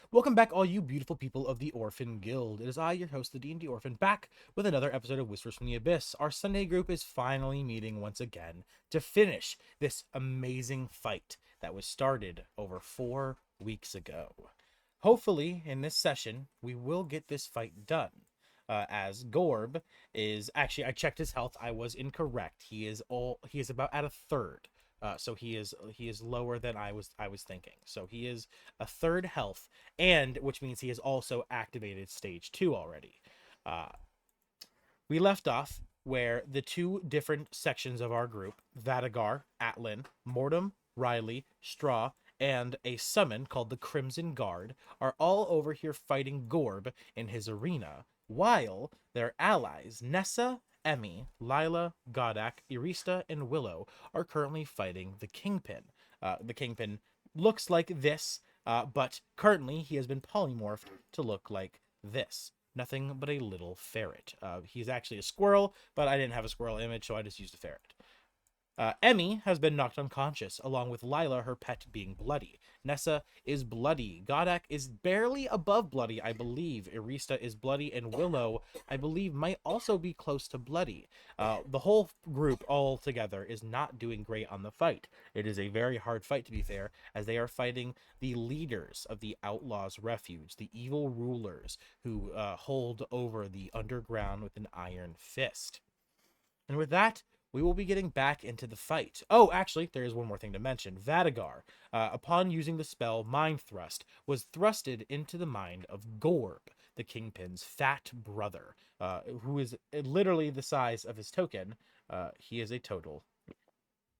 Welcome back, all you beautiful people of the Orphan Guild. It is I, your host, the D&D Orphan, back with another episode of Whispers from the Abyss. Our Sunday group is finally meeting once again to finish this amazing fight that was started over 4 weeks ago. Hopefully, in this session, we will get this fight done. As Gorb is actually, I checked his health. I was incorrect. He is about at a third. So he is lower than I was thinking. So he is a third health, and which means he has also activated stage 2 already. Uh, we left off where the two different sections of our group, Vadagar, Atlin, Mortem, Riley, Straw, and a summon called the Crimson Guard, are all over here fighting Gorb in his arena, while their allies, Nessa, Emmy, Lila, Godak, Irista, and Willow, are currently fighting the Kingpin. The Kingpin looks like this, but currently he has been polymorphed to look like this. Nothing but a little ferret. He's actually a squirrel, but I didn't have a squirrel image, so I just used a ferret. Emmy has been knocked unconscious, along with Lila, her pet, being bloody. Nessa is bloody. Godak is barely above bloody, I believe. Irista is bloody, and Willow, I believe, might also be close to bloody. The whole group all together is not doing great on the fight. It is a very hard fight, to be fair, as they are fighting the leaders of the Outlaws' Refuge, the evil rulers who hold over the underground with an iron fist. And with that, we will be getting back into the fight. Oh, actually, there is one more thing to mention. Vadagar, upon using the spell Mind Thrust, was thrusted into the mind of Gorb, the Kingpin's fat brother, who is literally the size of his token. He is a total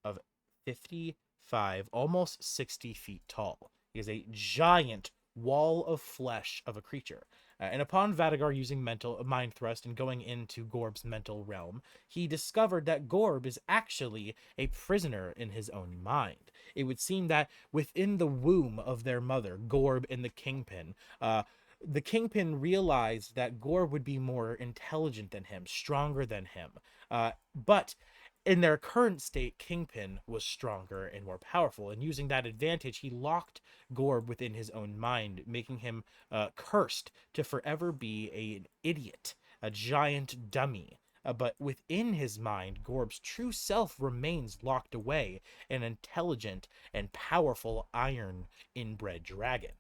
of 55, almost 60 feet tall. He is a giant wall of flesh of a creature. And upon Vadagar using mind thrust and going into Gorb's mental realm, he discovered that Gorb is actually a prisoner in his own mind. It would seem that within the womb of their mother, Gorb and the Kingpin realized that Gorb would be more intelligent than him, stronger than him. But in their current state, Kingpin was stronger and more powerful, and using that advantage, he locked Gorb within his own mind, making him cursed to forever be an idiot, a giant dummy. But within his mind, Gorb's true self remains locked away, an intelligent and powerful iron inbred dragon.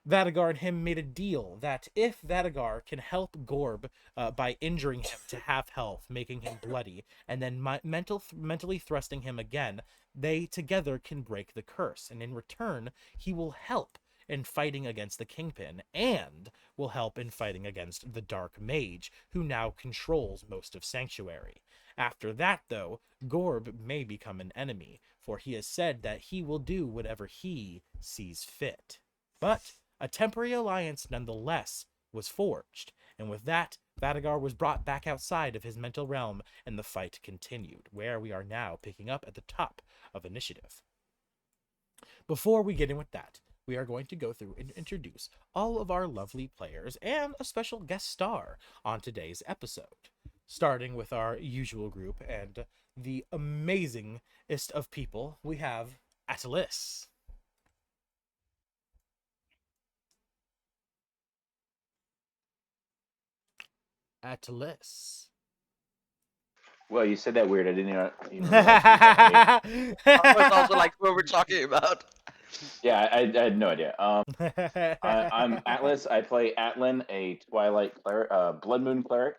Vadagar and him made a deal that if Vadagar can help Gorb by injuring him to half health, making him bloody, and then mentally thrusting him again, they together can break the curse. And in return, he will help in fighting against the Kingpin, and will help in fighting against the Dark Mage, who now controls most of Sanctuary. After that, though, Gorb may become an enemy, for he has said that he will do whatever he sees fit. But a temporary alliance nonetheless was forged, and with that, Vadagar was brought back outside of his mental realm, and the fight continued, where we are now picking up at the top of initiative. Before we get in with that, we are going to go through and introduce all of our lovely players and a special guest star on today's episode. Starting with our usual group and the amazingest of people, we have Atlas. Atlas. Well, you said that weird. I didn't even realize you was that name. I was also like, what we're talking about. Yeah, I had no idea. I'm Atlas. I play Atlin, a Twilight cleric, Blood Moon cleric.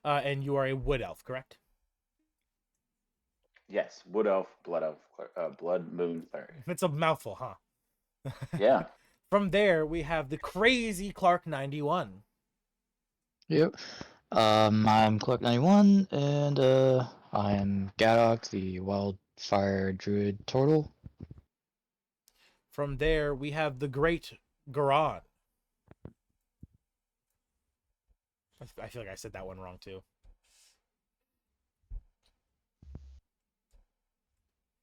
And you are a wood elf, correct? Yes, Wood Elf, Blood Moon cleric. It's a mouthful, huh? Yeah. From there, we have the crazy Clark 91. Yep. I'm Clark91, and I am Gadok, the wildfire druid turtle. From there, we have the great Garan. I feel like I said that one wrong too.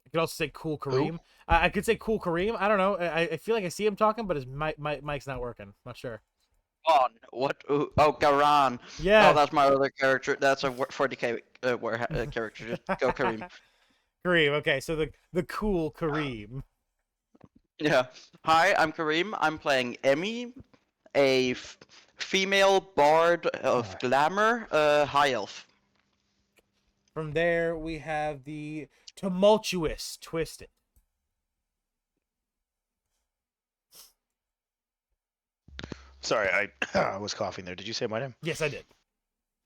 I could also say Cool Kareem. I could say Cool Kareem. I don't know. I feel like I see him talking, but his mic's not working. Not sure. On what? Oh, Garan. Yeah. Oh, that's my other character. That's a 40k character. Just go Kareem. Kareem. Okay, so the cool Kareem. Yeah. Hi, I'm Kareem. I'm playing Emmy, a female bard of glamour, high elf. From there, we have the tumultuous Twisted. Sorry, I was coughing there. Did you say my name? Yes, I did.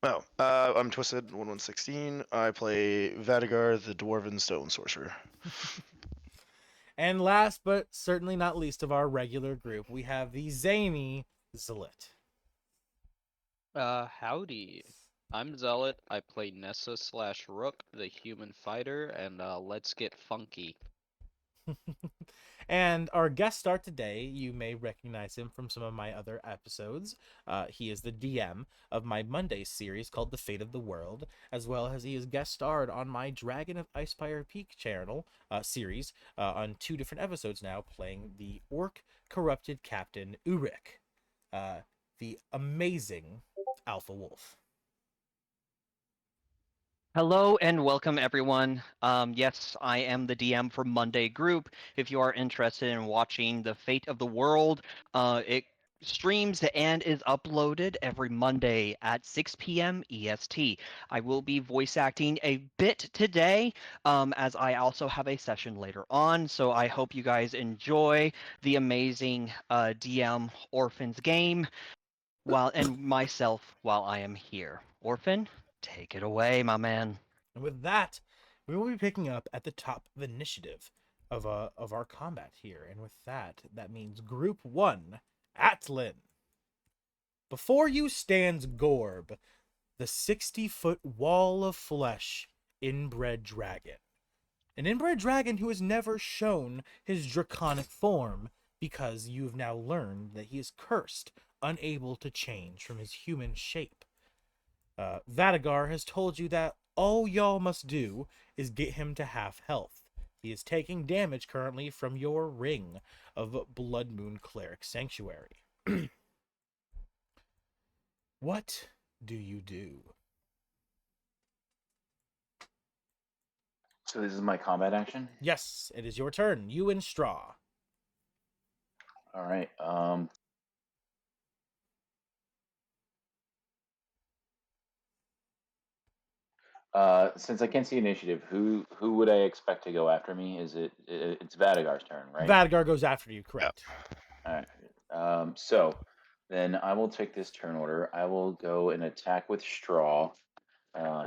Oh, I'm Twisted 1116. I play Vadigar, the Dwarven Stone Sorcerer. And last but certainly not least of our regular group, we have the zany Zealot. Howdy. I'm Zealot. I play Nessa slash Rook, the human fighter, and let's get funky. And our guest star today, you may recognize him from some of my other episodes. He is the DM of my Mondays series called The Fate of the World, as well as he has guest starred on my Dragon of Icefire Peak channel series on 2 different episodes now, playing the Orc Corrupted Captain Uruk, the amazing Alpha Wolf. Hello and welcome everyone. Yes, I am the DM for Monday Group. If you are interested in watching The Fate of the World, it streams and is uploaded every Monday at 6 p.m. EST. I will be voice acting a bit today, as I also have a session later on. So I hope you guys enjoy the amazing DM Orphans game and myself while I am here. Orphan, take it away, my man. And with that, we will be picking up at the top of initiative of our combat here. And with that, that means Group 1, Atlin. Before you stands Gorb, the 60-foot wall of flesh inbred dragon. An inbred dragon who has never shown his draconic form because you've now learned that he is cursed, unable to change from his human shape. Vadigar has told you that all y'all must do is get him to half health. He is taking damage currently from your ring of Blood Moon Cleric Sanctuary. What do you do? So this is my combat action. Yes, it is your turn. You and Straw. All right. Since I can't see initiative, who would I expect to go after me? It's Vadigar's turn, right? Vadigar goes after you, correct? All right. So then I will take this turn order. I will go and attack with Straw.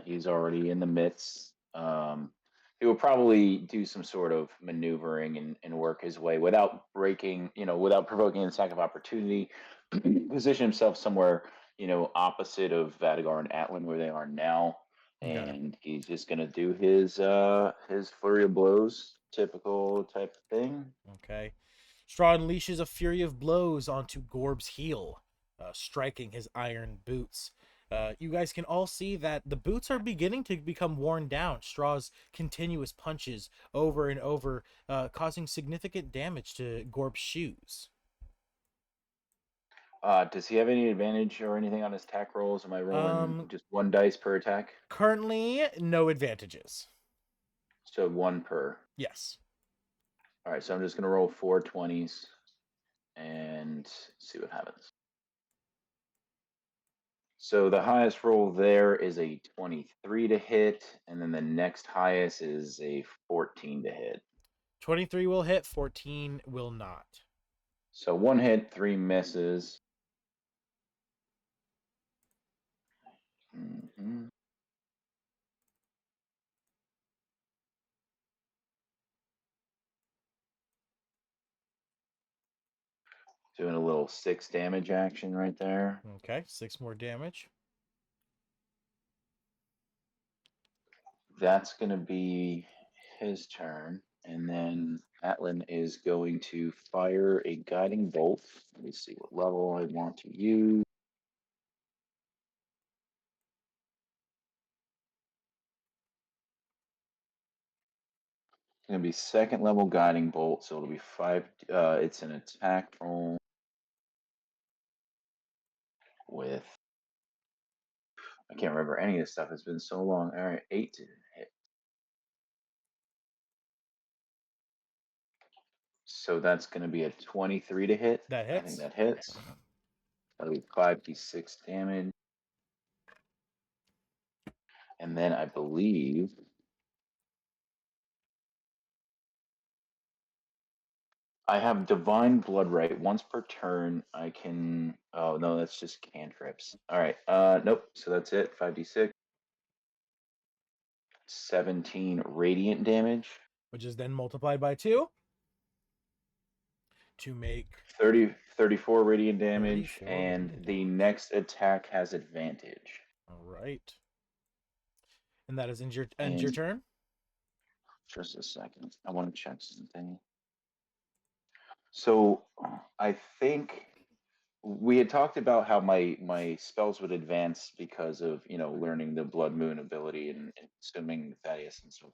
He's already in the midst. He will probably do some sort of maneuvering and work his way without breaking, without provoking an attack of opportunity. Position himself somewhere, opposite of Vadigar and Atlin where they are now, Okay. and he's just gonna do his flurry of blows, typical type of thing. Okay. Straw unleashes a fury of blows onto Gorb's heel, striking his iron boots. You guys can all see that the boots are beginning to become worn down. Straw's continuous punches over and over, causing significant damage to Gorb's shoes. Does he have any advantage or anything on his attack rolls? Am I rolling Um, just one dice per attack? Currently, no advantages. So one per. Yes. All right, so I'm just gonna roll 4 20s and see what happens. So the highest roll there is a 23 to hit, and then the next highest is a 14 to hit. 23 will hit, 14 will not. So one hit, 3 misses. Mhm. Doing a little 6 damage action right there. Okay, 6 more damage. That's gonna be his turn, and then Atlin is going to fire a guiding bolt. Let me see what level I want to use. It's gonna be second level guiding bolt, so it'll be 5. It's an attack roll with. I can't remember any of this stuff. It's been so long. All right, 8 to hit. So that's going to be a 23 to hit. That I think hits. that hits. That'll be 5d6 damage. And then I believe I have Divine Blood Right. Once per turn, I can. Oh no, that's just cantrips. All right. Nope. So that's it. 5d6. 17 radiant damage. Which is then multiplied by 2 to make 34 radiant damage, 34 and radiant the damage. next attack has advantage. All right. And that is ends your And turn. just a second, I want to check something. So I think we had talked about how my spells would advance because of learning the Blood Moon ability and consuming Thaddeus and stuff.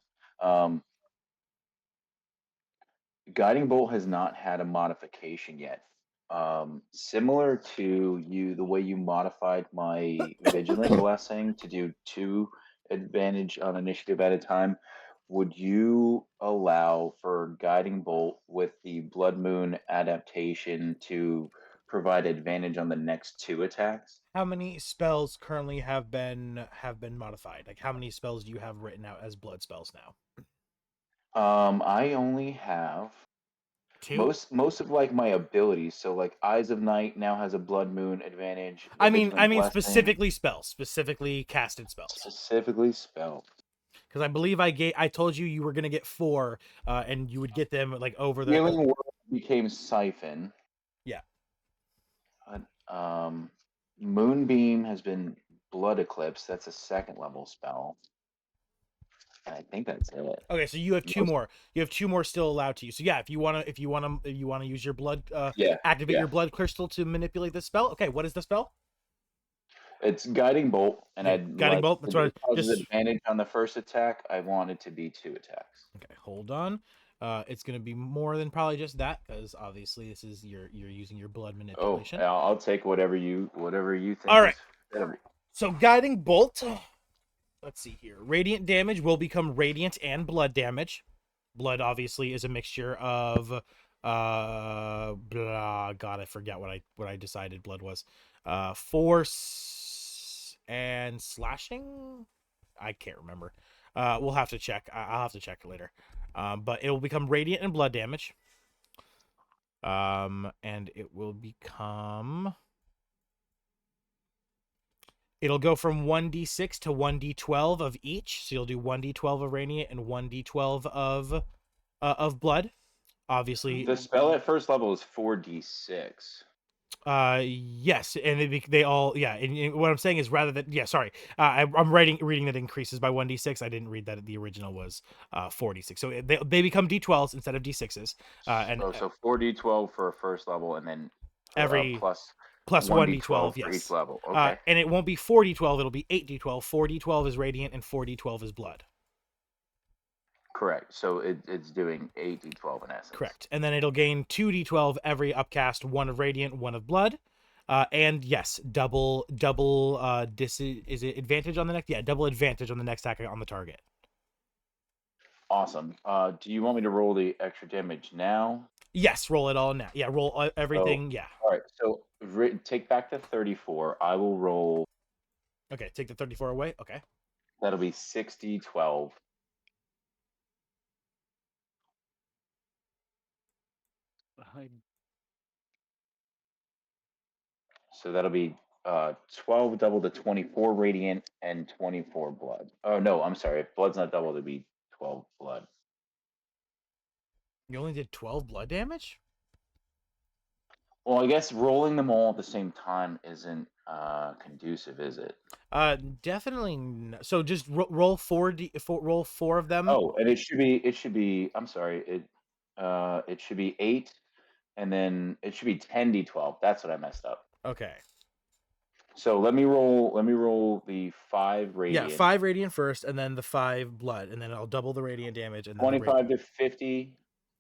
Guiding Bolt has not had a modification yet. Similar to you, the way you modified my Vigilant Blessing to do 2 advantage on initiative at a time, would you allow for Guiding Bolt with the Blood Moon adaptation to provide advantage on the next 2 attacks? How many spells currently have been modified? Like how many spells do you have written out as blood spells now? I only have 2? most of like my abilities. So like Eyes of Night now has a Blood Moon advantage. The I Vigilant mean Blessing specifically spells, specifically casted spells. specifically spell. Because I believe I told you you were gonna get 4, and you would get them like over the. Healing Word became Siphon. Yeah. Moonbeam has been Blood Eclipse. That's a 2nd level spell. And I think that's it. Okay, so you have 2 Most- more. You have 2 more still allowed to you. So yeah, if you wanna use your blood, Yeah, activate yeah. your blood crystal to manipulate this spell. Okay, what is the spell? It's Guiding Bolt, and Okay, I'd Guiding like Bolt. That's if what it I causes just. advantage on the first attack. I want it to be 2 attacks. Okay, hold on. It's gonna be more than probably just that because obviously this is you're using your blood Oh, manipulation. I'll take whatever you think. All right. Is better. So guiding bolt. Let's see here. Radiant damage will become radiant and blood damage. Blood obviously is a mixture of blah, god, I forget what I decided blood was. Force and slashing? I can't remember. We'll have to check. I'll have to check later. But it will become radiant and blood damage. And it will become. It'll go from 1d6 to 1d12 of each. So you'll do 1d12 of radiant and 1d12 of blood. Obviously, The spell at first level is 4d6. yes, and they all and what I'm saying is rather than sorry, I'm reading that increases by 1d6. I didn't read that the original was 4d6. So they become d12s instead of d6s. And So 4d12 for a first level, and then every plus plus 1d12 1d12, for each yes. level. Okay. And it won't be 4d12, it'll be 8d12. 4d12 is radiant and 4d12 is blood. Correct. So it's doing 8d12 in essence. Correct. And then it'll gain 2d12 every upcast, 1 of radiant, 1 of blood. And yes, double is it advantage on the next? Yeah, double advantage on the next attack on the target. Awesome. Do you want me to roll the extra damage now? Yes, roll it all now. Yeah, roll everything. Yeah. All right. So take back the 34. I will roll. Okay, take the 34 away. Okay. That'll be 6d12. So that'll be 12 double to 24 radiant and 24 blood. Oh no, I'm sorry. If blood's not double, it'd be 12 blood. You only did 12 blood damage? Well, I guess rolling them all at the same time isn't conducive, is it? Definitely. So just roll roll 4 of them. Oh, and it should be. I'm sorry. It should be 8, and then it should be 10d12. That's what I messed up. Okay. So let me roll the 5 radiant. Yeah, 5 radiant first, and then the 5 blood, and then I'll double the radiant damage, and then 25 to 50.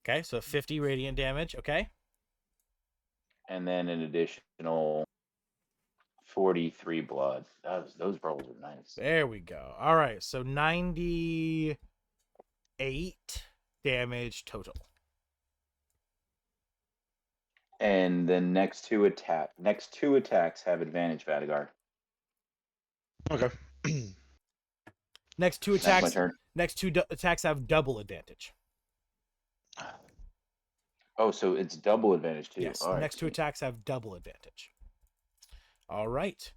Okay, so 50 radiant damage. Okay. And then an additional 43 blood. Those rolls are nice. There we go. All right, so 98 damage total. And then next two attacks have advantage, Vadigar. Okay. Next two That's my attacks. turn. Next two attacks have double advantage. Oh, so it's double advantage too. Yes. All right. Next two Sweet. attacks have double advantage. All right.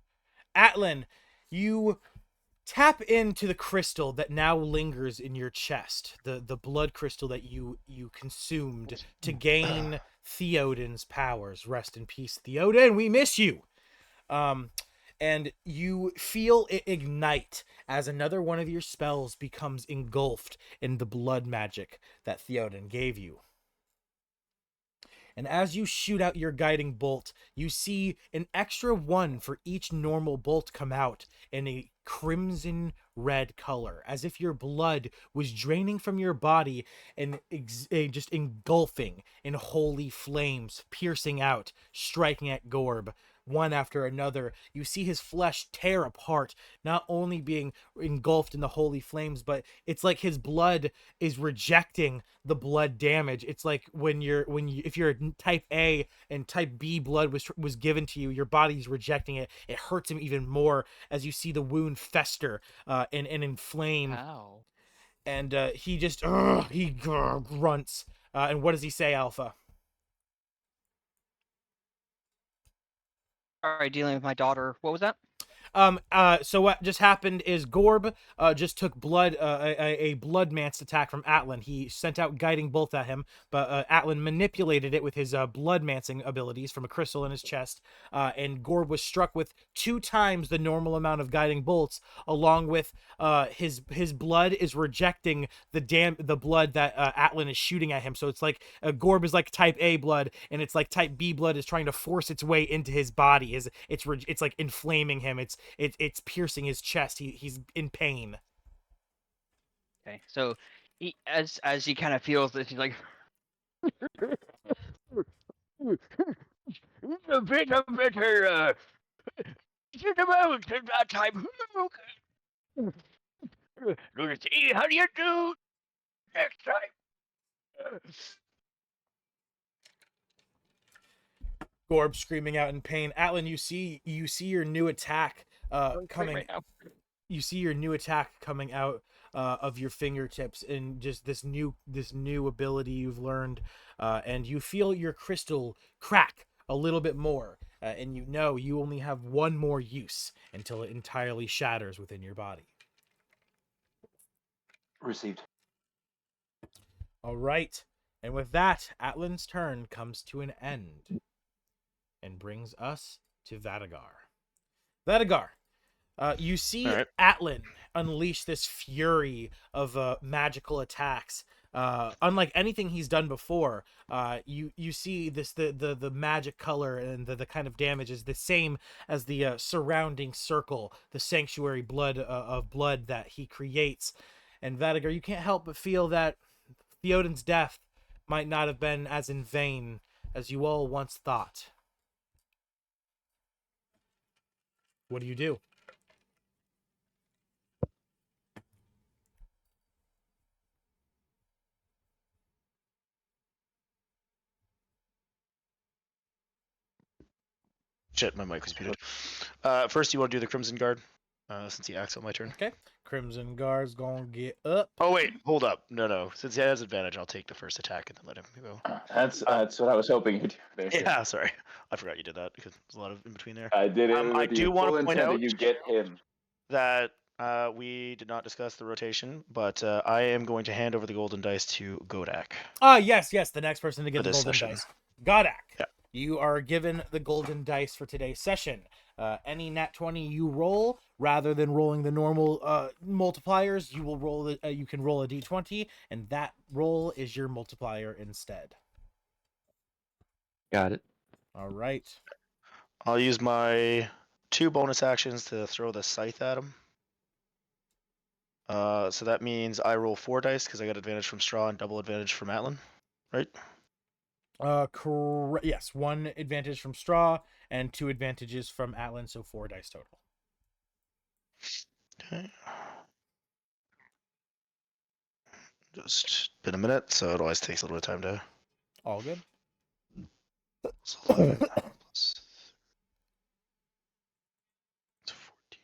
Atlan, you tap into the crystal that now lingers in your chest, the blood crystal that you consumed to gain Theoden's powers. Rest in peace, Theoden. We miss you. And you feel it ignite as another one of your spells becomes engulfed in the blood magic that Theoden gave you. And as you shoot out your guiding bolt, you see an extra one for each normal bolt come out in a crimson red color, as if your blood was draining from your body and just engulfing in holy flames, piercing out, striking at Gorb. One after another, you see his flesh tear apart, not only being engulfed in the holy flames, but it's like his blood is rejecting the blood damage. It's like when if you're type A and type B blood was given to you, your body's rejecting it. It hurts him even more as you see the wound fester and inflame. Ow. And he just he grunts. And what does he say, Alpha? Sorry, dealing with my daughter. What was that? So what just happened is Gorb just took blood a blood mance attack from Atlan. He sent out guiding bolt at him, but Atlan manipulated it with his blood mancing abilities from a crystal in his chest, and Gorb was struck with 2 times the normal amount of guiding bolts, along with his blood is rejecting the blood that Atlan is shooting at him. So it's like Gorb is like type A blood, and it's like type B blood is trying to force its way into his body. It's like inflaming him. It's piercing his chest. He's in pain. Okay, so as he kind of feels this, he's like, a bit better. Should have out at that time. Let's see how do you do next time. Gorb screaming out in pain. Atlan, you see your new attack coming. Right now. You see your new attack coming out of your fingertips, and just this new ability you've learned, and you feel your crystal crack a little bit more, and you know you only have one more use until it entirely shatters within your body. Received. All right, and with that, Atlan's turn comes to an end, and brings us to Vadigar. Vadigar, you see All right. Atlan unleash this fury of magical attacks. Unlike anything he's done before, you see the magic color and the kind of damage is the same as the surrounding circle, the sanctuary blood of blood that he creates. And Vadigar, you can't help but feel that Theoden's death might not have been as in vain as you all once thought. What do you do? Shit, my mic was muted. First, you want to do the Crimson Guard, since he acts on my turn. Okay. Crimson Guard's gonna get up. Oh wait, hold up. No. Since he has advantage, I'll take the first attack and then let him go. That's what I was hoping you'd do. There. Yeah, sorry. I forgot you did that because there's a lot of in between there. I did it. I with the do want full to point intent out that you get him. that we did not discuss the rotation, but I am going to hand over the golden dice to Godak. Yes, the next person to get For the this golden session. dice. Godak. Yeah. You are given the golden dice for today's session. Any nat 20 you roll, rather than rolling the normal multipliers, you will roll you can roll a d20, and that roll is your multiplier instead. Got it. All right. I'll use my 2 bonus actions to throw the scythe at him. So that means I roll 4 dice because I got advantage from Straw and double advantage from Atlan, right? Correct. Yes, 1 advantage from Straw and 2 advantages from Atlan, so 4 dice total. Okay. Just been a minute, so it always takes a little bit of time to. All good. It's 11 plus 14.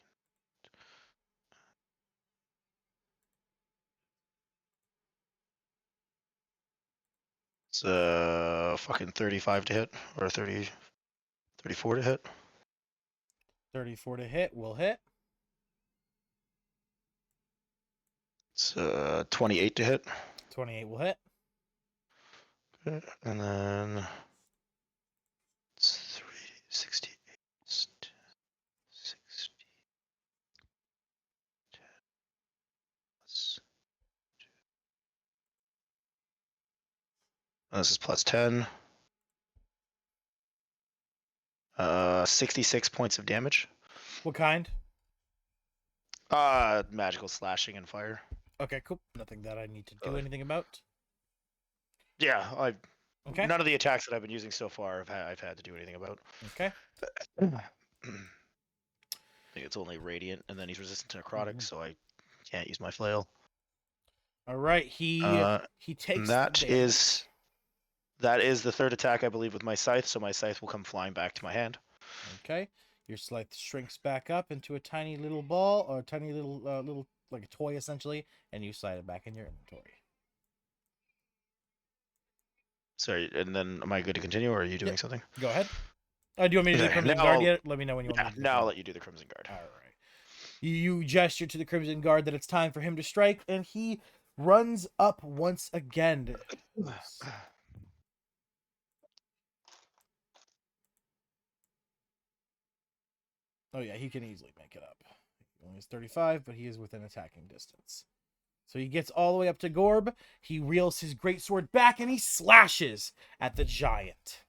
It's fucking 35 to hit, or 34 to hit. 34 to hit will hit. It's 28 to hit. 28 will hit. Okay. And then it's 368. 60. Plus, this is plus 10. 66 points of damage. What kind? Magical slashing and fire. Okay, cool. Nothing that I need to do Uh, anything about. Yeah, Okay. none of the attacks that I've been using so far I've had to do anything about. Okay. I think it's only radiant, and then he's resistant to necrotic, so I can't use my flail. All right. He takes That the is the third attack, I believe, with my scythe. So my scythe will come flying back to my hand. Okay. Your scythe shrinks back up into a tiny little ball, or a tiny little like a toy essentially, and you slide it back in your inventory. Sorry, and then am I good to continue, or are you doing something? Go ahead. Do you want me to do the Okay, Crimson now Guard I'll- yet? Let me know when you want Yeah, me to do now that. I'll let you do the Crimson Guard. All right. You gesture to the Crimson Guard that it's time for him to strike, and he runs up once again. Oh yeah, he can easily make it up. He only has 35, but he is within attacking distance. So he gets all the way up to Gorb. He reels his greatsword back and he slashes at the giant.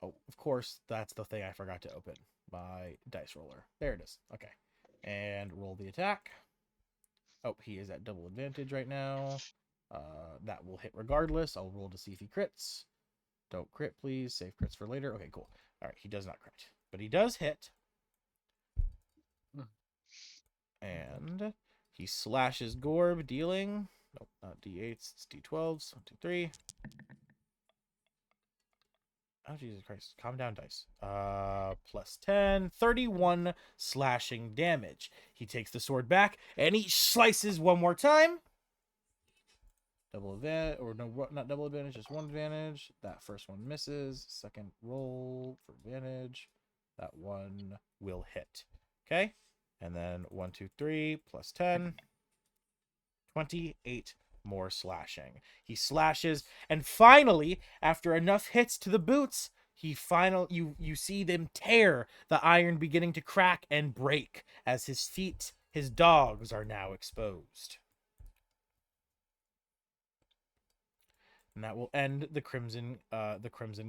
Oh, of course, that's the thing I forgot to open. My dice roller. There it is. Okay. And roll the attack. Oh, he is at double advantage right now. That will hit regardless. I'll roll to see if he crits. Don't crit, please. Save crits for later. Okay, cool. All right, he does not crit. But he does hit. And he slashes Gorb, dealing... Nope, not D8s. It's D12s. 1, 2, 3. Oh, Jesus Christ. Calm down, dice. Plus 10. 31 slashing damage. He takes the sword back, and he slices one more time. Double advantage, or no, not double advantage, just one advantage. That first one misses. Second roll for advantage. That one will hit. Okay? And then 1, 2, 3, plus 10. 28 more slashing. He slashes, and finally, after enough hits to the boots, you see them tear, the iron beginning to crack and break as his feet, his dogs, are now exposed. And that will end the Crimson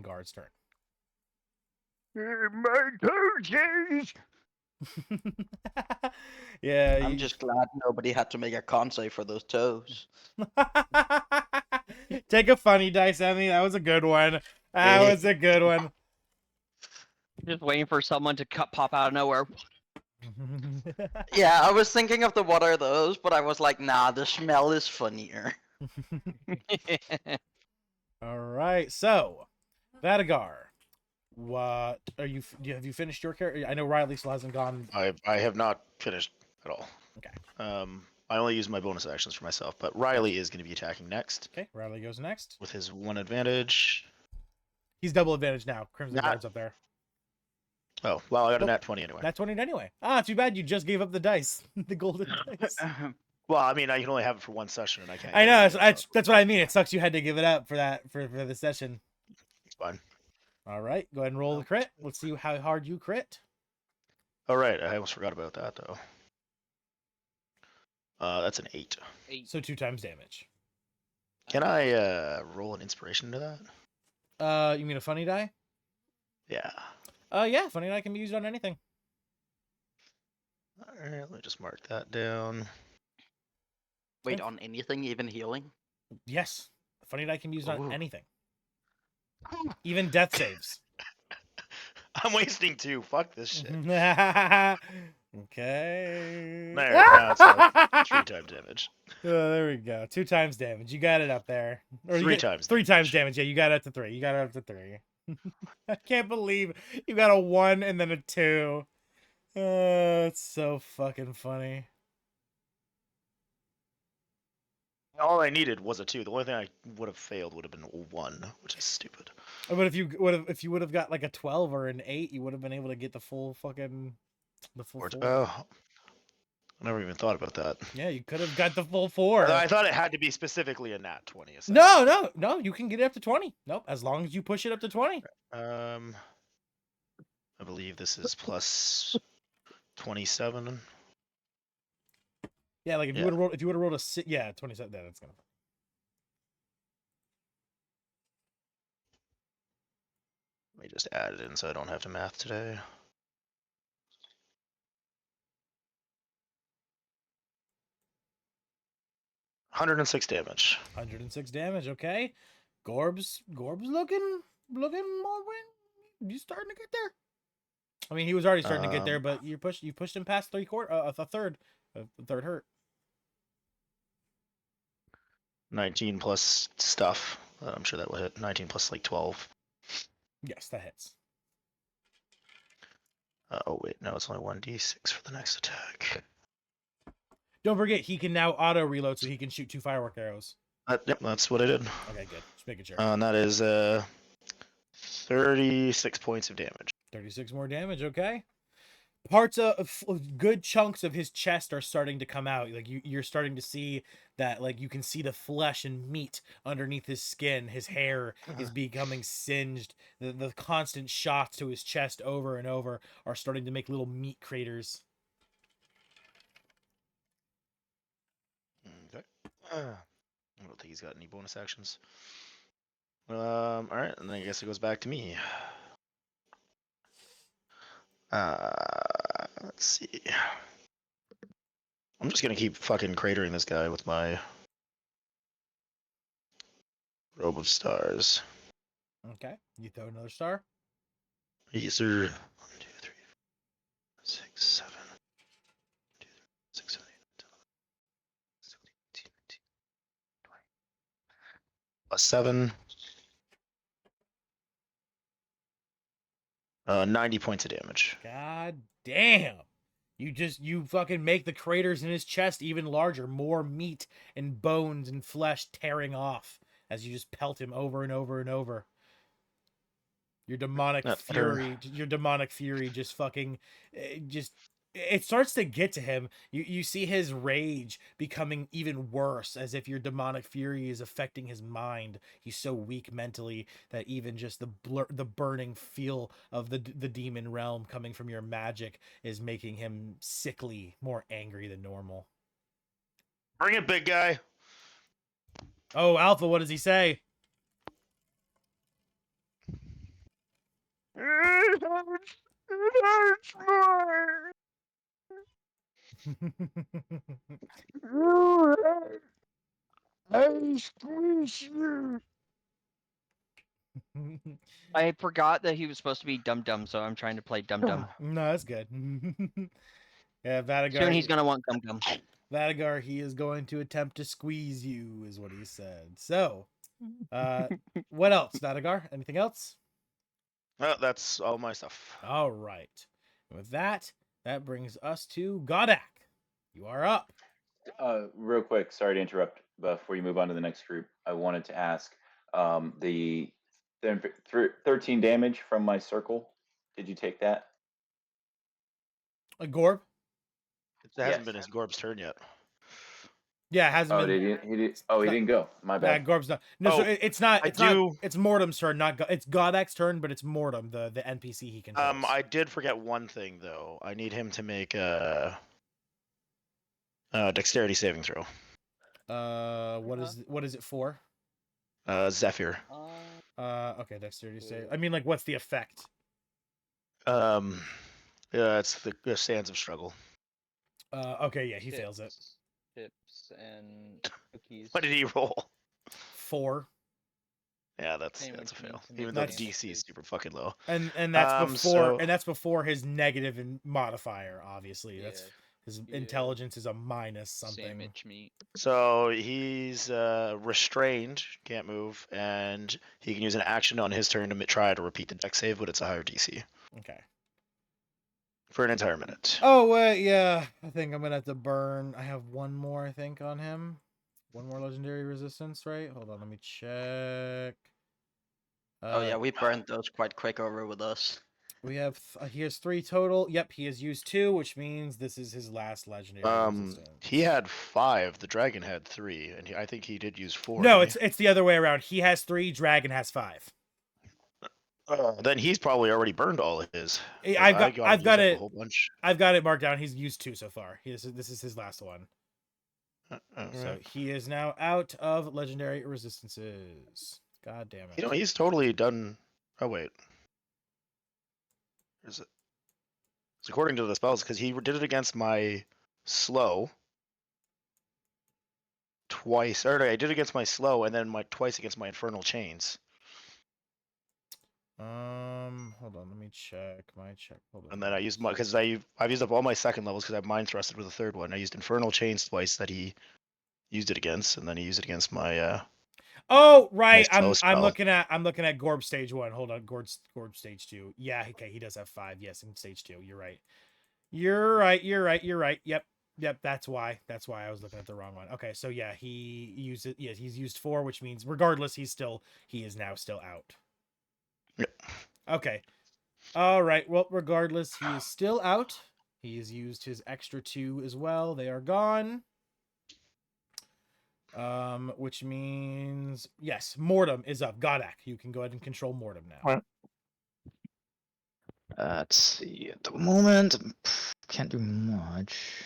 Guard's turn. My toesies! Yeah, I'm just glad nobody had to make a con save for those toes. Take a funny dice, Emmy. That was a good one. That was a good one. Just waiting for someone to pop out of nowhere. Yeah, I was thinking of the what are those, but I was like, nah, the smell is funnier. All right, so Vadagar, what are you? Have you finished your character? I know Riley still hasn't gone. I have not finished at all. Okay. I only use my bonus actions for myself, but Riley is going to be attacking next Okay, Riley goes next. with his one advantage. He's double advantage now. Crimson Not- Guard's up there. Oh, well, I got a Nope. nat 20 anyway. Nat 20 anyway. Ah, too bad you just gave up the dice, the golden dice. Well, I mean, I can only have it for one session, and I can't. I know. get it again, so That's what I mean. It sucks you had to give it up for that for the session. it's fine. All right, go ahead and roll the crit. Let's see how hard you crit. All right, I almost forgot about that though. That's an 8. So 2 times damage. Can I roll an inspiration into that? You mean a funny die? Yeah. Yeah, funny die can be used on anything. All right, let me just mark that down. Wait, on anything, even healing? Yes, funny die can be used on Ooh. anything, even death saves. I'm wasting 2. Fuck this shit. There, Okay. now it's like 3 times damage. Oh, there we go. 2 times damage. You got it up there. Or you 3 get times 3 times damage. damage. Yeah, you got it up to 3. You got it up to 3. I can't believe you got a 1 and then a 2. It's so fucking funny. All I needed was a 2. The only thing I would have failed would have been a 1, which is stupid. But if you would have got like a 12 or an 8, you would have been able to get the full fucking the full 4. Oh, I never even thought about that. Yeah, you could have got the full 4. I thought it had to be specifically a nat 20. No, you can get it up to 20. Nope, as long as you push it up to 20. I believe this is plus 27. Yeah, like if you would have rolled a 6, yeah, 27. Yeah, that's gonna. Let me just add it in so I don't have to math today. $106 damage. 106 damage. Okay, Gorb's looking more win. You starting to get there. I mean, he was already starting to get there, but you pushed him past 3/4, a third hurt. 19 plus stuff. I'm sure that will hit. 19 plus like 12. Yes, that hits. Oh wait, no, it's only 1d6 for the next attack. Don't forget, he can now auto reload, so he can shoot 2 firework arrows. Yep, that's what I did. Okay, good. Just making sure. And that is 36 points of damage. 36 more damage. Okay. Parts of good chunks of his chest are starting to come out. Like you're starting to see that, like you can see the flesh and meat underneath his skin. His hair is becoming singed. The constant shots to his chest over and over are starting to make little meat craters. Okay. I don't think he's got any bonus actions. All right, and then I guess it goes back to me. Let's see. I'm just gonna keep fucking cratering this guy with my robe of stars. Okay, you throw another star. Yes, sir. 1, 2, 3, 4, 6, 7. 2, 3, 6, 7, 8, 9, 10, 11, 17, 18, 19, 20. Plus 7. 90 points of damage. God damn. You fucking make the craters in his chest even larger, more meat and bones and flesh tearing off as you just pelt him over and over and over. Your demonic fury just fucking it starts to get to him. You see his rage becoming even worse, as if your demonic fury is affecting his mind. He's so weak mentally that even just the burning feel of the demon realm coming from your magic is making him sickly, more angry than normal. Bring it, big guy. Oh, Alpha, what does he say? It hurts more. You hurt. I squeeze you. I forgot that he was supposed to be Dum Dum, so I'm trying to play Dum Dum. No, that's good. Yeah, Vadagar. Soon he's gonna want Gum Gum. Vadagar, he is going to attempt to squeeze you, is what he said. So, what else, Vadagar? Anything else? That's all my stuff. All right. With that brings us to Godak. You are up. Real quick, sorry to interrupt. Before you move on to the next group, I wanted to ask the 13 damage from my circle. Did you take that? Gorb? It hasn't Yes. been his Gorb's turn yet. Yeah, it hasn't Oh, been. he did. Oh, he didn't go. My Yeah, bad. Gorb's not. No, so Oh, it's not. I It's not. do- It's Mortem's turn, not. It's Godak's turn, but it's Mortem, the NPC he controls. I did forget one thing though. I need him to make a dexterity saving throw. What is it for? Zephyr. Okay, dexterity save. I mean, like, what's the effect? Yeah, it's the Sands of Struggle. Okay, yeah, he fails it. Chips and cookies. What did he roll? 4. Yeah, that's Same that's a with me fail. to make Even though the That's- DC is super fucking low. and that's So before his negative and modifier. Obviously, Yeah. that's his Yeah. intelligence is a minus something. Sandwich meat. so he's restrained, can't move, and he can use an action on his turn to try to repeat the deck save, but it's a higher DC Okay. for an entire minute. Oh wait, yeah. I think I'm gonna have to burn. I have one more, I think, on him. One more legendary resistance, right? Hold on, let me check. Oh yeah, we burned those quite quick over with us. We have he has 3 total. Yep, he has used 2, which means this is his last legendary resistance. He had 5. The dragon had 3, and I think he did use 4. No, didn't it's the other way around. He has 3, Dragon has 5. he? Then he's probably already burned all of his. 'cause I've I got use up it. a whole bunch. I've got it marked down. He's used 2 so far. This is his last one. Alright. So he is now out of legendary resistances. God damn it. You know, he's totally done. Oh wait, is it? It's according to the spells because he did it against my slow twice. Or no, I did it against my slow, and then twice against my infernal chains. Hold on, let me check my check. Hold on. And then I used because I've used up all my second levels because I have mind thrusted with a third one. I used infernal chains twice that he used it against, and then he used it against my Oh right, my slow I'm spell. looking at Gorb stage 1. Hold on, Gorb stage 2. Yeah, okay, he does have 5. Yes, in stage 2. You're right. You're right. Yep, that's why I was looking at the wrong one. Okay, so yeah, he used it. Yes, he's used 4, which means regardless, he is now still out. Yep. Okay. All right. Well, regardless, he is still out. He has used his extra 2 as well. They are gone. Which means yes, Mortem is up. Godak, you can go ahead and control Mortem now. Alright. Let's see. At the moment, can't do much.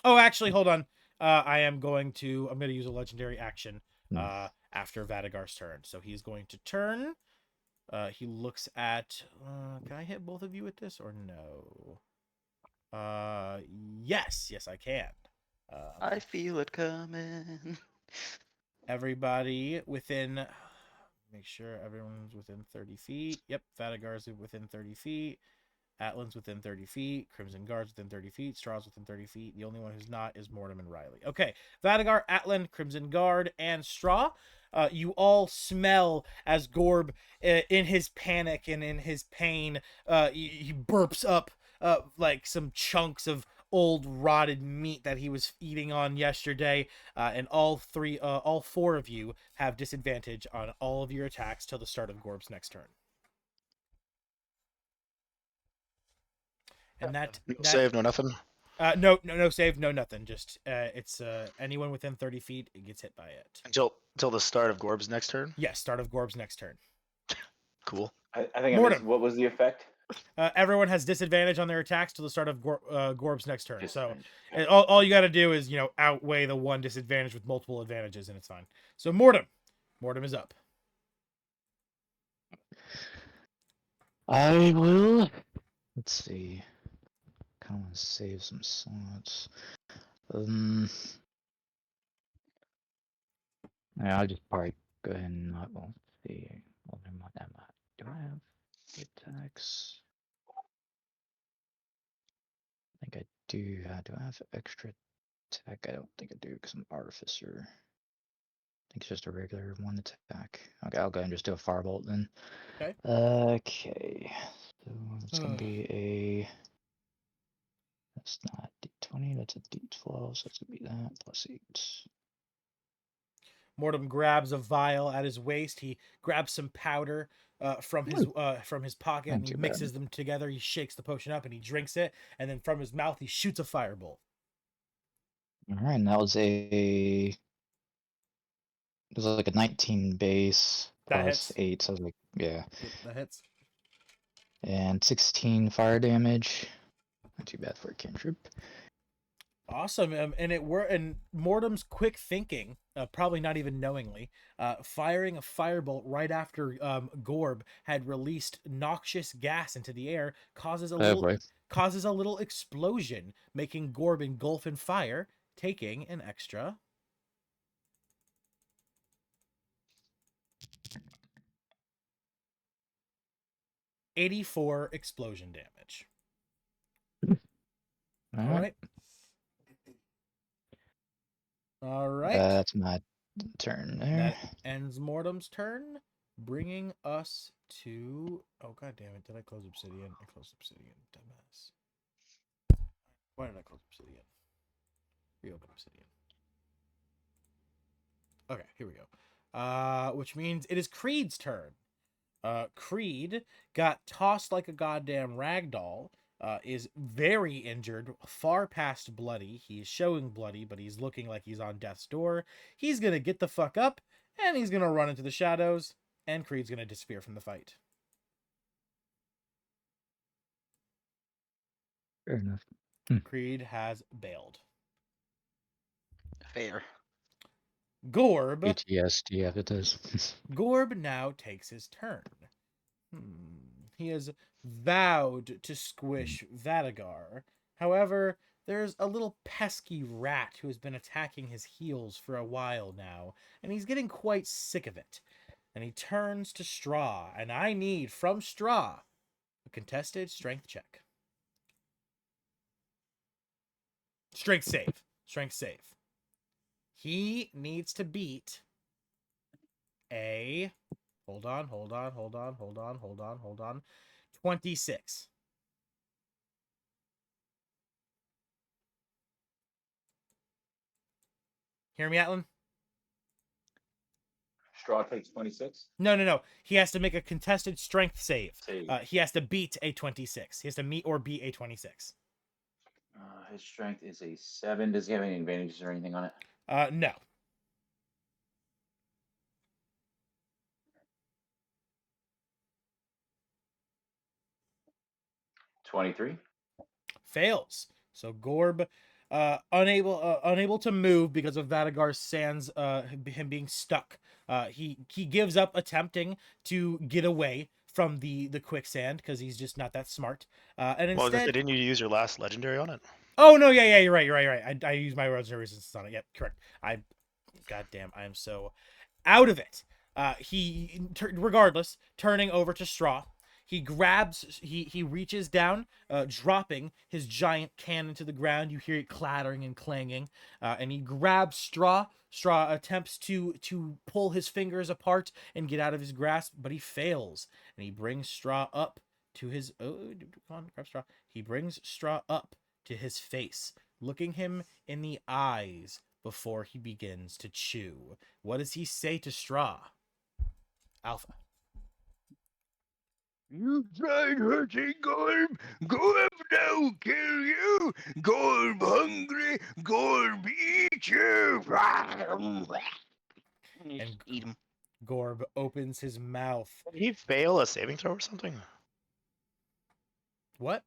Oh, actually, hold on. I'm going to use a legendary action Hmm. after Vadagar's turn. So he's going to turn. He looks at. Can I hit both of you with this or no? Yes, I can. I feel it coming. Everybody within. Make sure everyone's within 30 feet. Yep, Vadagar's within 30 feet. Atlan's within 30 feet. Crimson Guard's within 30 feet. Straw's within 30 feet. The only one who's not is Mortem and Riley. Okay, Vadagar, Atlan, Crimson Guard, and Straw. You all smell as Gorb, in his panic and in his pain, he burps up like some chunks of old rotted meat that he was eating on yesterday, and all 4 of you have disadvantage on all of your attacks till the start of Gorb's next turn. And No save, no nothing. No save, no nothing. Just it's anyone within 30 feet, it gets hit by it. Until the start of Gorb's next turn. Yes, start of Gorb's next turn. Cool. I think I missed, Mortem. what was the effect? Everyone has disadvantage on their attacks till the start of Gorb's next turn. So Disadvantage. all you got to do is outweigh the one disadvantage with multiple advantages, and it's fine. So Mortem is up. I will. Let's see. Kind of want to save some slots. Yeah, I'll just probably go ahead and not. Well, see. Well, never mind that much. Do I have the attacks? I think I do. Do I have extra attack? I don't think I do because I'm artificer. I think it's just a regular 1 attack. Okay, I'll go ahead and just do a firebolt then. Okay. Okay. So it's gonna be a. That's not D20. That's a D12. So it's gonna be that plus 8. Mortem grabs a vial at his waist. He grabs some powder from his pocket, and he mixes them together. He shakes the potion up and he drinks it, and then from his mouth he shoots a firebolt. All right, and that was a. It was like a 19 base That plus hits. 8, so I was like, yeah. Yep, that hits. And 16 fire damage. Not too bad for a cantrip. Awesome, and Mortem's quick thinking, probably not even knowingly, firing a firebolt right after Gorb had released noxious gas into the air causes a little explosion, making Gorb engulf in fire, taking an extra 84 explosion damage. All All right. right. All right. That's my turn there. That ends Mortem's turn, bringing us to. Oh, god damn it. Did I close Obsidian? I closed Obsidian. Dumbass. Why did I close Obsidian? Reopen Obsidian. Okay, here we go. Which means it is Creed's turn. Creed got tossed like a goddamn ragdoll. Is very injured, far past bloody. He's showing bloody, but he's looking like he's on death's door. He's gonna get the fuck up, and he's gonna run into the shadows, and Creed's gonna disappear from the fight. Fair enough. Creed has bailed. Fair. Gorb. PTSD if it does. Gorb now takes his turn. He has vowed to squish Vadagar. However, there's a little pesky rat who has been attacking his heels for a while now, and he's getting quite sick of it. And he turns to Straw, and I need from Straw a contested strength check. Strength save. Strength save. He needs to beat a... Hold on. 26. Hear me, Atlan? Straw takes 26. No. He has to make a contested strength save. Save. He has to beat a 26. He has to meet or beat a 26. His strength is a 7. Does he have any advantages or anything on it? No. $23. Fails. So Gorb, unable to move because of Vadagar's sands, him being stuck. He gives up attempting to get away from the quicksand because he's just not that smart. And Well, instead, didn't you use your last legendary on it? oh no, yeah, you're right. I use my legendary resistance on it. Yep, correct. Goddamn, I am so out of it. Regardless, turning over to Straw. He reaches down, dropping his giant cannon to the ground. You hear it clattering and clanging, and he grabs Straw. Straw attempts to pull his fingers apart and get out of his grasp, but he fails, and he brings Straw up to his. Oh, come on, grab Straw. He brings Straw up to his face, looking him in the eyes before he begins to chew. What does he say to Straw? Alpha. You tried hurting Gorb? Gorb now kill you? Gorb hungry? Gorb eat you? And Eat him. Gorb opens his mouth. Did he fail a saving throw or something? What?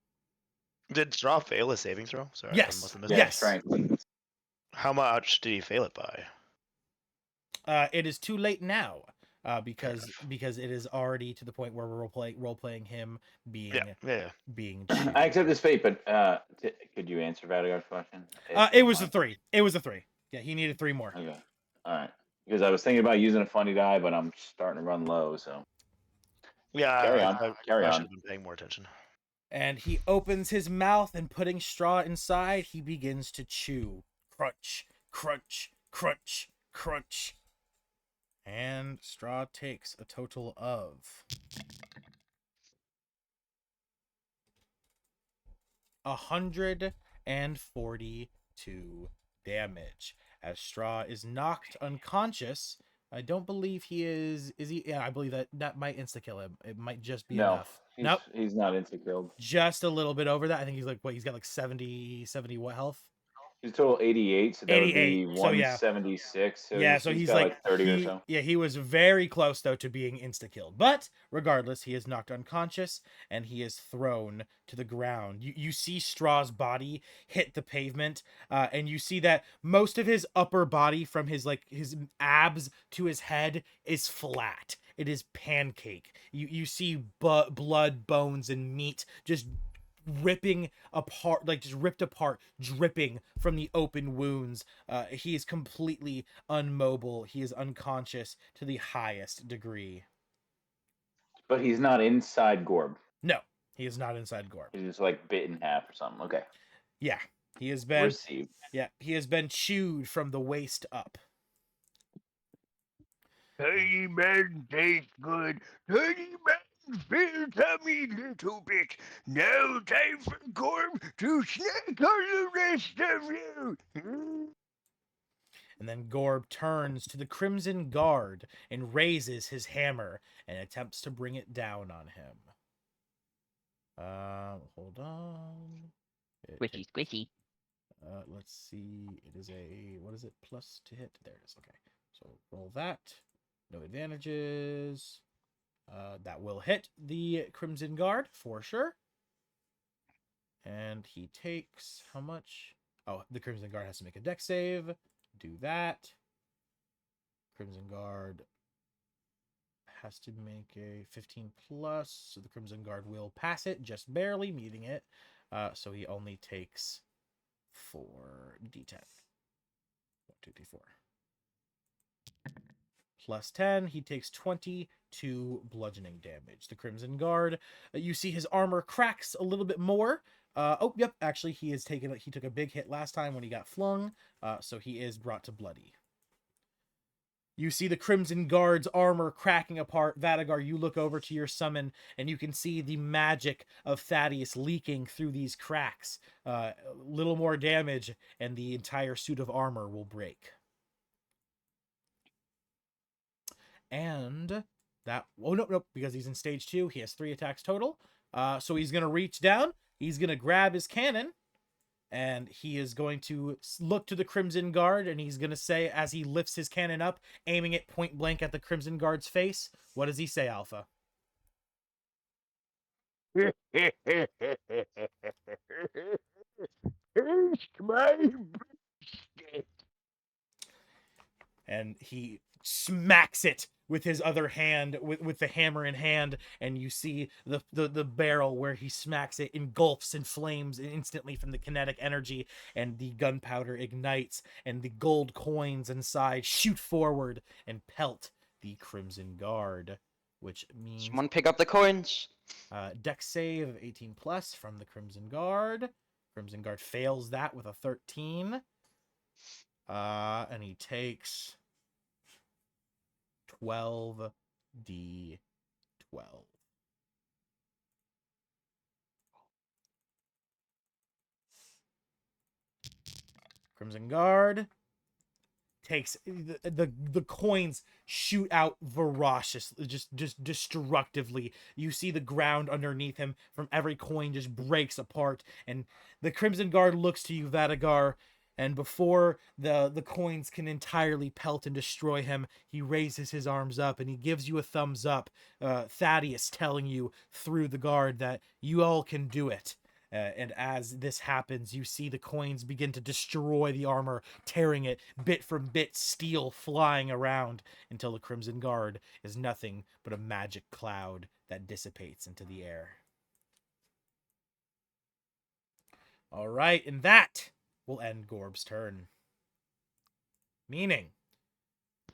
Did Straw fail a saving throw? Sorry, I Yes. must have missed Yeah, Yes. strength. How much did he fail it by? It is too late now. Because it is already to the point where we're role playing him being Yeah. being I chewed. accept this fate, but could you answer Vadagar's question? It was a 3. It was a 3. Yeah, he needed 3 more. Okay. All right. Because I was thinking about using a funny die, but I'm starting to run low, so. Yeah, Carry I on. Carry should on. have been paying more attention. And he opens his mouth, and putting Straw inside, he begins to chew. Crunch, crunch, crunch, crunch. And Straw takes a total of 142 damage. As Straw is knocked unconscious, I don't believe he is he? Yeah, I believe that might insta-kill him. It might just be No, enough. Nope. he's not insta-killed. Just a little bit over that. I think he's like, what, he's got like 70 what health? He's total 88, so that would 88, be so yeah. 176. So Yeah, so he's he's got like 30 or so. Yeah, he was very close though to being insta-killed. But regardless, he is knocked unconscious and he is thrown to the ground. You see Straw's body hit the pavement, and you see that most of his upper body, from his abs to his head, is flat. It is pancake. You see blood, bones, and meat just ripping apart, like just ripped apart, dripping from the open wounds. He is completely unmobile. He is unconscious to the highest degree. But he's not inside Gorb. He is not inside Gorb. He's just like bit in half or something. Okay. Yeah, he has been. Received. Yeah, he has been chewed from the waist up. Tiny man tastes good. Tiny man fills tummy little bit. Now time for Gorm to snack on the rest of you. And then Gorb turns to the Crimson Guard and raises his hammer and attempts to bring it down on him. Hold on. Squishy, squishy. Let's see. It is a, what is it? Plus to hit. There it is. Okay. So roll that. No advantages. That will hit the Crimson Guard for sure. And he takes how much? Oh, the Crimson Guard has to make a dex save. Do that. Crimson Guard has to make a 15 plus, so the Crimson Guard will pass it, just barely meeting it. So he only takes 4d10. 1, 2, 3, 4. Plus 10, he takes 22 bludgeoning damage. The Crimson Guard, you see his armor cracks a little bit more. Oh, yep, actually, he took a big hit last time when he got flung, so he is brought to bloody. You see the Crimson Guard's armor cracking apart. Vadagar, you look over to your summon, and you can see the magic of Thaddeus leaking through these cracks. A little more damage, and the entire suit of armor will break. And that... Oh, no, because he's in stage 2. He has 3 attacks total. So he's going to reach down. He's going to grab his cannon. And he is going to look to the Crimson Guard, and he's going to say, as he lifts his cannon up, aiming it point blank at the Crimson Guard's face, what does he say, Alpha? Taste my biscuit. And he smacks it with his other hand, with the hammer in hand, and you see the barrel where he smacks it engulfs in flames instantly from the kinetic energy, and the gunpowder ignites, and the gold coins inside shoot forward and pelt the Crimson Guard, which means Someone pick up the coins. dex save of 18 plus from the Crimson Guard. Crimson Guard fails that with a 13. And he takes 12d12. Crimson Guard takes the coins shoot out ferociously, just destructively. You see the ground underneath him from every coin just breaks apart, and the Crimson Guard looks to you, Vadagar, and before the coins can entirely pelt and destroy him, he raises his arms up and he gives you a thumbs up, Thaddeus telling you through the guard that you all can do it. And as this happens, you see the coins begin to destroy the armor, tearing it bit from bit, steel flying around until the Crimson Guard is nothing but a magic cloud that dissipates into the air. All right, and that will end Gorb's turn. Meaning,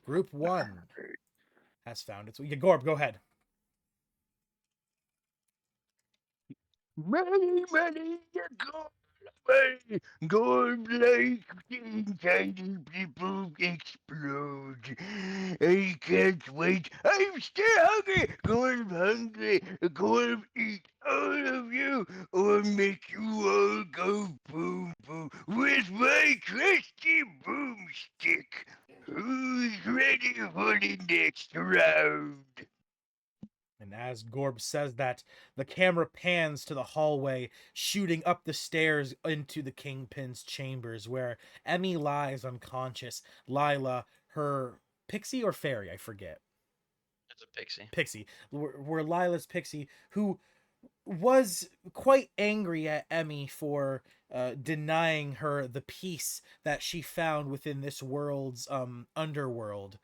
Group 1 has found its... Yeah, Gorb, go ahead. Money, gold like seeing tiny people explode. I can't wait. I'm still hungry. Go eat all of you, or make you all go boom boom with my trusty boomstick. Who's ready for the next round? And as Gorb says that, the camera pans to the hallway, shooting up the stairs into the Kingpin's chambers, where Emmy lies unconscious. Lila, her pixie or fairy, I forget. It's a pixie. Pixie. Where Lila's pixie, who was quite angry at Emmy for denying her the peace that she found within this world's underworld.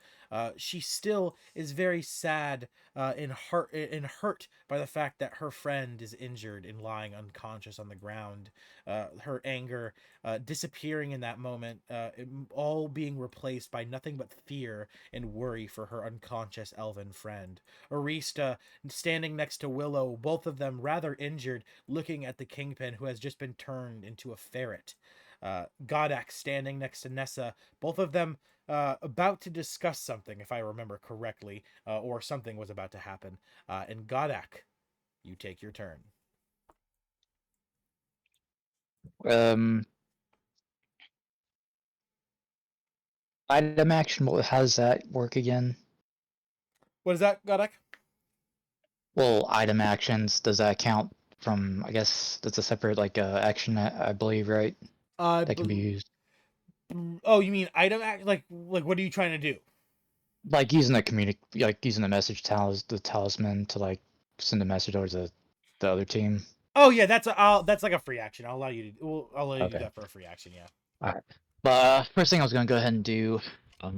She still is very sad and hurt by the fact that her friend is injured and lying unconscious on the ground. Her anger disappearing in that moment, all being replaced by nothing but fear and worry for her unconscious elven friend. Arista standing next to Willow, both of them rather injured, looking at the kingpin who has just been turned into a ferret. Godak standing next to Nessa, both of them about to discuss something, if I remember correctly, or something was about to happen. And Godak, you take your turn. Um, item action. How does that work again? What is that, Godak? Well, item actions. Does that count from? I guess that's a separate action. I believe, right? That can be used. Oh, you mean item act? Like what are you trying to do? Like using using the message the talisman to send a message over to the other team. Oh yeah, that's like a free action. I'll allow you to. I'll allow you to do Okay. that for a free action. Yeah. All right. But first thing I was gonna go ahead and do, go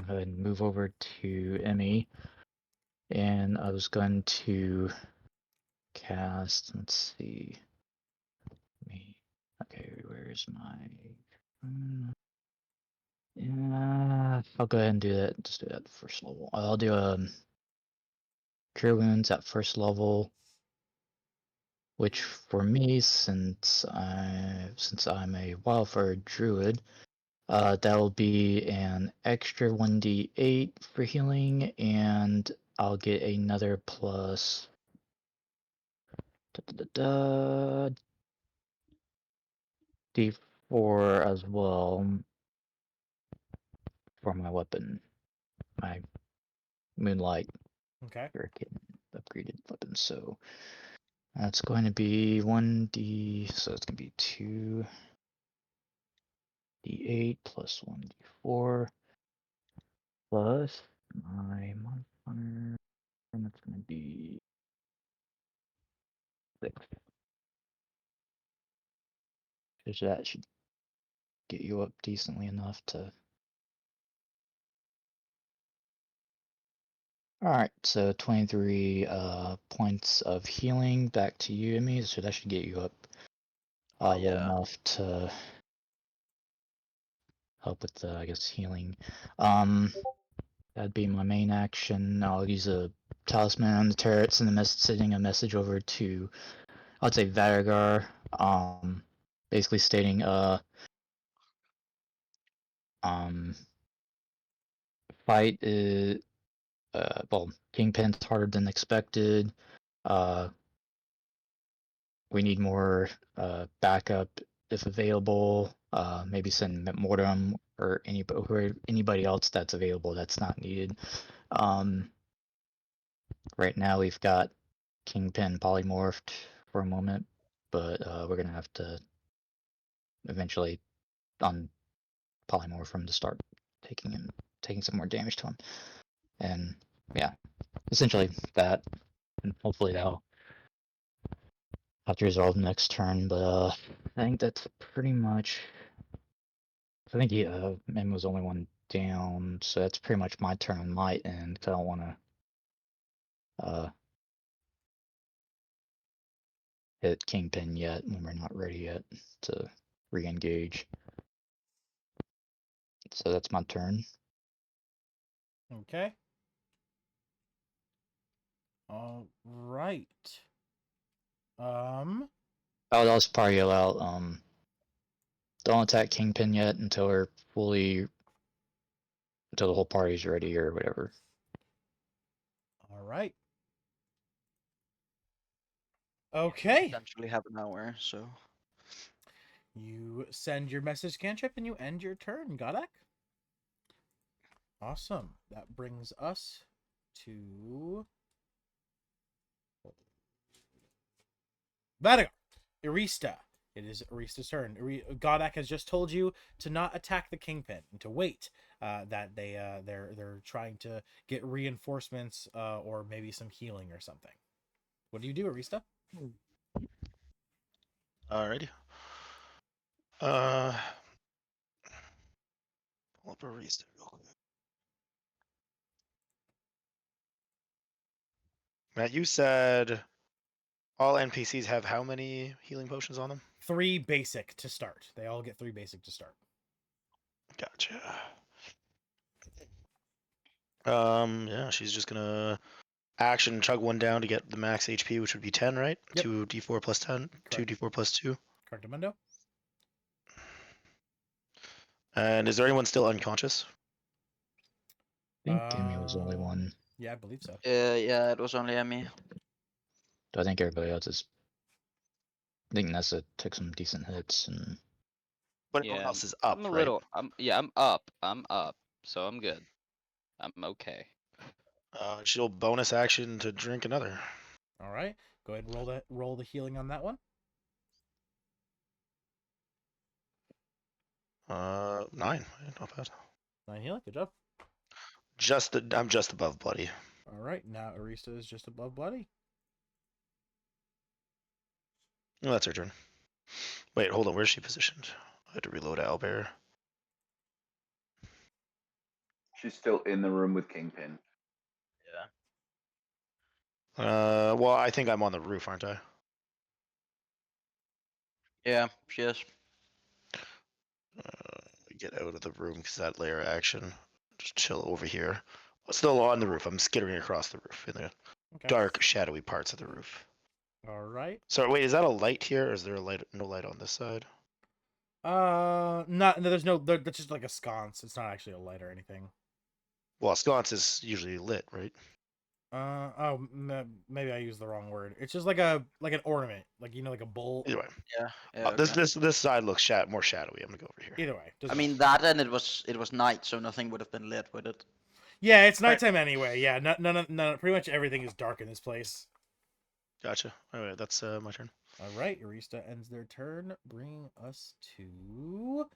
ahead and move over to Emmy, and I was going to cast. Let's see. Me. Okay, where's my? Yeah, I'll go ahead and do that. Just do that at first level. I'll do cure wounds at first level, which for me, since I'm a wildfire druid, that'll be an extra 1d8 for healing, and I'll get another plus d4 as well for my weapon, my moonlight Okay. hurricane upgraded weapon. So that's going to be 1d, so it's going to be 2d8 plus 1d4 plus my modifier, and that's going to be 6. So that should get you up decently enough to. Alright, so 23 points of healing back to you, Emmy, so that should get you up Oh low yeah. enough to help with the, I guess, healing. Um, that'd be my main action. I'll use a talisman on the turrets and sending a message over to, I'd say, Vadagar, basically stating, um, fight is, well, Kingpin's harder than expected. Uh, we need more backup if available. Maybe send Mortem or anybody else that's available that's not needed. Um, right now we've got Kingpin polymorphed for a moment, but we're gonna have to eventually on polymorph him to start taking some more damage to him. And yeah, essentially that, and hopefully that'll have to resolve next turn. But I think that's pretty much. I think Mim was the only one down, so that's pretty much my turn on my end. 'Cause I don't want to uh, hit Kingpin yet when we're not ready yet to re-engage. So that's my turn. Okay. All right. I would also probably allow don't attack Kingpin yet until until the whole party's ready or whatever. All right. We Okay. potentially have an hour, so. You send your message cantrip and you end your turn, Godak. Awesome. That brings us to Vadagar. Arista. It is Arista's turn. Godak has just told you to not attack the Kingpin and to wait. That they're trying to get reinforcements or maybe some healing or something. What do you do, Arista? Alrighty. Uh, pull up a reset real quick. Matt, you said all NPCs have how many healing potions on them? 3 basic to start. They all get 3 basic to start. Gotcha. Yeah, she's just gonna action chug one down to get the max HP, which would be 10, right? Yep. 2d4 plus 10, Correct. 2d4 plus 2. Correctamundo. And is there anyone still unconscious? I think Gimme was the only one. Yeah, I believe so. Yeah, it was only Emmy. I think everybody else is. I think Nessa took some decent hits, and But everyone Yeah, else is up, I'm a right? little. I'm up. I'm up. So I'm good. I'm okay. She'll bonus action to drink another. All right. Go ahead and roll the healing on that one. 9. Not bad. 9 healing. Good job. I'm just above bloody. All right. Now Arista is just above bloody. Oh, that's her turn. Wait, hold on. Where's she positioned? I had to reload Owlbear. She's still in the room with Kingpin. Well, I think I'm on the roof, aren't I? Yeah, she is. Get out of the room because that layer action. Just chill over here. Still on the roof. I'm skittering across the roof in the Okay. dark, shadowy parts of the roof. All right. So wait, is that a light here, or is there a light? No light on this side. Not. No, there's no. That's just like a sconce. It's not actually a light or anything. Well, a sconce is usually lit, right? Maybe I used the wrong word. It's just like an ornament, like like a bowl. Either way, Yeah. this side looks more shadowy. I'm gonna go over here. Either way. I doesn't mean matter. that, and it was night, so nothing would have been lit with it. Yeah, it's nighttime anyway. Yeah, none. Pretty much everything is dark in this place. Gotcha. Anyway, that's my turn. All right, Arista ends their turn. Bring us to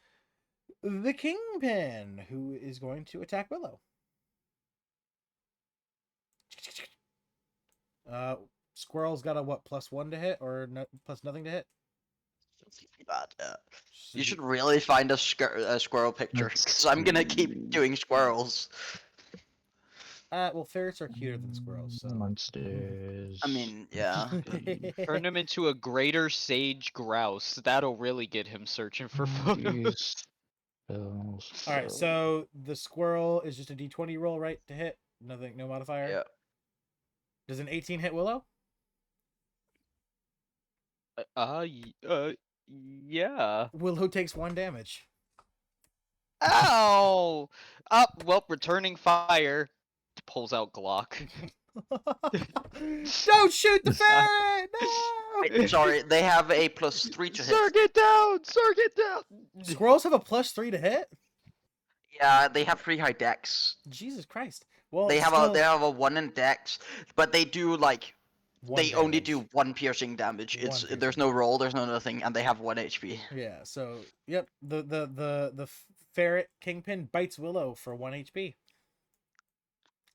the Kingpin, who is going to attack Willow. Squirrel's got a what, +1 to hit, or plus nothing to hit? But, you should really find a squirrel picture, because I'm gonna keep doing squirrels. Well, ferrets are cuter than squirrels, so. monsters. I mean, yeah. Turn him into a greater sage grouse. That'll really get him searching for photos. All right, so the squirrel is just a d20 roll, right, to hit? Nothing, no modifier. Yeah. Does an 18 hit Willow? Yeah. Willow takes 1 damage. Ow! Up. Well, returning fire. Pulls out Glock. Don't shoot the ferret! No! Wait, sorry, they have a +3 to Sir, hit. get down! Sir, get down! Squirrels have a +3 to hit? Yeah, they have pretty high dex. Jesus Christ. Well, They have still, a 1 in dex, but they do like 1 they only damage. do 1 piercing damage. One There's piercing. no roll, there's no nothing, and they have 1 HP. Yeah, so yep, the ferret Kingpin bites Willow for 1 HP.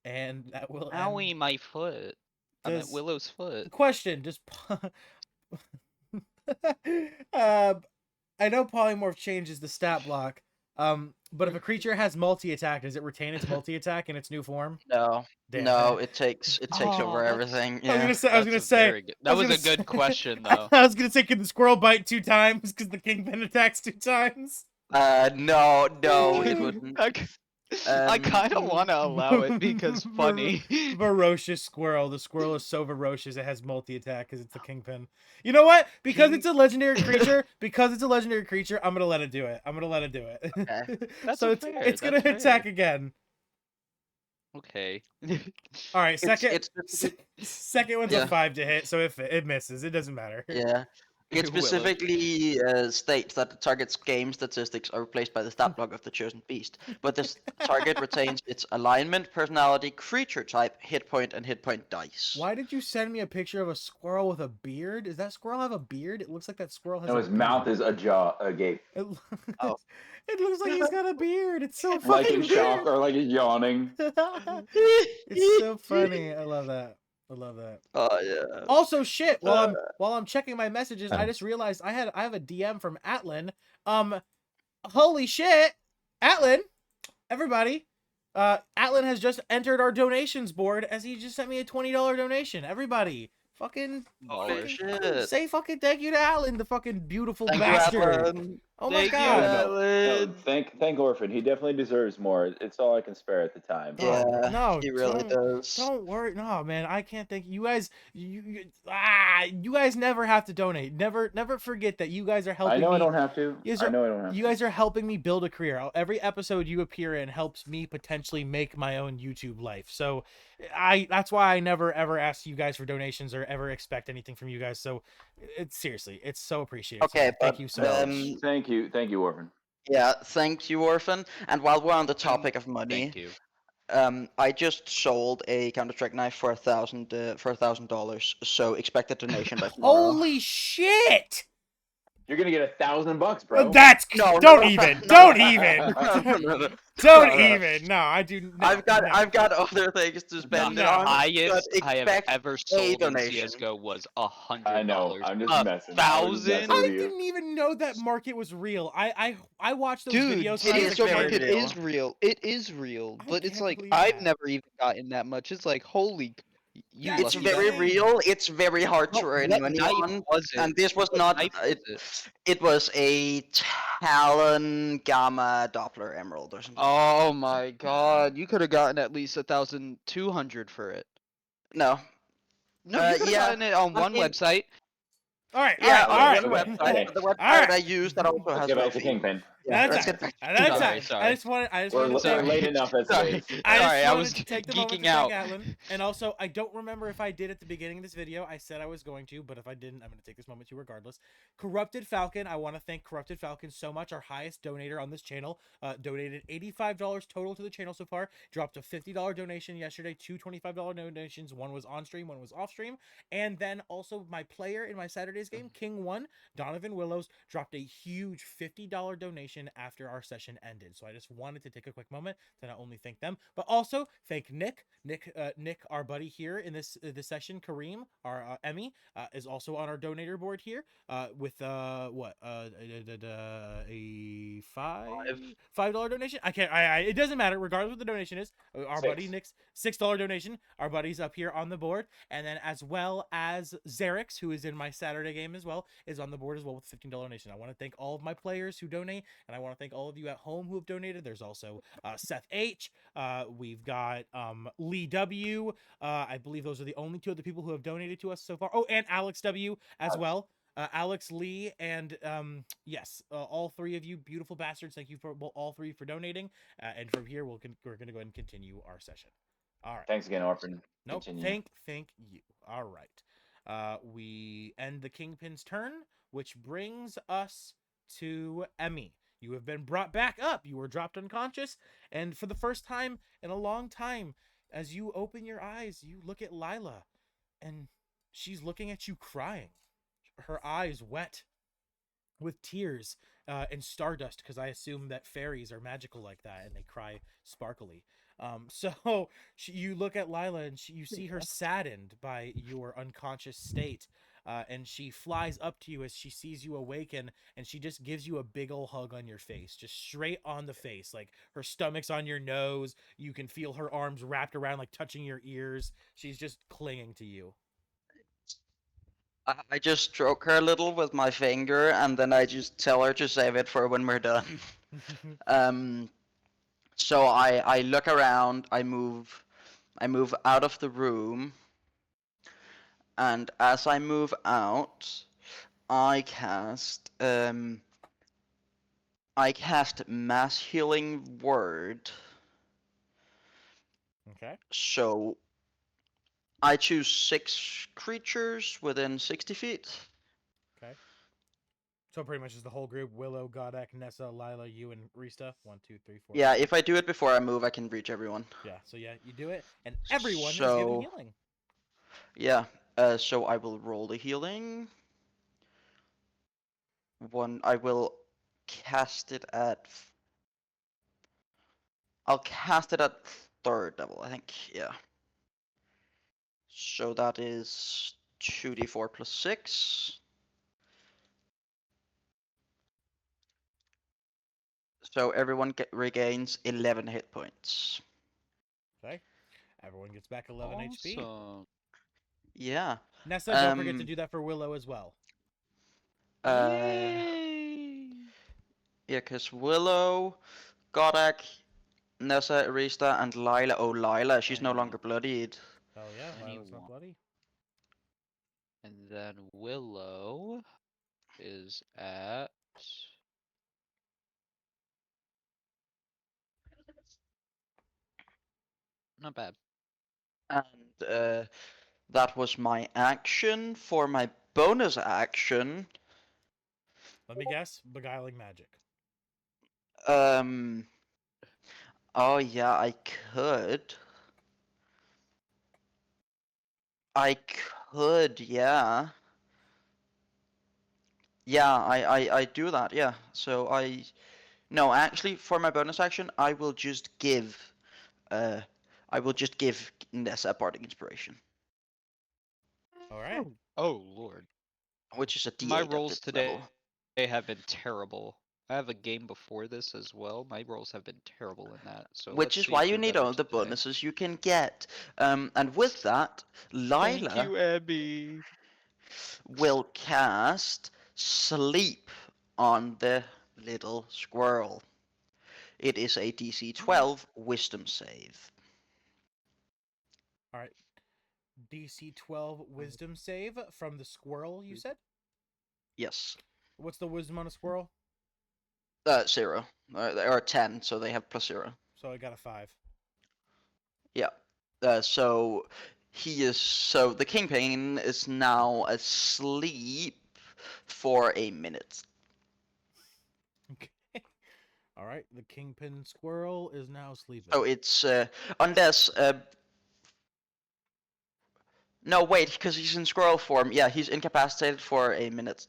And that will Owie, end. my foot. I'm at Does- Willow's foot. Question, just I know polymorph changes the stat block. But if a creature has multi-attack, does it retain its multi-attack in its new form? No, Damn. no, it takes Oh, over that's- everything. I Yeah. was gonna say That was gonna a good say- question, though. I was gonna say, can the squirrel bite 2 times because the Kingpin attacks 2 times? No, it wouldn't. I kind of want to allow it because funny. Ferocious squirrel. The squirrel is so ferocious it has multi-attack because it's the Kingpin. You know what? Because it's a legendary creature. I'm gonna let it do it. Okay. That's So fair, it's gonna that's attack fair. again. Okay. All right, second. It's Second one's Yeah. a 5 to hit, so if it misses, it doesn't matter. Yeah. It Willow. specifically states that the target's game statistics are replaced by the stat block of the chosen beast, but this target retains its alignment, personality, creature type, hit point, and hit point dice. Why did you send me a picture of a squirrel with a beard? Does that squirrel have a beard? It looks like that squirrel has. No, a his beard. mouth is agape, It, Oh. it looks like he's got a beard. It's so like fucking in shock weird. or like he's yawning. It's so funny. I love that. Oh yeah. Also, shit. While I'm checking my messages, I Oh. just realized I have a DM from Atlan. Holy shit, Atlan! Everybody, Atlan has just entered our donations board as he just sent me a $20 donation. Everybody, fucking Holy Baller. shit. say fucking thank you to Atlan, the fucking beautiful Thank you, bastard. Atlan. Oh my Thank you, god. No, Alan. thank Orphan. He definitely deserves more. It's all I can spare at the time. Yeah, no, he really does. don't worry. No, man, I can't thank you guys. You guys never have to donate. Never forget that you guys are helping I know me. I don't have to. You guys I are, know I don't have you to. guys are helping me build a career. Every episode you appear in helps me potentially make my own YouTube life. So that's why I never ever ask you guys for donations or ever expect anything from you guys. So it's seriously, it's so appreciated. So Okay, thank but you so No, much. thank you, Orphan. yeah, thank you, Orphan. And while we're on the topic of Thank money, you. I just sold a Counter-Strike knife for $1,000. So expect a donation by tomorrow. Holy shit! You're gonna get $1,000, bro. That's No, don't no, even, no, don't no, even, no, no, no. don't No, no. even. No, I do. No, I've got no. other things to spend The it No. on. highest but I have expect ever a sold in donation. CS:GO was I know. $100. I'm just messing. I was just messing 1,000? with I you. didn't even know that market was real. I watched those Dude, videos when it I was is a very kid. market real. is real. It is real, I but it's can't like believe I've that. never even gotten that much. It's like holy, you That's It's lucky very insane. real. It's very hard to No, earn what money knife on. was it? And this was What not. knife was it? It was a Talon Gamma Doppler Emerald or something. Oh my god, you could have gotten at least 1,200 for it. No. No, you could have Yeah. gotten it on I one mean, website. all right, all yeah, right, on all Okay, right. one okay, website, okay. but the All website right. I use that also Let's has get no back to fee. Kingpin. Yeah, That's let's it. get back to That's Kingpin. Sorry, it. sorry. I just wanted to We're thank. late enough as it Sorry, is. I just sorry, I wanted was to take the moment to geeking thank out. Atlan. And also, I don't remember if I did at the beginning of this video. I said I was going to, but if I didn't, I'm going to take this moment to regardless. Corrupted Falcon, I want to thank Corrupted Falcon so much, our highest donator on this channel. Donated $85 total to the channel so far. Dropped a $50 donation yesterday, two $25 donations. One was on stream, one was off stream. And then also my player in my Saturday's game, King 1, Donovan Willows, dropped a huge $50 donation after our session ended. So I just wanted to take a quick moment to not only thank them, but also thank Nick, our buddy here in this session. Kareem, our Emmy, is also on our donator board here. With what a $5 donation. I can't. It doesn't matter. Regardless of what the donation is, our buddy Nick's $6 donation. Our buddy's up here on the board, and then as well as Xerix, who is in my Saturday game as well, is on the board as well with a $15 donation. I want to thank all of my players who donate, and I want to thank all of you at home who have donated. There's also Seth H. We've got Lee W. I believe those are the only two of the people who have donated to us so far. Oh, and Alex W. as well. Alex Lee and yes, all three of you beautiful bastards. Thank you for all three for donating. And from here, we're gonna go ahead and continue our session. All right. Thanks again, Orphan. Nope. Continue. Thank you. All right. We end the Kingpin's turn, which brings us to Emmy. You have been brought back up. You were dropped unconscious, and for the first time in a long time, as you open your eyes, you look at Lila, and she's looking at you crying. Her eyes wet with tears and stardust, because I assume that fairies are magical like that and they cry sparkly. So you look at Lila and you see her saddened by your unconscious state. And she flies up to you as she sees you awaken, and she just gives you a big ol' hug on your face, just straight on the face. Like her stomach's on your nose. You can feel her arms wrapped around, like touching your ears. She's just clinging to you. I just stroke her a little with my finger, and then I just tell her to save it for when we're done. So I look around. I move out of the room, and as I move out, I cast mass healing word. Okay. So I choose 6 creatures within 60 feet. Okay. So pretty much is the whole group: Willow, Godek, Nessa, Lila, you, and Rista. 1, 2, 3, 4. Yeah, 5. if I do it before I move, I can reach everyone. Yeah. So yeah, you do it, and everyone is given So healing. yeah, so I will roll the healing. I will cast it at. I'll cast it at 3rd level, I think. Yeah. So that is 2d4 plus 6. So everyone regains 11 hit points. Okay. Everyone gets back 11 HP. Awesome. Yeah. Nessa, don't forget to do that for Willow as well. Yay! Yeah, because Willow, Godak, Nessa, Arista, and Lila. Oh, Lila, she's no And- longer bloodied. Oh yeah, Lila's Anyone. not bloody. And then Willow is at. Not bad. And that was my action. For my bonus action, Let me guess. Beguiling magic. um, oh yeah, I could. I could, yeah. Yeah, I do that, yeah. So no, actually, for my bonus action, uh, I will just give Nessa Bardic Inspiration, All right. Oh lord. which is a My D8 at rolls this today level. have been terrible. I have a game before this as well. My rolls have been terrible in that. So Which let's is see why if you they're need better all the today. bonuses you can get. And with that, Thank Lila you, Abby. will cast Sleep on the little squirrel. It is a DC 12 Wisdom save. All right. DC 12 Wisdom save from the squirrel. You said. Yes. What's the wisdom on a squirrel? 0. Or 10, so they have +0. So I got a 5. Yeah. So the kingpin is now asleep for a minute. Okay. All right. The kingpin squirrel is now sleeping. So it's unless no, wait, because he's in squirrel form. Yeah, he's incapacitated for a minute.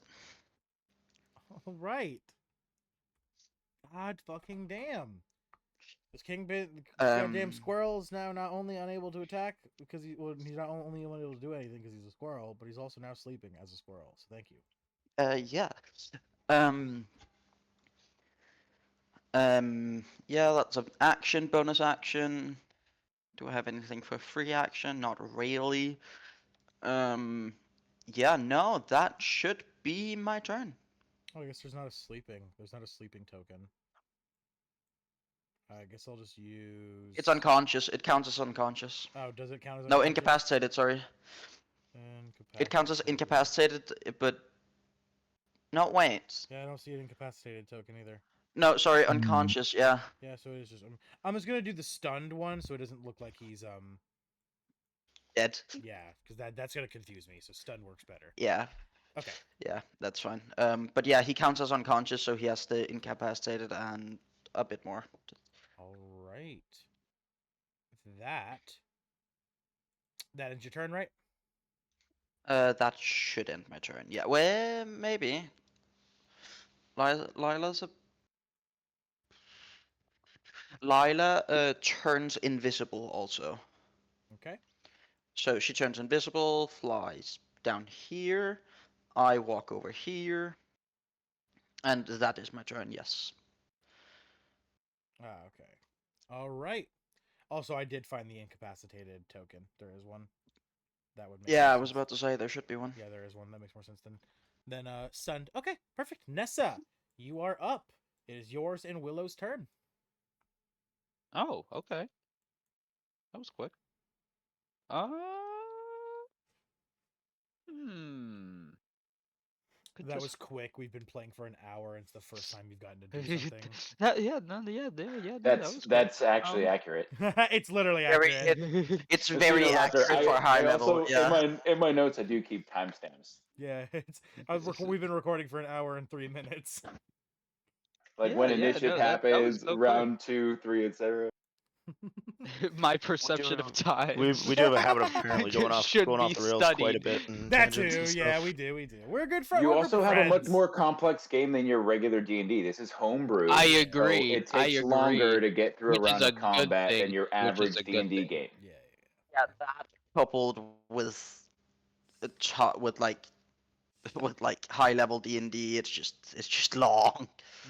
All right. God fucking damn. This kingpin, goddamn squirrel is now not only unable to attack because he's not only unable to do anything because he's a squirrel, but he's also now sleeping as a squirrel. So thank you. Yeah. Um. Yeah, that's an action, bonus action. Do I have anything for free action? Not really. Yeah, no, that should be my turn. Oh, I guess there's not a sleeping. There's not a sleeping token. I guess I'll just use. It's unconscious. It counts as unconscious. Oh, does it count as No, unconscious? incapacitated, sorry. It counts as incapacitated, but... No, wait. Yeah, I don't see an incapacitated token either. No, sorry, unconscious, yeah. Yeah, so it is just. I'm just gonna do the stunned one, so it doesn't look like he's Dead. Yeah, because that's gonna confuse me. So stun works better. Yeah. Okay. Yeah, that's fine. But yeah, he counts as unconscious, so he has the incapacitated and a bit more. All right. That ends your turn, right? That should end my turn. Yeah, well, maybe. Lila's a... Lila turns invisible also. Okay. So she turns invisible, flies down here. I walk over here. And that is my turn, yes. Ah, okay. All right. Also, I did find the incapacitated token. There is one. That would make Yeah, more I was sense. about to say there should be one. Yeah, there is one. That makes more sense than stunned. Okay, perfect. Nessa, you are up. It is yours and Willow's turn. Oh, okay. That was quick. Could That just... was quick. We've been playing for an hour, and it's the first time you've gotten to do something. Yeah, no, that was quick. That's actually accurate. It's literally Very, accurate. it's Just so you very know, Master, accurate for high I level. also Yeah. in my notes I do keep timestamps. Yeah, we've been recording for an hour and 3 minutes. Like Yeah, when yeah, initiative no, that was happens, so quick. round 2, 3, etc. My perception of time. We do have a habit of apparently Should going off be the rails quite a studied. bit. And That tangents too, and yeah, stuff. we do. We're good friends. You We're also good have a much friends. more complex game than your regular D&D. This is homebrew. I So agree. it takes longer to get through a Which is round a of good combat thing. than your Which is average a good D&D thing. game. Yeah. Yeah, that coupled with with like high level D&D, it's just long.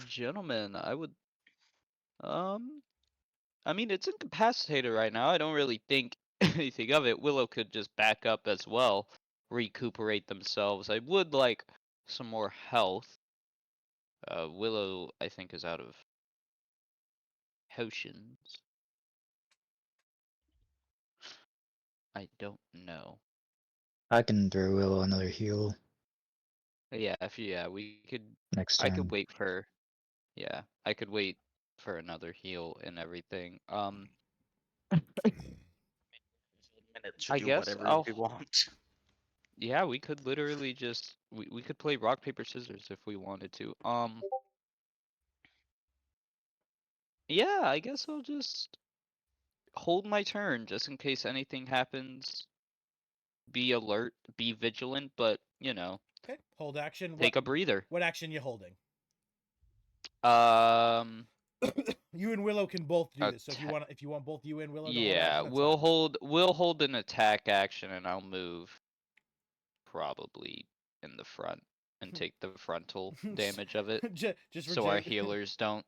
Gentlemen, I I mean, it's incapacitated right now. I don't really think anything of it. Willow could just back up as well, recuperate themselves. I would like some more health. Willow, I think, is out of potions. I don't know. I can throw Willow another heal Yeah, we could. next I could turn. wait for. Yeah, I could wait for another heal and everything. Minute to I do guess whatever I'll. we want. Yeah, we could literally just we could play rock paper scissors if we wanted to. Yeah, I guess I'll just hold my turn just in case anything happens. Be alert, be vigilant, but Okay, hold action. take a breather. What action you holding? Um, You and Willow can both do this. So atta- if you want both you and Willow to hold yeah, action, that's fine. we'll hold an attack action and I'll move probably in the front and take the frontal damage of it Just for so our Jake. healers don't.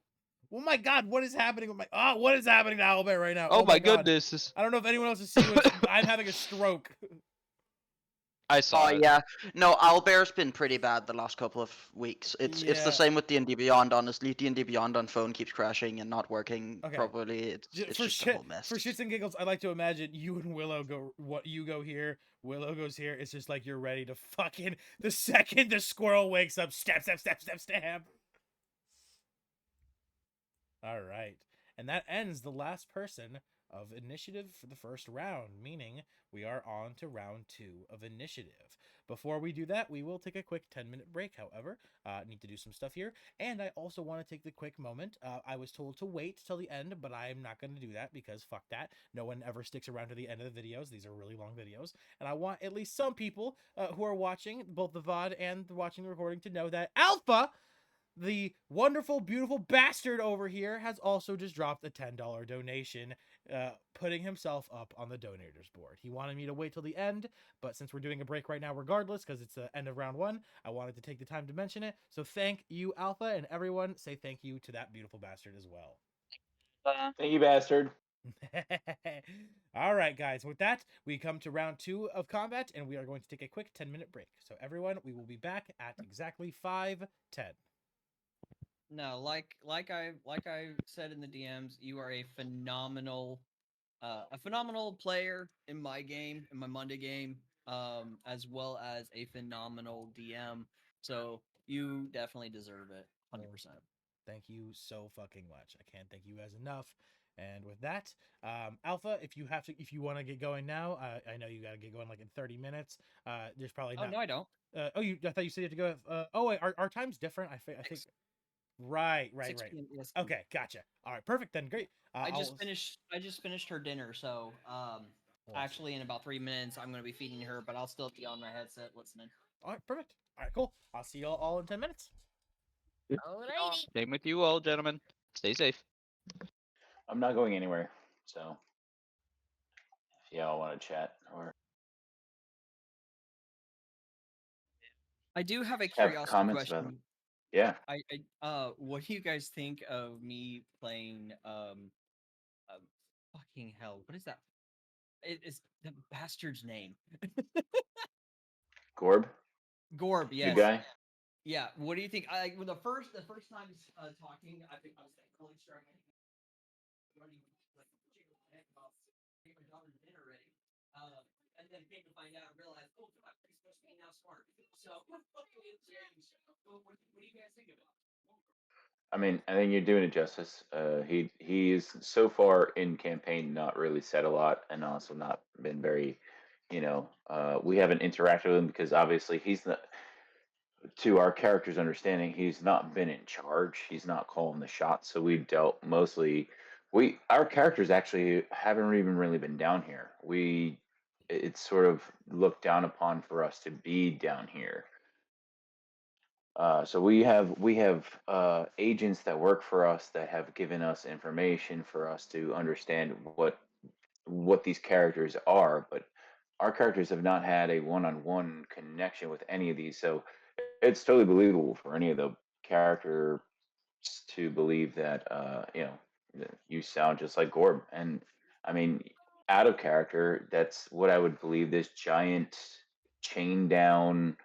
Oh my God, what is happening with my? Oh, what is happening to Owlbear right now? Oh Oh my my God. goodness. I don't know if anyone else is seeing this, but I'm having a stroke. I Oh saw it. yeah, no, Owlbear's been pretty bad the last couple of weeks. It's the Yeah. same with D&D Beyond. Honestly, D&D Beyond on phone keeps crashing and not working Okay. properly. It's For just a whole mess. for shits and giggles, I like to imagine you and Willow go. What you go here, Willow goes here. It's just like you're ready to fucking the second the squirrel wakes up, stab, stab, stab, stab, stab. All right. And that ends the last person of initiative for the first round, meaning we are on to round 2 of initiative. Before we do that, we will take a quick 10-minute break, however. Need to do some stuff here. And I also want to take the quick moment. I was told to wait till the end, but I'm not going to do that because fuck that. No one ever sticks around to the end of the videos. These are really long videos. And I want at least some people who are watching both the VOD and watching the recording to know that Alpha, the wonderful, beautiful bastard over here, has also just dropped a $10 donation, putting himself up on the donators board. He wanted me to wait till the end, but since we're doing a break right now regardless, because it's the end of round 1, I wanted to take the time to mention it. So thank you, Alpha, and everyone say thank you to that beautiful bastard as well. Thank you, bastard. All right, guys. With that, we come to round 2 of combat, and we are going to take a quick 10-minute break. So everyone, we will be back at exactly 5:10. No, like I said in the DMs, you are a phenomenal player in my game, in my Monday game, as well as a phenomenal DM. So you definitely deserve it, 100%. Thank you so fucking much. I can't thank you guys enough. And with that, Alpha, if you want to get going now, I know you got to get going like in 30 minutes. There's probably Oh not. no, I don't. I thought you said you had to go. Oh wait, our time's different. I think. Right. 6 p.m. EST. Okay, gotcha. All right, perfect then. Great. I just finished her dinner, so actually in about 3 minutes I'm gonna be feeding her, but I'll still be on my headset listening. All right, perfect. All right, cool. I'll see you all in 10 minutes. Alrighty. Same with you all, gentlemen. Stay safe. I'm not going anywhere. So if y'all want to chat or I do have a have curiosity comments about them. question. Yeah. What do you guys think of me playing fucking hell? What is that? It is the bastard's name. Gorb, Gorb, good yes. guy. Yeah. What do you think? When the first time talking, I think I was totally struggling. Running like chicken heck about getting my daughter dinner ready. And then came to find out, I realized, oh, fuck, he's supposed to be now smart. So it changed. What do you guys think of it? I mean, I think you're doing it justice. He's so far in campaign not really said a lot, and also not been very, we haven't interacted with him because obviously he's not, to our character's understanding, he's not been in charge. He's not calling the shots. So we've dealt mostly. Our characters actually haven't even really been down here. It's sort of looked down upon for us to be down here. So we have agents that work for us that have given us information for us to understand what these characters are, but our characters have not had a one-on-one connection with any of these. So it's totally believable for any of the characters to believe that You sound just like Gorb, and I mean, out of character. That's what I would believe. This giant, chain down.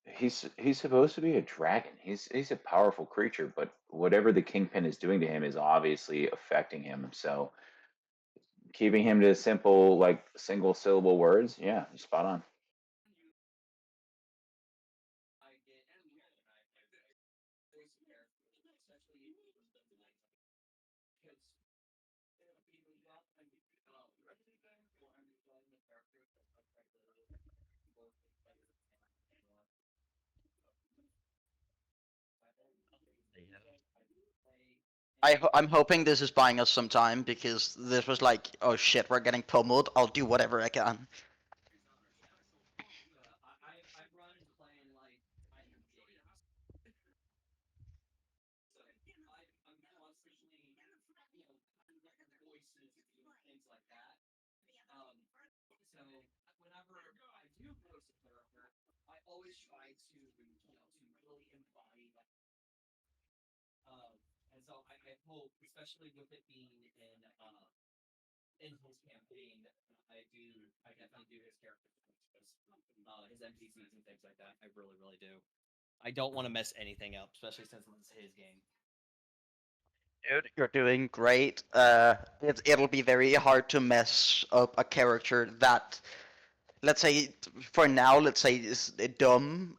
He's supposed to be a dragon. He's a powerful creature, but whatever the kingpin is doing to him is obviously affecting him. So keeping him to simple, like single syllable words, yeah, spot on. I'm hoping this is buying us some time because this was like, oh shit, we're getting pummeled. I'll do whatever I can. I don't want to mess anything up, especially since it's his game. Dude, you're doing great. It'll be very hard to mess up a character that, let's say, for now, let's say is dumb.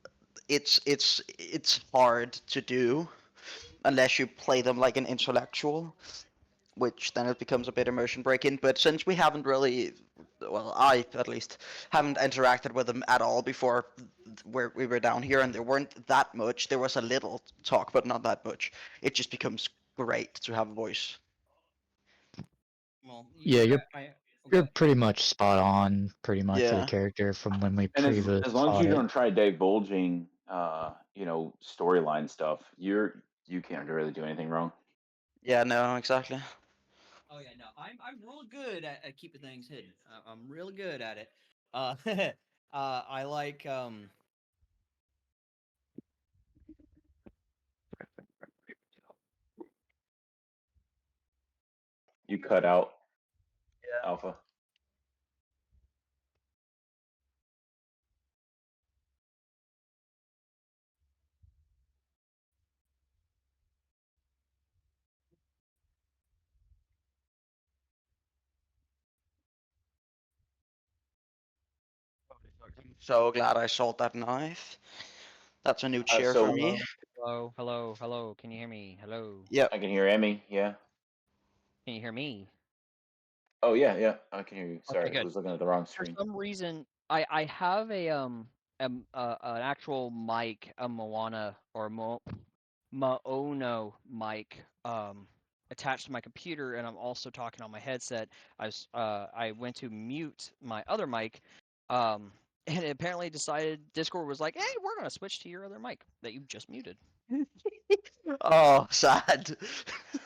It's hard to do unless you play them like an intellectual, which then it becomes a bit immersion breaking. But since we haven't really, well, I at least haven't interacted with them at all before, where we were down here, and there weren't that much. There was a little talk, but not that much. It just becomes great to have a voice. Well, Yeah, you're okay. pretty much spot on, pretty much for the Yeah. character from when we And previous as long as fought you it. don't try divulging, storyline stuff, you can't really do anything wrong. Yeah, no, exactly. Oh yeah, no, I'm real good at keeping things hidden. I'm real good at it. I like You cut out Yeah. Alpha. So glad I sold that knife. That's a new chair for So me. hello. Can you hear me? Hello. Yep. I can hear Emmy. Yeah. Can you hear me? Oh yeah, I can hear you. Okay, Sorry, I good. was looking at the wrong For screen. some reason, I have an actual mic, a Moana or Maono mic attached to my computer, and I'm also talking on my headset. I went to mute my other mic, and it apparently decided Discord was like, "Hey, we're gonna switch to your other mic that you just muted." Oh, sad.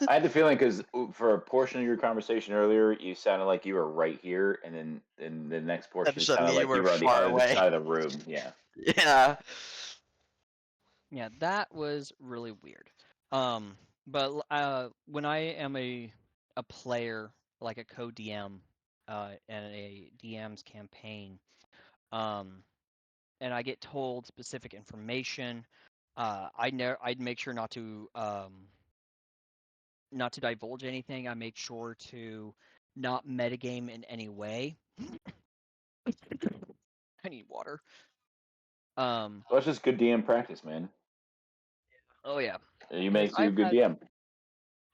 I had the feeling because for a portion of your conversation earlier, you sounded like you were right here, and then in the next Then portion, it sounded suddenly you like you were were on the far other away. side of the room. Yeah. Yeah. Yeah, that was really weird. But when I am a player, like a co-DM, in a DM's campaign, um, and I get told specific information, I'd make sure not to divulge anything. I make sure to not metagame in any way. I need water. So that's just good DM practice, man. Oh yeah, You because makes you a good DM.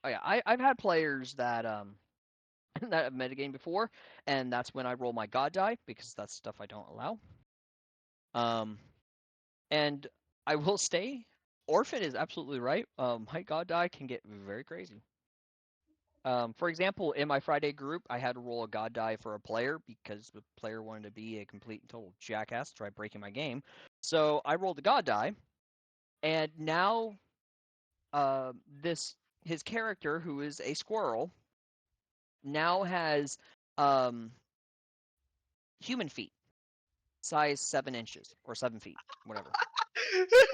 I've had players that that I've metagame before, and that's when I roll my god die because that's stuff I don't allow. And I will stay. Orphan is absolutely right. My god die can get very crazy. For example, in my Friday group, I had to roll a god die for a player because the player wanted to be a complete and total jackass, try breaking my game. So I rolled the god die, and now this his character, who is a squirrel, now has um, human feet, size 7 inches or 7 feet, whatever.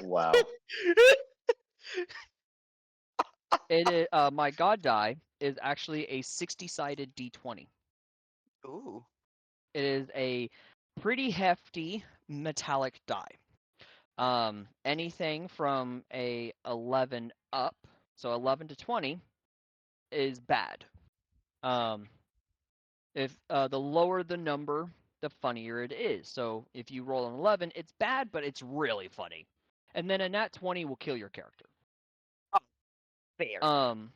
Wow. My god die is actually a 60-sided D20. Ooh. It is a pretty hefty metallic die. Anything from a 11 up, so 11 to 20, is bad. Um, if the lower the number, the funnier it is. So if you roll an 11, it's bad, but it's really funny. And then a nat 20 will kill your character. Fair. Um,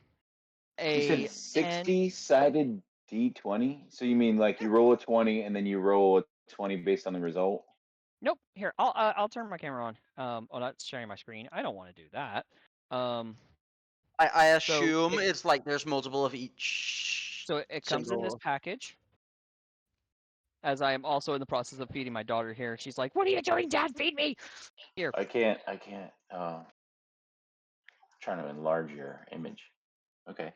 You said a 10. 60-sided D20? So you mean like you roll a 20 and then you roll a 20 based on the result? Nope. Here, I'll turn my camera on. Oh, that's sharing my screen. I don't want to do that. Um, I so assume it, it's like there's multiple of each so it comes in this single. package. As I am also in the process of feeding my daughter here. She's like, "What are you doing, Dad? Feed me!" Here. I can't. Trying to enlarge your image. Okay.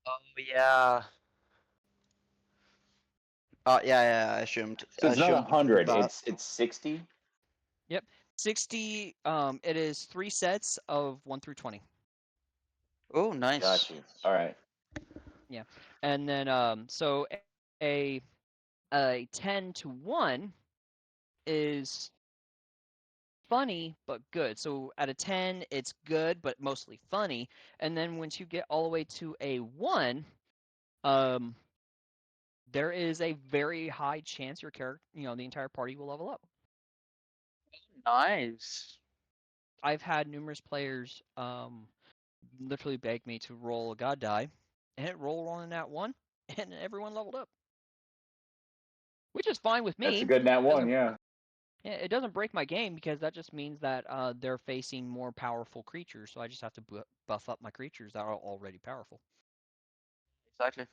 Oh yeah. Yeah. I assumed. So I it's not assumed it was 100. that. It's 60. Yep. 60. It is 3 sets of 1 through 20. Oh, nice. Got you. All right. Yeah. And then so a a 10 to 1 is funny but good. So at a 10 it's good but mostly funny. And then once you get all the way to a 1, um there is a very high chance your character, the entire party will level up. Nice. I've had numerous players literally beg me to roll a god die, and it rolled on in that one, and everyone leveled up, which is fine with That's a me. good nat It one. doesn't Yeah. Yeah, it doesn't break my game because that just means that they're facing more powerful creatures, so I just have to buff up my creatures that are already powerful. Exactly.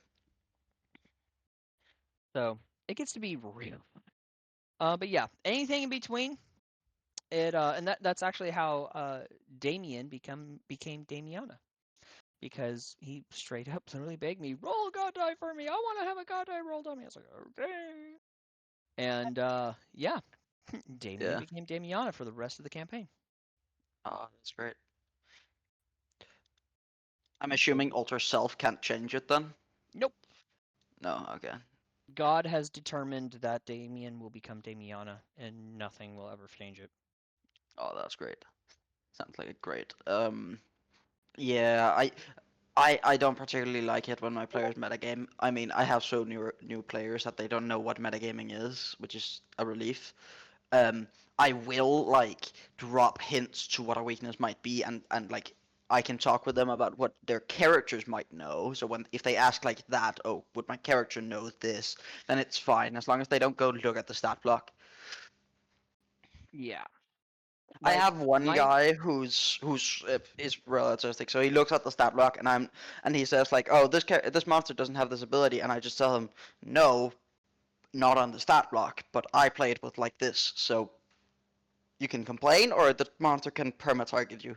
So it gets to be real. But yeah, anything in between, and that's actually how Damien became Damiana. Because he straight up literally begged me, roll a god die for me. I want to have a god die rolled on me. I was like, okay. And yeah, Damien Yeah. became Damiana for the rest of the campaign. Oh, that's great. I'm assuming Alter Self can't change it then? Nope. No, okay. God has determined that Damien will become Damiana, and nothing will ever change it. Oh, that's great. Sounds like a great. Yeah, I don't particularly like it when my players metagame. I mean, I have so new players that they don't know what metagaming is, which is a relief. Um, I will like drop hints to what a weakness might be, and like I can talk with them about what their characters might know. So if they ask like that, oh, would my character know this? Then it's fine as long as they don't go look at the stat block. Yeah. I Like, have one my. guy who's is relativistic, so he looks at the stat block and he says like, oh, this monster doesn't have this ability, and I just tell him, no, not on the stat block, but I play it with like this, so you can complain or the monster can perma target you.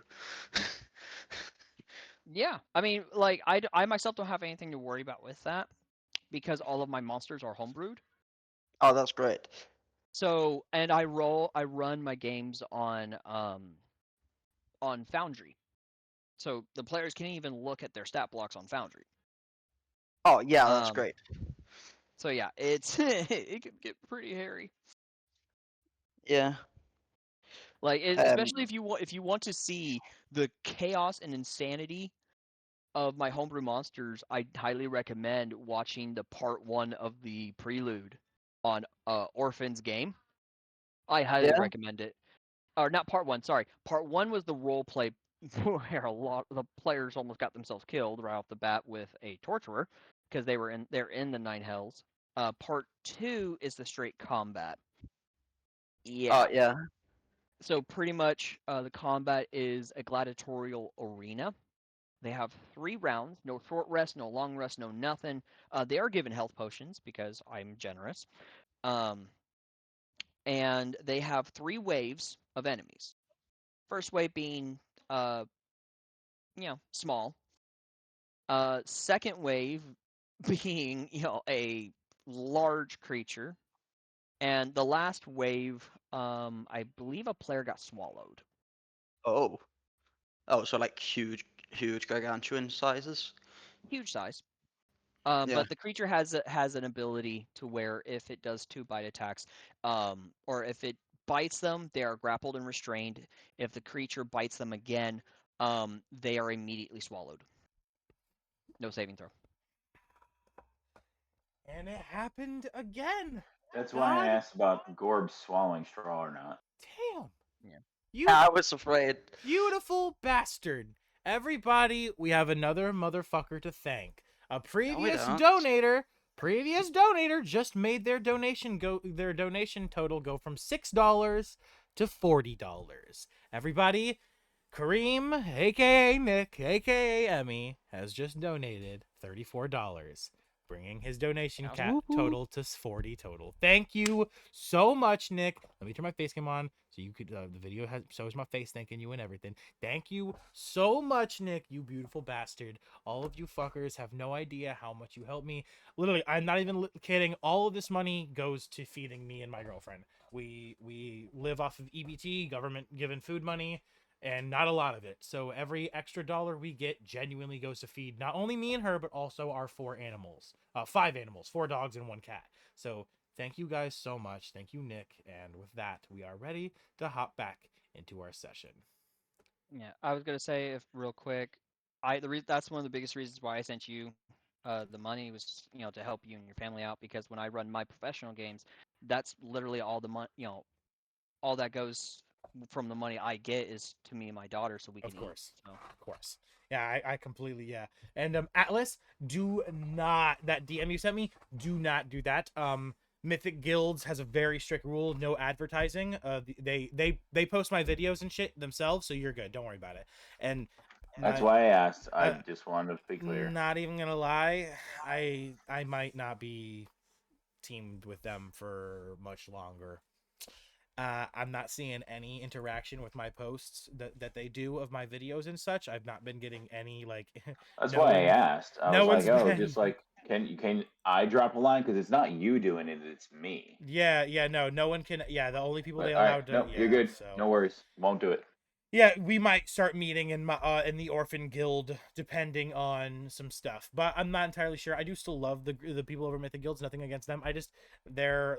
Yeah. I mean, like, I myself don't have anything to worry about with that because all of my monsters are homebrewed. Oh, that's great. So, and I run my games on Foundry. So the players can't even look at their stat blocks on Foundry. Oh yeah, that's Um, great. so yeah, it's it can get pretty hairy. Yeah. Like Um. especially if you want to see the chaos and insanity of my homebrew monsters, I highly recommend watching the part 1 of the prelude on Orphan's game. I highly Yeah. recommend it. Or not part 1, sorry. Part 1 was the role play where a lot of the players almost got themselves killed right off the bat with a torturer because they're in the Nine Hells. Part 2 is the straight combat. Oh Yeah. yeah. So pretty much the combat is a gladiatorial arena. They have 3 rounds, no short rest, no long rest, no nothing. They are given health potions because I'm generous. Um, and they have 3 waves of enemies. First wave being uh, small. Second wave being, a large creature. And the last wave, I believe a player got swallowed. Oh. Oh, so like huge gargantuan sizes. huge size. Yeah. But the creature has an ability to where if it does 2 bite attacks, or if it bites them, they are grappled and restrained. If the creature bites them again, they are immediately swallowed. No saving throw. And it happened again. That's why I God asked about Gorb swallowing straw or not. damn. Yeah. You I was afraid. beautiful bastard. Everybody, we have another motherfucker to thank. A No, we previous don't. donator just made their donation total go from $6 to $40. Everybody, Kareem, aka Nick, aka Emmy, has just donated $34, bringing his donation Awesome. total to 40 total. Thank you so much, Nick. Let me turn my face cam on so you could the video shows my face thanking you and everything. Thank you so much, Nick, you beautiful bastard. All of you fuckers have no idea how much you helped me. Literally, I'm not even kidding. All of this money goes to feeding me and my girlfriend. We live off of EBT, government given food money, and not a lot of it. So every extra dollar we get genuinely goes to feed not only me and her, but also our 4 animals, 5 animals, 4 dogs and 1 cat. So thank you guys so much. Thank you, Nick. And with that, we are ready to hop back into our session. Yeah, I was gonna say if real quick, that's one of the biggest reasons why I sent you the money was to help you and your family out because when I run my professional games, that's literally all the money all that goes from the money I get is to me and my daughter so we Of can eat. course. So Of course. Yeah, I completely, yeah. And Atlas, do not, that DM you sent me, do not do that. Mythic Guilds has a very strict rule, no advertising. They post my videos and shit themselves, so you're good. Don't worry about it. And That's my why I asked. I uh, just wanted to be clear. not even gonna lie, I might not be teamed with them for much longer. I'm not seeing any interaction with my posts that they do of my videos and such. I've not been getting any like That's no why I one asked. I no was like, one's oh, been just like, can I drop a line because it's not you doing it, it's me. yeah, no one can, the only people they But all right, allowed to, no, you're good. so No worries. Won't do it. yeah, we might start meeting in my in the Orphan Guild depending on some stuff, but I'm not entirely sure. I do still love the people over Mythic Guilds. Nothing against them. I just their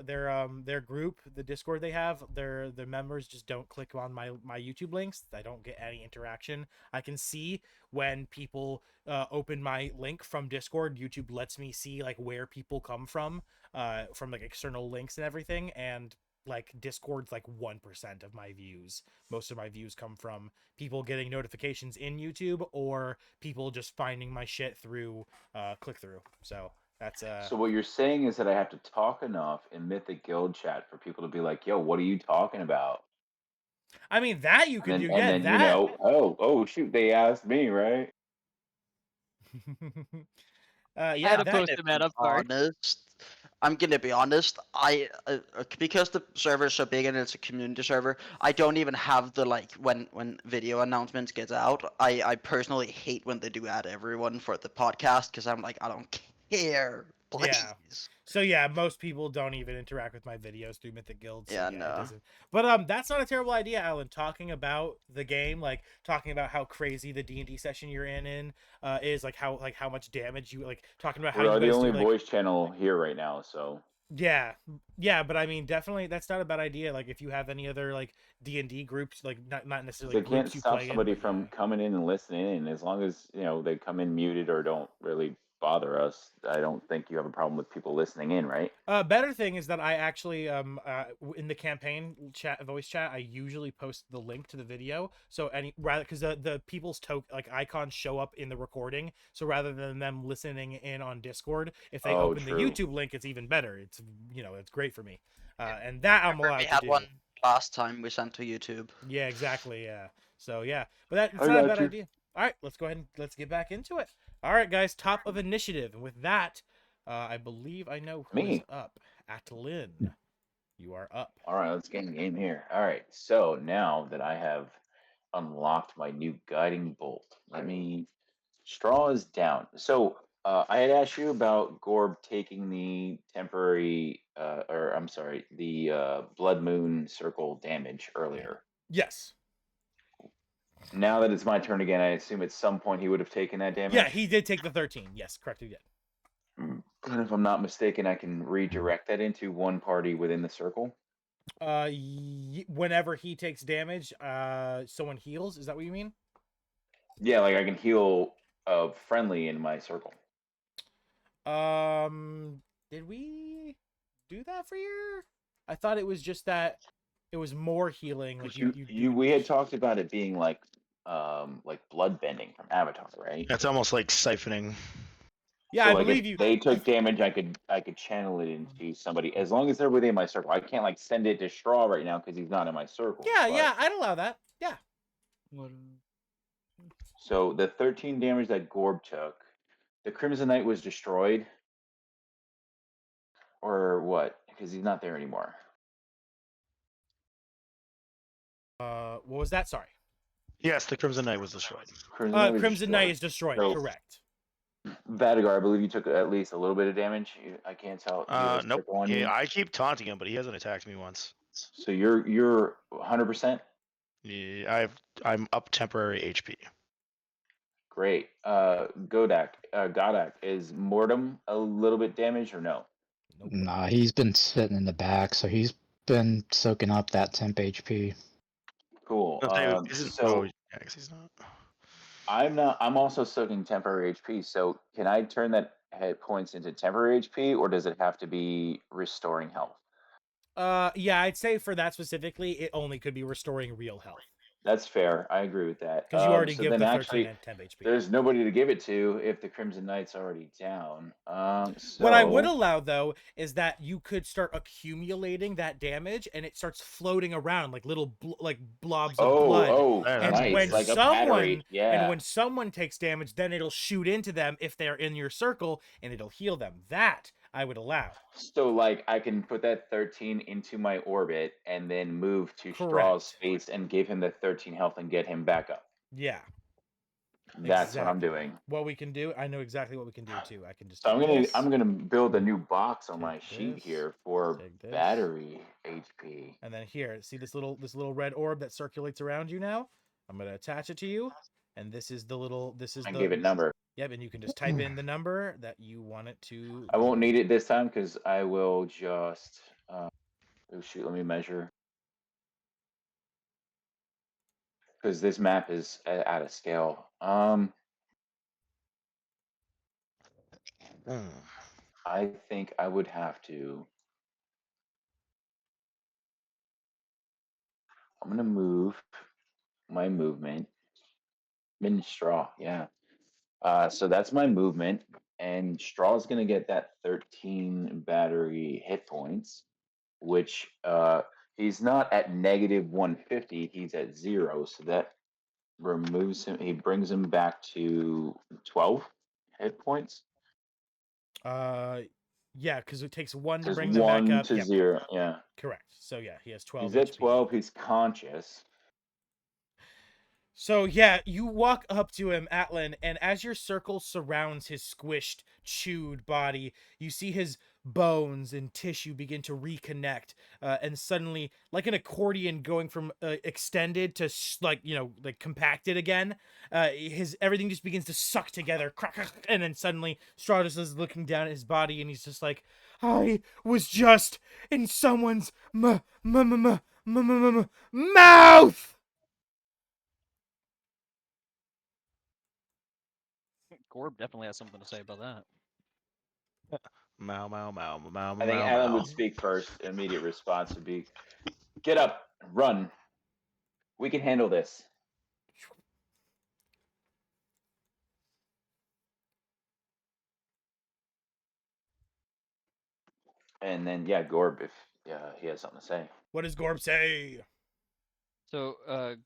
group, the Discord they have, their members just don't click on my YouTube links. I don't get any interaction. I can see when people open my link from Discord. YouTube lets me see like where people come from like external links and everything, and like Discord's like 1% of my views. Most of my views come from people getting notifications in YouTube or people just finding my shit through click through. So that's So what you're saying is that I have to talk enough in Mythic Guild chat for people to be like, "Yo, what are you talking about?" I mean that you And can then do. and Yeah, then that oh shoot, they asked me, right? I yeah, had to I'm that post gonna it, man. be I'm sorry. honest. I'm gonna be honest. Because the server is so big and it's a community server, I don't even have the like when video announcements get out. I personally hate when they do add everyone for the podcast because I'm like I don't care. yeah. Please. So yeah, most people don't even interact with my videos through Mythic Guild. So Yeah, yeah, it no. doesn't. But that's not a terrible idea, Alan. Talking about the game, like talking about how crazy the D&D session you're in is, like how much damage you like, talking about how We you are the guys only do like voice channel here right now, so yeah, yeah, but I mean, definitely that's not a bad idea. Like, if you have any other like D&D groups, like not because necessarily they like, can't groups you stop play in, somebody but from yeah. coming in and listening in. As long as they come in muted or don't really bother us, I don't think you have a problem with people listening in, right? Better thing is that I actually in the campaign chat, voice chat, I usually post the link to the video. So any rather because the people's like icons show up in the recording. So rather than them listening in on Discord, if they Oh, open the true. YouTube link, it's even better. It's it's great for me, and that I'm Remember we allowed to had one do. last time we sent to YouTube. Yeah, exactly. Yeah. So yeah, but it's I not a got bad you. idea. All right, let's go ahead and let's get back into it. All right, guys, top of initiative. And with that, I believe I know who is Me. up. Atlin, you are up. All right, let's get in the game here. All right, so now that I have unlocked my new guiding bolt, let me. Straw is down. So I had asked you about Gorb taking the temporary, or I'm sorry, the blood moon circle damage earlier. Yes. Now that it's my turn again, I assume at some point he would have taken that damage. Yeah, he did take the 13. Yes, correct. He did. And if I'm not mistaken, I can redirect that into one party within the circle. Whenever he takes damage, someone heals. Is that what you mean? Yeah, like I can heal a friendly in my circle. Did we do that for you? I thought it was just that it was more healing. Like We had talked about it being like blood bending from Avatar, right? That's almost like siphoning. Yeah, So I like believe if you. they took damage, I could channel it into somebody as long as they're within my circle. I can't like send it to Straw right now because he's not in my circle. Yeah, but- yeah, I'd allow that. Yeah. So the 13 damage that Gorb took, the Crimson Knight was destroyed, or what? Because he's not there anymore. What was that? Sorry. Yes, the Crimson Knight was destroyed. Crimson Knight is destroyed. So- Correct. Vadigar, I believe you took at least a little bit of damage. I can't tell. You have a Nope. circle on you. Yeah, I keep taunting him, but he hasn't attacked me once. So you're 100%. Yeah, I'm up temporary HP. Great. Godak, is Mortem a little bit damaged or no? Nope. Nah, he's been sitting in the back, so he's been soaking up that temp HP. Cool. Isn't, So yeah, I guess he's not. I'm not. I'm also soaking temporary HP. So can I turn that hit points into temporary HP, or does it have to be restoring health? Yeah, I'd say for that specifically, it only could be restoring real health That's fair. I agree with that. because you already So give then the 13 actually, and temp HP. there's nobody to give it to if the Crimson Knight's already down. What I would So- allow though is that you could start accumulating that damage, and it starts floating around like little blobs of blood. Oh, Yeah, And that's nice. when Like a someone battery. Yeah. and when someone takes damage, then it'll shoot into them if they're in your circle, and it'll heal them. That I would allow. So like I can put that 13 into my orbit and then move to Straw's Correct. space and give him the 13 health and get him back up. Yeah. That's what I'm Exactly. doing. What we can do, I know exactly what we can do too. I can just. So take I'm this, gonna build a new box on my Take sheet this, here for take this. battery HP. And then here, see this little red orb that circulates around you now? I'm gonna attach it to you, and this is I gave it number. Yep, and you can just type in the number that you want it to. I won't be. need it this time because I will just. Oh shoot! Let me measure. Because this map is out of scale. I think I would have to. I'm gonna move my movement. Min Straw, yeah. So that's my movement, and Straw's gonna get that 13 battery hit points, which he's not at negative 150. He's at 0, so that removes him. He brings him back to 12 hit points. Yeah, because it takes one to Just bring them back 1 up. to Yep, 0. Yeah, correct. So yeah, he has 12 he's at HP. 12. He's conscious. So yeah, you walk up to him, Atlan, and as your circle surrounds his squished, chewed body, you see his bones and tissue begin to reconnect, and suddenly, like an accordion going from extended to like compacted again, his everything just begins to suck together, and then suddenly Stratus is looking down at his body, and he's just like, "I was just in someone's mouth." Gorb definitely has something to say about that. Mow, mow, mow, mow, I think mow, Alan mow. would speak first. Immediate response would be, "Get up, run. We can handle this." And then yeah, Gorb, if he has something to say. What does Gorb say? So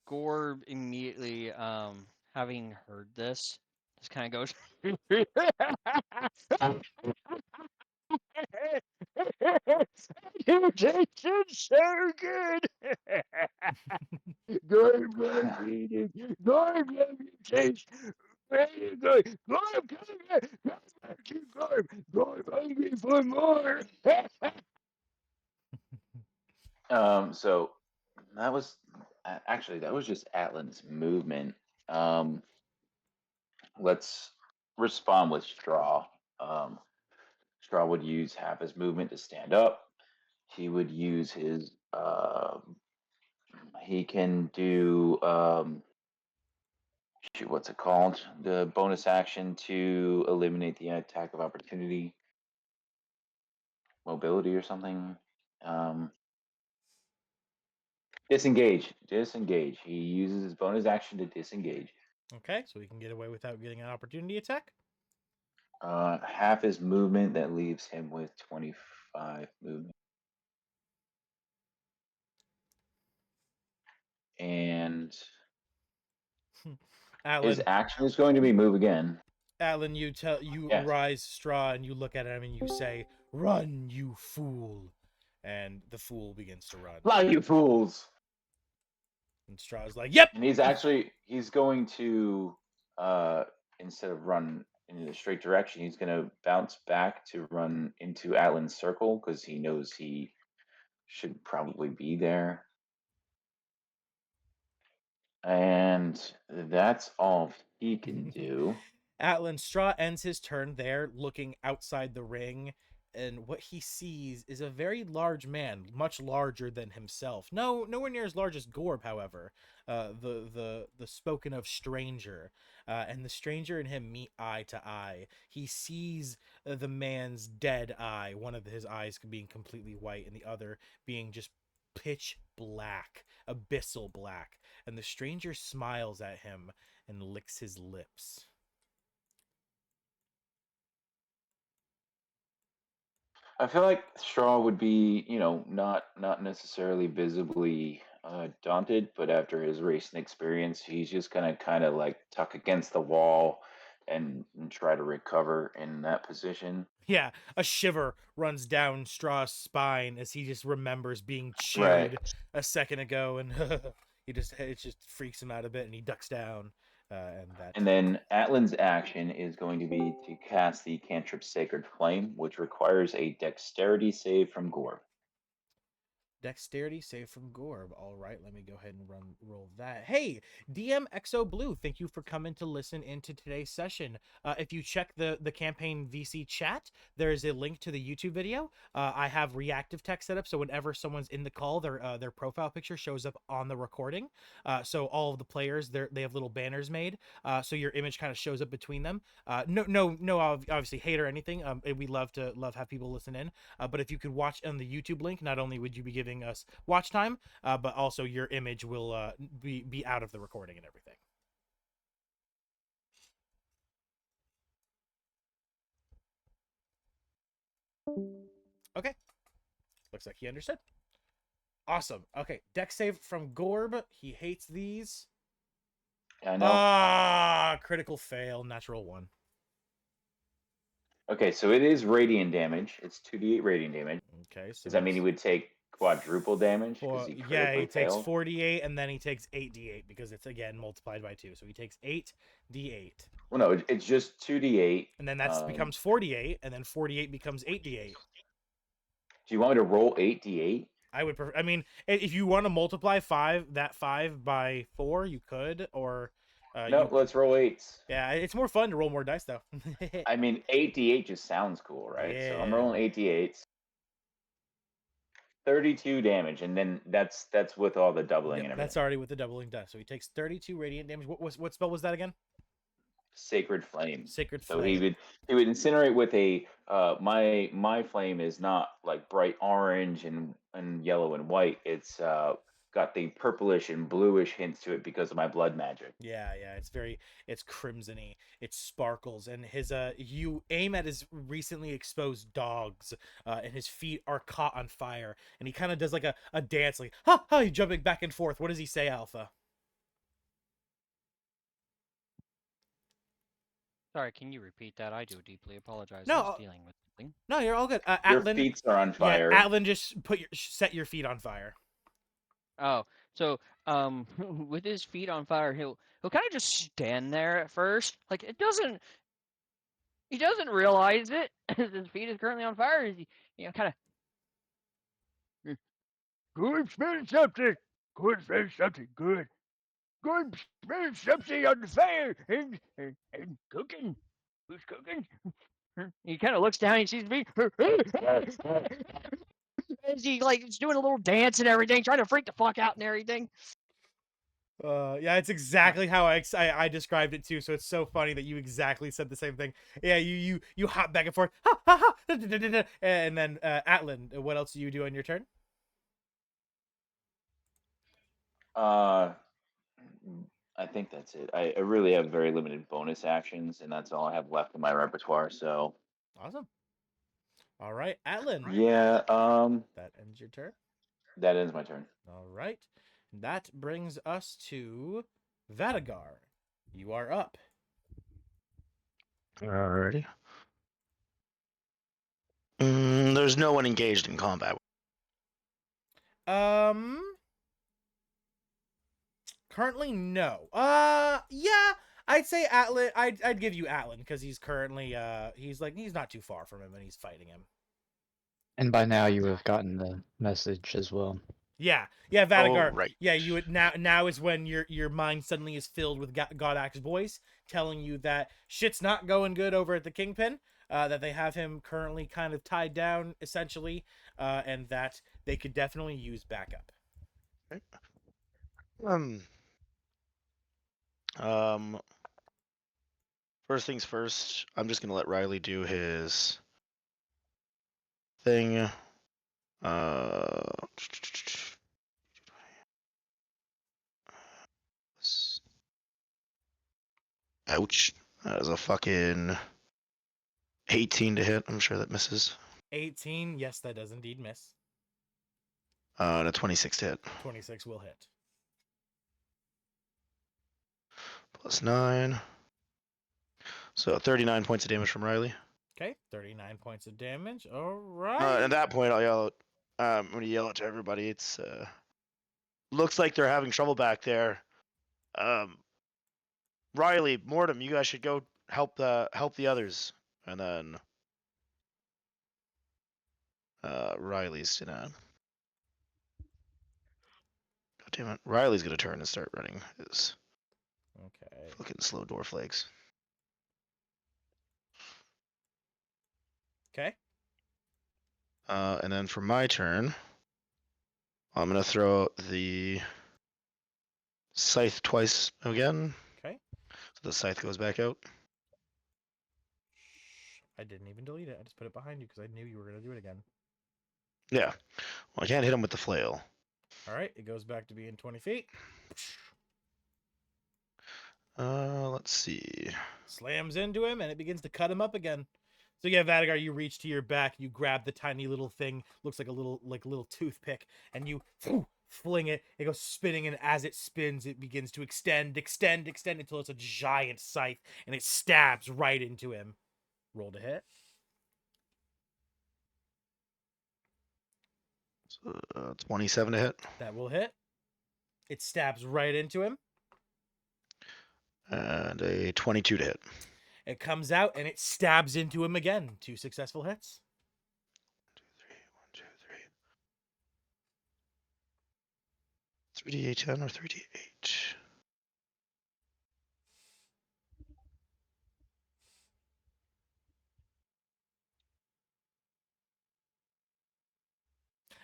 Gorb immediately, having heard this, just kind of goes. Your tastes so good. Gorb love eating. Gorb love your taste. Very good. Gorb, come here. Come back to Gorb. Gorb hungry for more. So that was Actually, that was just Atlan's movement. Um, let's respond with Straw. Um, Straw would use half his movement to stand up. He would use his. He can do. Shoot, what's it called? The bonus action to eliminate the attack of opportunity, mobility or something. Um, disengage. Disengage. He uses his bonus action to disengage. Okay, so we can get away without getting an opportunity attack. Half his movement, that leaves him with 25 movement. And his Alan, action is going to be move again. Alan, you Yes. rise Straw and you look at him and you say, "Run, you fool!" And the fool begins to run. Fly, you fools! And Straw's like, "Yep." And he's going to instead of run in a straight direction, he's going to bounce back to run into Atlan's circle because he knows he should probably be there. And that's all he can do. Atlan Straw ends his turn there, looking outside the ring, and what he sees is a very large man, much larger than himself. Nowhere near as large as Gorb, however. The spoken of stranger, and the stranger and him meet eye to eye. He sees the man's dead eye, one of his eyes being completely white, and the other being just pitch black, abyssal black. And the stranger smiles at him and licks his lips. I feel like Straw would be, not necessarily visibly daunted, but after his racing experience, he's just gonna kind of like tuck against the wall and try to recover in that position. Yeah, a shiver runs down Straw's spine as he just remembers being Right. chewed a second ago, and it just freaks him out a bit, and he ducks down, and that And then Atlan's action is going to be to cast the cantrip Sacred Flame, which requires a dexterity save from Gorb. dexterity save from Gorb. All right, let me go ahead and roll that. Hey, DM Exo Blue, thank you for coming to listen into today's session. If you check the campaign VC chat, there is a link to the YouTube video. I have reactive text set up, so whenever someone's in the call, their profile picture shows up on the recording. So all of the players, they have little banners made, so your image kind of shows up between them. No, obviously hate or anything. We love have people listen in. But if you could watch on the YouTube link, not only would you be giving us watch time, but also your image will be out of the recording and everything. Okay, looks like he understood. Awesome. Okay, dex save from Gorb. He hates these. I know. Critical fail, natural one. Okay, so it is radiant damage. It's 2d8 radiant damage. Okay, so Does that mean he would take quadruple damage because he yeah, critically he takes failed? 48 and then he takes 8d8 because it's again multiplied by 2. So he takes 8d8. Well, no, it's just 2d8. And then that becomes 48, and then 48 becomes 8d8. Do you want me to roll 8d8? I would prefer. I mean, if you want to multiply that 5 by 4, you could, or No, let's roll 8s. yeah, it's more fun to roll more dice though. I mean, 8d8 just sounds cool, right? So I'm Yeah. rolling 8d8s. 32 damage, and then that's with all the doubling Yep, and that's everything. already with the doubling done. So he takes 32 radiant damage. What spell was that again? Sacred Flame. Sacred So Flame. he would incinerate with a my flame is not like bright orange and yellow and white. It's got the purplish and bluish hints to it because of my blood magic. Yeah, it's crimsony, it sparkles, and his you aim at his recently exposed dogs, and his feet are caught on fire, and he kind of does like a dance, like ha ha, he's jumping back and forth. What does he say, Alpha? Sorry, can you repeat that? I do deeply apologize. No, I was dealing with something. No, you're all good. Your Atlan, feet are on yeah, fire. Atlan, just set your feet on fire. Oh, so with his feet on fire, he'll kind of just stand there at first. Like he doesn't realize it. His feet is currently on fire. He kind of Go and smell something. Gorm smells something good. Gorm smells something on the fire and cooking. Who's cooking? He kind of looks down. He sees me. As he like is doing a little dance and everything, trying to freak the fuck out and everything. Yeah, it's exactly how I described it too. So it's so funny that you exactly said the same thing. Yeah, you hop back and forth, ha ha ha, and then Atlan, what else do you do on your turn? Uh, I think that's it. I really have very limited bonus actions, and that's all I have left in my repertoire. So Awesome. All right, Atlan. yeah, That ends your turn. that ends my turn. All right, that brings us to Vadagar. You are up. Alrighty. There's no one engaged in combat. Um, currently no. Yeah, I'd say Atlan. I'd give you Atlan because he's currently he's not too far from him and he's fighting him. And by now you would have gotten the message as well. Yeah, Oh, Vadagar. right. Yeah, you would now is when your mind suddenly is filled with God Act's voice telling you that shit's not going good over at the Kingpin. That they have him currently kind of tied down essentially, and that they could definitely use backup. Um. Um. First things first. I'm just gonna let Riley do his thing. Ouch. That is a fucking 18 to hit. I'm sure that misses. 18, yes, that does indeed miss. And a 26 to hit. 26 will hit. Plus 9. So 39 points of damage from Riley. Okay, 39 points of damage. All right. At that point, I'll yell out. I'm gonna yell it to everybody. It's looks like they're having trouble back there. Riley, Mortem, you guys should go help the others. And then Riley's gonna. God damn it! Riley's gonna turn and start running his Okay. fucking slow dwarf legs. Okay. And then for my turn, I'm gonna throw out the scythe twice again. Okay. So the scythe goes back out. I didn't even delete it. I just put it behind you because I knew you were going to do it again. Yeah. Well, I can't hit him with the flail. All right. It goes back to being 20 feet. Let's see. Slams into him and it begins to cut him up again. So yeah, Vadagar, you reach to your back, you grab the tiny little thing, looks like a little toothpick, and you fling it. It goes spinning, and as it spins, it begins to extend until it's a giant scythe, and it stabs right into him. Roll to hit. So, 27 to hit. That will hit. It stabs right into him. And a 22 to hit. It comes out and it stabs into him again. 2 successful hits. 3d8 10 or 3d8?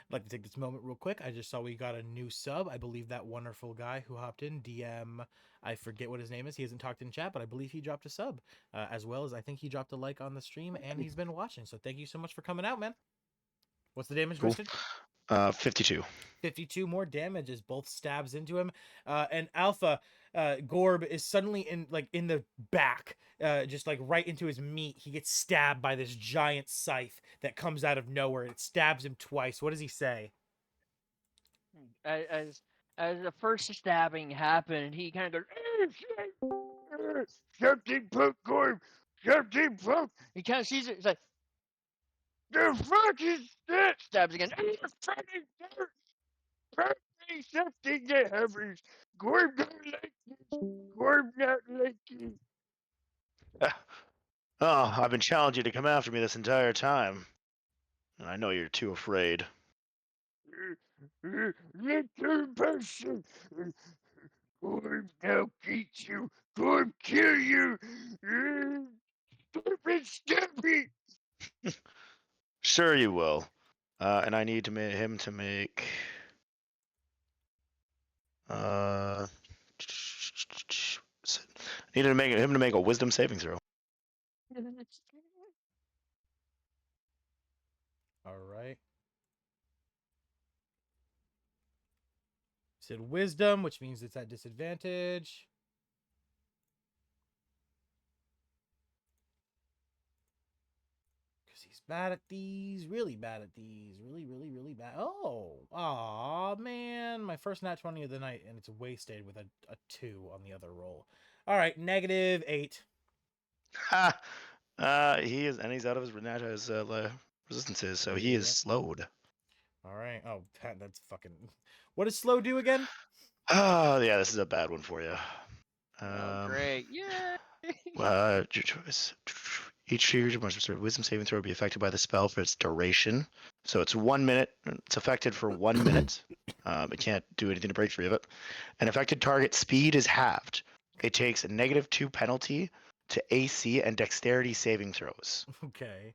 I'd like to take this moment real quick. I just saw we got a new sub. I believe that wonderful guy who hopped in, DM, I forget what his name is. He hasn't talked in chat, but I believe he dropped a sub, as well as I think he dropped a like on the stream, and he's been watching. So thank you so much for coming out, man. What's the damage, Cool. Christian? 52. 52 more damage as both stabs into him. And Alpha, Gorb is suddenly in the back, just like right into his meat. He gets stabbed by this giant scythe that comes out of nowhere. It stabs him twice. What does he say? As the first stabbing happened, he kind of goes, Something punk, Gorm. Something punk. he kind of sees it. He's like, The fuck is that? stabs again. Fucking dirt. Probably something that happens. Gorm not like this. Gorm not like this. Oh, I've been challenging you to come after me this entire time. And I know you're too afraid. The third person. Gorb now eat you. Gorb kill you. Gorb and Scabby. Sure you will. And I need him to make. I need him to make a wisdom saving throw. All right. Said wisdom, which means it's at disadvantage. Because he's bad at these, really bad at these, really bad. Oh, aw, man, my first nat 20 of the night, and it's wasted with a 2 on the other roll. All right, -8. Ha! He's out of his resistances, so he is Yep. slowed. All right. Oh, that's fucking. What does slow do again? Oh yeah, this is a bad one for you. Oh, great! Yay! Your choice. Each creature must receive a wisdom saving throw to be affected by the spell for its duration. So it's 1 minute. It's affected for 1 minute. It can't do anything to break free of it. An affected target speed is halved. It takes a -2 penalty to AC and dexterity saving throws. Okay.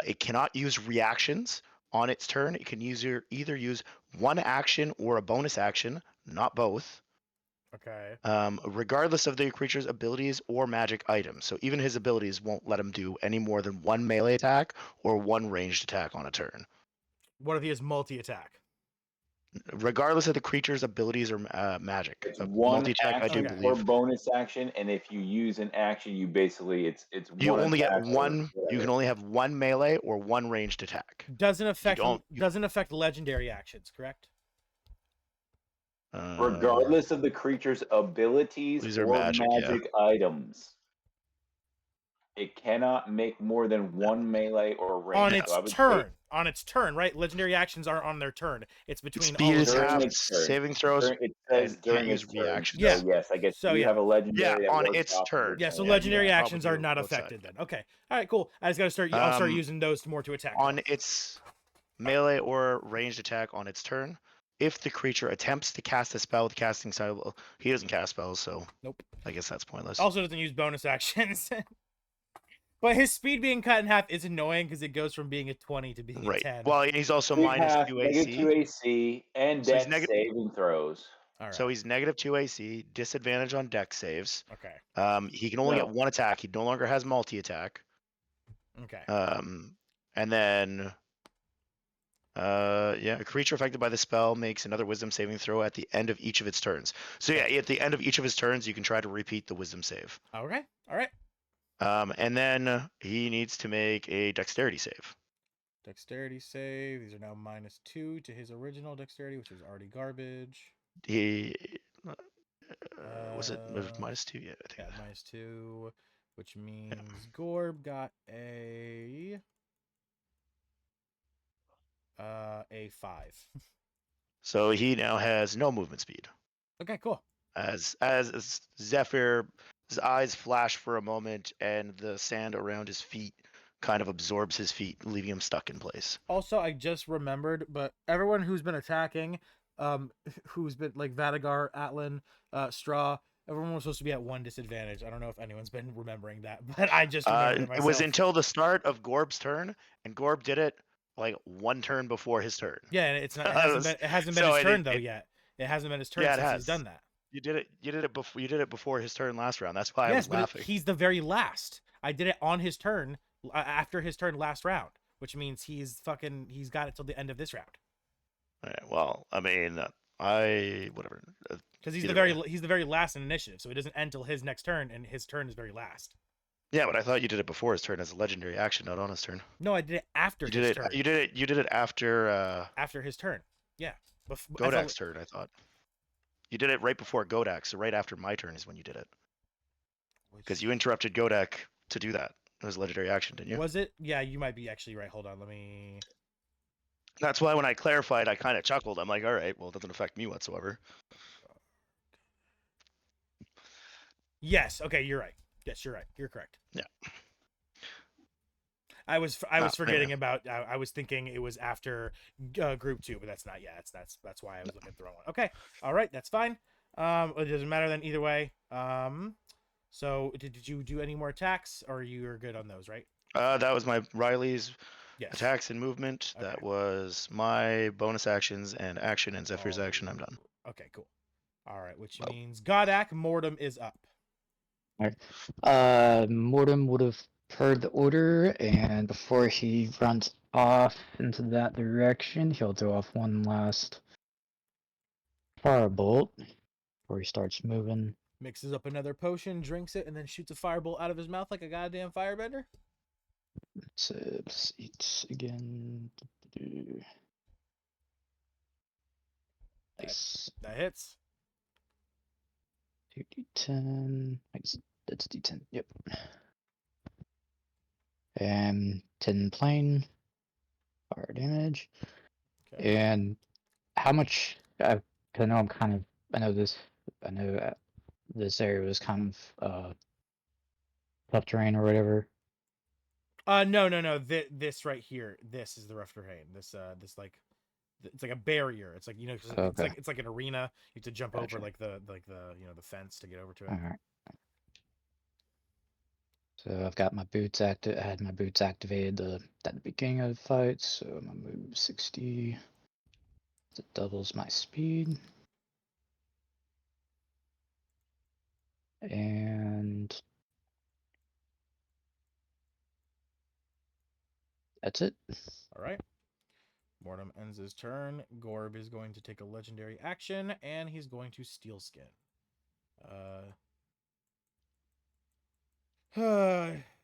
It cannot use reactions on its turn. It can either use one action or a bonus action, not both. Okay. Regardless of the creature's abilities or magic items. So even his abilities won't let him do any more than one melee attack or one ranged attack on a turn. What if he has multi-attack? Regardless of the creature's abilities or magic. It's A one multi-attack, I do action Okay. or believe. bonus action, and if you use an action, you basically it's You one only get attack or one. You whatever. can only have one melee or one ranged attack. Doesn't affect don't- doesn't affect legendary actions, correct? Regardless of the creature's abilities These are or magic, yeah. magic items. It cannot make more than one melee or range. On So its I would say turn. On its turn, right? Legendary actions are on their turn. It's between Speed all of is their during half. turns. its turn. Saving throws It says and during can't use its turn. reactions. Yeah. So yes, I guess So, you yeah. have a legendary that on works its off of turn. your Yeah, so turn. legendary Yeah. actions are probably not both affected sides. then. Okay. All right, cool. I just got to start I'll start using those more to attack. On though. its melee or ranged attack on its turn, if the creature attempts to cast a spell with casting spell, he doesn't cast spells, so Nope. I guess that's pointless. Also doesn't use bonus actions. But his speed being cut in half is annoying because it goes from being a 20 to being a Right. 10. Well, and he's also Big minus half, 2 -2 AC. AC, and So he's dex saving throws. All right. So he's -2 AC, disadvantage on dex saves. Okay. He can only No. get one attack. He no longer has multi-attack. Okay. And then a creature affected by the spell makes another wisdom saving throw at the end of each of its turns. So yeah, at the end of each of his turns, you can try to repeat the wisdom save. Okay. All right. And then he needs to make a dexterity save. Dexterity save. These are now -2 to his original dexterity, which was already garbage. He was it -2? Yeah, I think. Yeah, -2, which means Gorb got a 5. So he now has no movement speed. Okay, cool. As Zephyr, his eyes flash for a moment, and the sand around his feet kind of absorbs his feet, leaving him stuck in place. Also, I just remembered, but everyone who's been attacking, who's been like Vadagar, Atlan, Straw, everyone was supposed to be at 1 disadvantage. I don't know if anyone's been remembering that, but I just remembered it myself. It was until the start of Gorb's turn, and Gorb did it like one turn before his turn. Yeah, and it's not. It hasn't been so his it- turn though it- yet. It hasn't been his turn Yeah, it since has. he's done that. You did it before. You did it before his turn last round. That's why I Yes, was but laughing. he's the very last. I did it on his turn, after his turn last round, which means he's got it till the end of this round. Alright, well, I mean, whatever. Because he's Either he's the very last in initiative, so it doesn't end till his next turn, and his turn is very last. Yeah, but I thought you did it before his turn as a legendary action, not on his turn. No, I did it after his turn. You did it after After his turn. Yeah. Godak's turn, I thought. You did it right before Godak, so right after my turn is when you did it. Because you interrupted Godak to do that. It was a legendary action, didn't you? Was it? Yeah, you might be actually right. Hold on, let me. That's why when I clarified, I kind of chuckled. I'm like, all right, well, it doesn't affect me whatsoever. Yes. Okay, you're right. Yes, you're right. You're correct. Yeah. I was Oh, forgetting anyway. about. I was thinking it was after group 2, but that's not. Yeah, that's why I was looking at the wrong one. Okay, all right, that's fine. It doesn't matter then either way. So did you do any more attacks, or you're good on those, right? That was my Riley's Yes. attacks and movement. Okay. That was my bonus actions and action and Zephyr's action. I'm done. Okay, cool. All right, which means Godak Mortem is up. Mortem would have heard the order, and before he runs off into that direction, he'll throw off one last firebolt before he starts moving. Mixes up another potion, drinks it, and then shoots a firebolt out of his mouth like a goddamn firebender. So let's eat again. Nice. That hits. 2d10. I guess that's d10. Yep. And 10 plane fire damage. Okay. And how much? I know I'm kind of. I know this. I know this area was kind of tough terrain or whatever. No. This right here. This is the rough terrain. This like, it's like a barrier. It's like, you know, Okay. it's like an arena. You have to jump Gotcha. over like the the fence to get over to it. All right. So I've got my boots active. I had my boots activated at the beginning of the fight. So I'm gonna move 60. It doubles my speed. And that's it. All right. Mortem ends his turn. Gorb is going to take a legendary action, and he's going to steal skin.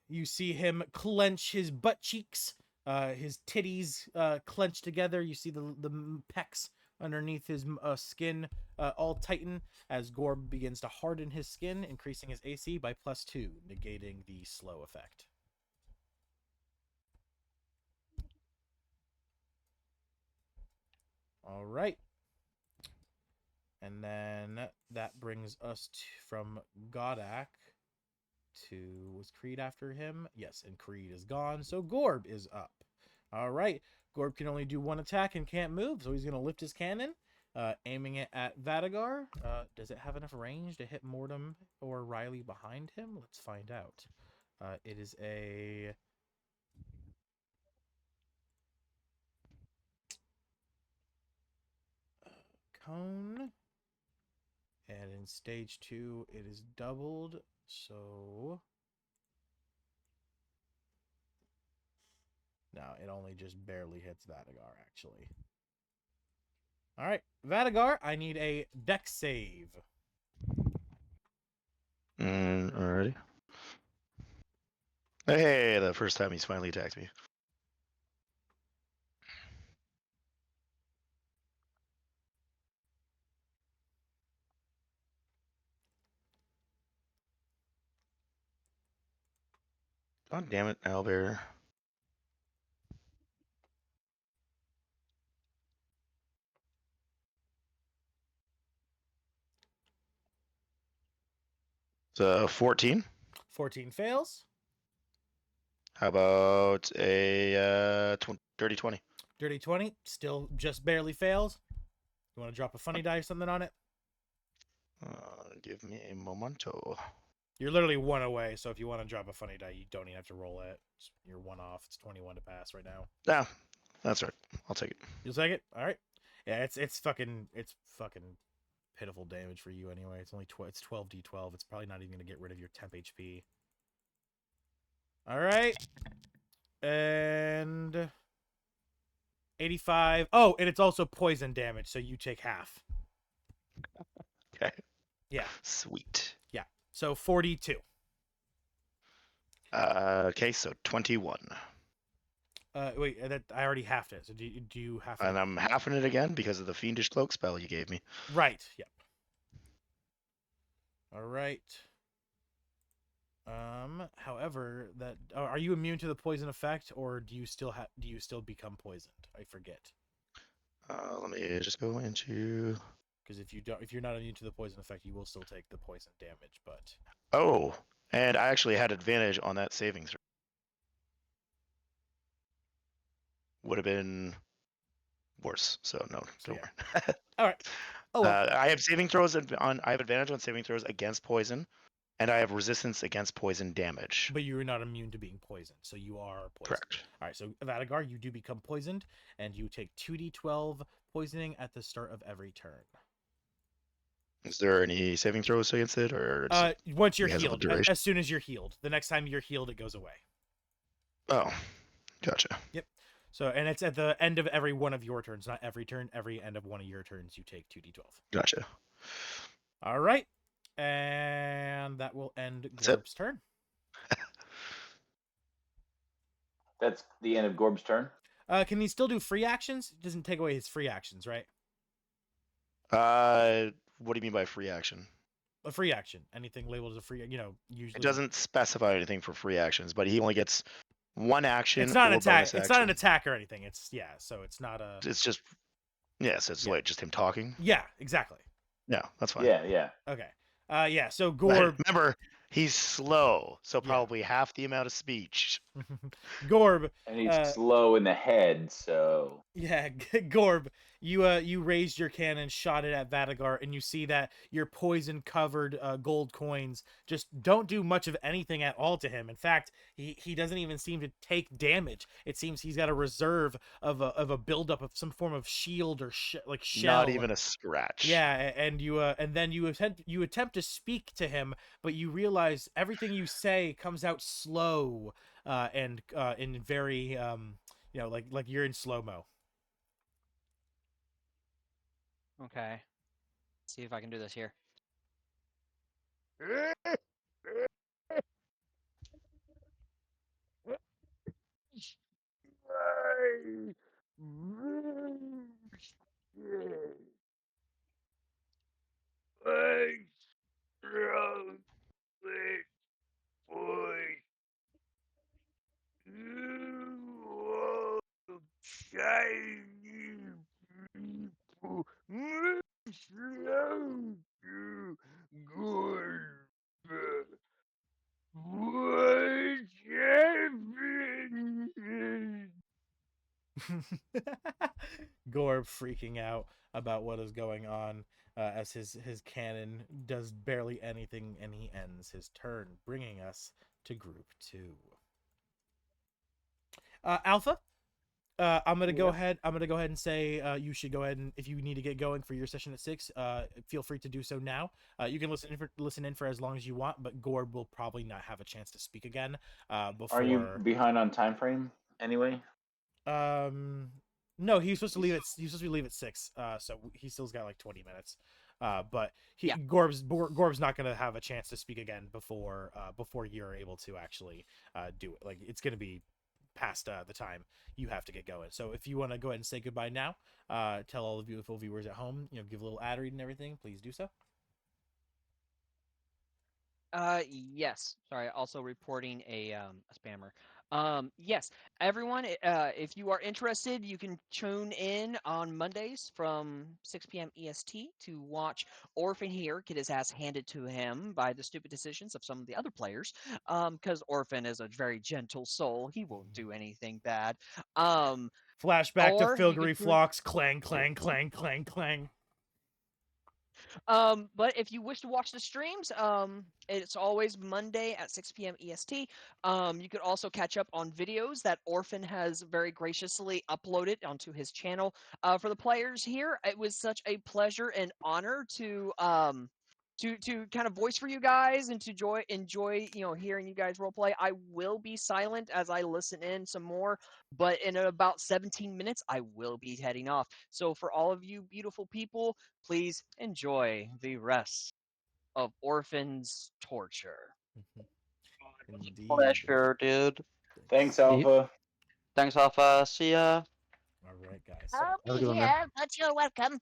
You see him clench his butt cheeks, his titties clench together. You see the pecs underneath his skin all tighten as Gorb begins to harden his skin, increasing his AC by +2, negating the slow effect. All right. And then that brings us from Godak to, was Creed after him? Yes, and Creed is gone, so Gorb is up. All right, Gorb can only do one attack and can't move, so he's going to lift his cannon, aiming it at Vadagar. Does it have enough range to hit Mortem or Riley behind him? Let's find out. It is a... cone. And in stage 2, it is doubled, so... No, it only just barely hits Vadagar, actually. All right, Vadagar, I need a dex save. Alrighty. Hey, the first time he's finally attacked me. God damn it, Owlbear. It's 14. 14 fails. How about a dirty 20? Dirty 20, still just barely fails. You want to drop a funny die or something on it? Give me a momento. You're literally one away, so if you want to drop a funny die, you don't even have to roll it. You're one off. It's 21 to pass right now. Yeah, that's right. I'll take it. You'll take it? All right. Yeah, it's fucking pitiful damage for you anyway. It's only it's 12d12. It's probably not even going to get rid of your temp HP. All right. And 85. Oh, and it's also poison damage, so you take half. Okay. Yeah. Sweet. Yeah. So 42. Okay, so 21. Wait, that I already halved it. So do you have And I'm halving it again because of the fiendish cloak spell you gave me. Right. Yep. All right. However, that are you immune to the poison effect, or do you still become poisoned? I forget. Let me just go into. Because if you're not immune to the poison effect, you will still take the poison damage. But Oh, and I actually had advantage on that saving throw. would have been worse. So no, So, don't yeah. worry. All right. Oh, well. I have saving throws on. I have advantage on saving throws against poison, and I have resistance against poison damage. But you're not immune to being poisoned, so you are poisoned. Correct. All right, so Vadagar, you do become poisoned, and you take 2d12 poisoning at the start of every turn. Is there any saving throws against it, or Once you're has a healed, duration? as soon as you're healed, the next time you're healed, it goes away. Oh, gotcha. Yep. So, and it's at the end of every one of your turns, not every turn. Every end of one of your turns, you take 2d12. Gotcha. All right, and that will end That's it. Gorb's turn. That's the end of Gorb's turn. Can he still do free actions? It doesn't take away his free actions, right? What do you mean by free action? A free action, anything labeled as a free, usually It doesn't specify anything for free actions, but he only gets one action. It's not an or attack. bonus It's not an action. attack or anything. It's so it's not a. It's just so it's Yeah. like just him talking. Yeah, exactly. Yeah, that's fine. Yeah. Okay. Yeah. So But Gorb. remember, he's slow, so Yeah. probably half the amount of speech. Gorb. And he's slow in the head, so Yeah, Gorb, you raised your cannon, shot it at Vadagar, and you see that your poison-covered gold coins just don't do much of anything at all to him. In fact, he doesn't even seem to take damage. It seems he's got a reserve of a buildup of some form of shield or like shell. Not even a scratch. Yeah, and then you attempt to speak to him, but you realize everything you say comes out slow, and in very like you're in slow-mo. Okay. Let's see if I can do this here. What's happening? Gorb freaking out about what is going on, as his cannon does barely anything, and he ends his turn, bringing us to Group 2. Alpha, I'm gonna go ahead. I'm gonna go ahead and say you should go ahead, and if you need to get going for your session at 6, feel free to do so now. You can listen in for as long as you want, but Gorb will probably not have a chance to speak again. Before. Are you behind on time frame anyway? No, he's supposed to leave at 6. So he still's got like 20 minutes. But Gorb's not gonna have a chance to speak again before you're able to actually do it. Like, it's gonna be past the time you have to get going. So if you want to go ahead and say goodbye now, tell all the beautiful viewers at home, give a little ad read and everything, please do so. Yes. Sorry, also reporting a spammer. Yes, everyone, if you are interested, you can tune in on Mondays from 6 p.m. EST to watch Orphan here get his ass handed to him by the stupid decisions of some of the other players. Because Orphan is a very gentle soul. He won't do anything bad. Flashback to or you Filgery could tune- Phlox, clang, clang, clang, clang, clang. But if you wish to watch the streams, it's always Monday at 6 p.m. EST. You could also catch up on videos that Orphan has very graciously uploaded onto his channel. For the players here, it was such a pleasure and honor to kind of voice for you guys and to enjoy hearing you guys roleplay. I will be silent as I listen in some more, but in about 17 minutes I will be heading off. So for all of you beautiful people, please enjoy the rest of Orphan's Torture. Indeed. Pleasure, dude. Thanks, Alpha. Thanks, Alpha. See ya. All right, guys. I'll Have a be good one, man. here, but you're welcome.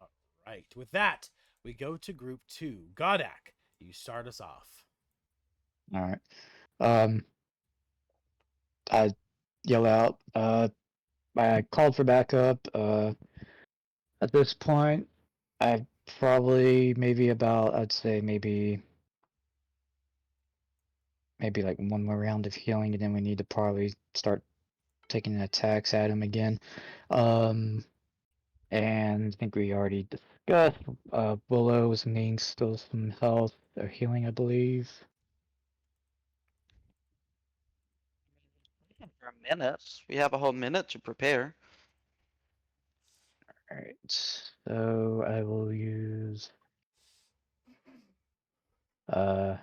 All right. With that, we go to Group 2. Godak, you start us off. All right. I yell out. I called for backup. At this point, I probably I'd say maybe like one more round of healing, and then we need to probably start taking attacks at him again. And I think we already discussed Willow is needing still some health or healing, I believe. For a minute. We have a whole minute to prepare. Alright, so I will use uh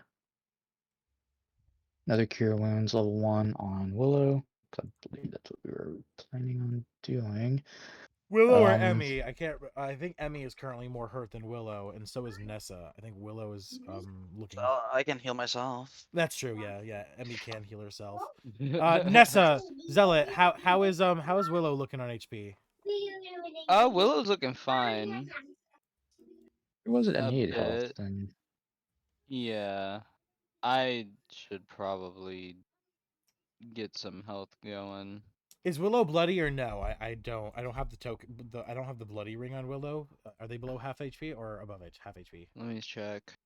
another Cure Wounds level 1 on Willow. I believe that's what we were planning on doing. Willow or Emmy? I can't. I think Emmy is currently more hurt than Willow, and so is Nessa. I think Willow is looking. So I can heal myself. That's true. Yeah, yeah. Emmy can heal herself. Nessa, Zealot, how is Willow looking on HP? Willow's looking fine. It wasn't A need health, bit. then Yeah. I should probably get some health going. Is Willow bloody or no? I don't have the token. I don't have the bloody ring on Willow. Are they below half HP or above it half HP? Let me check.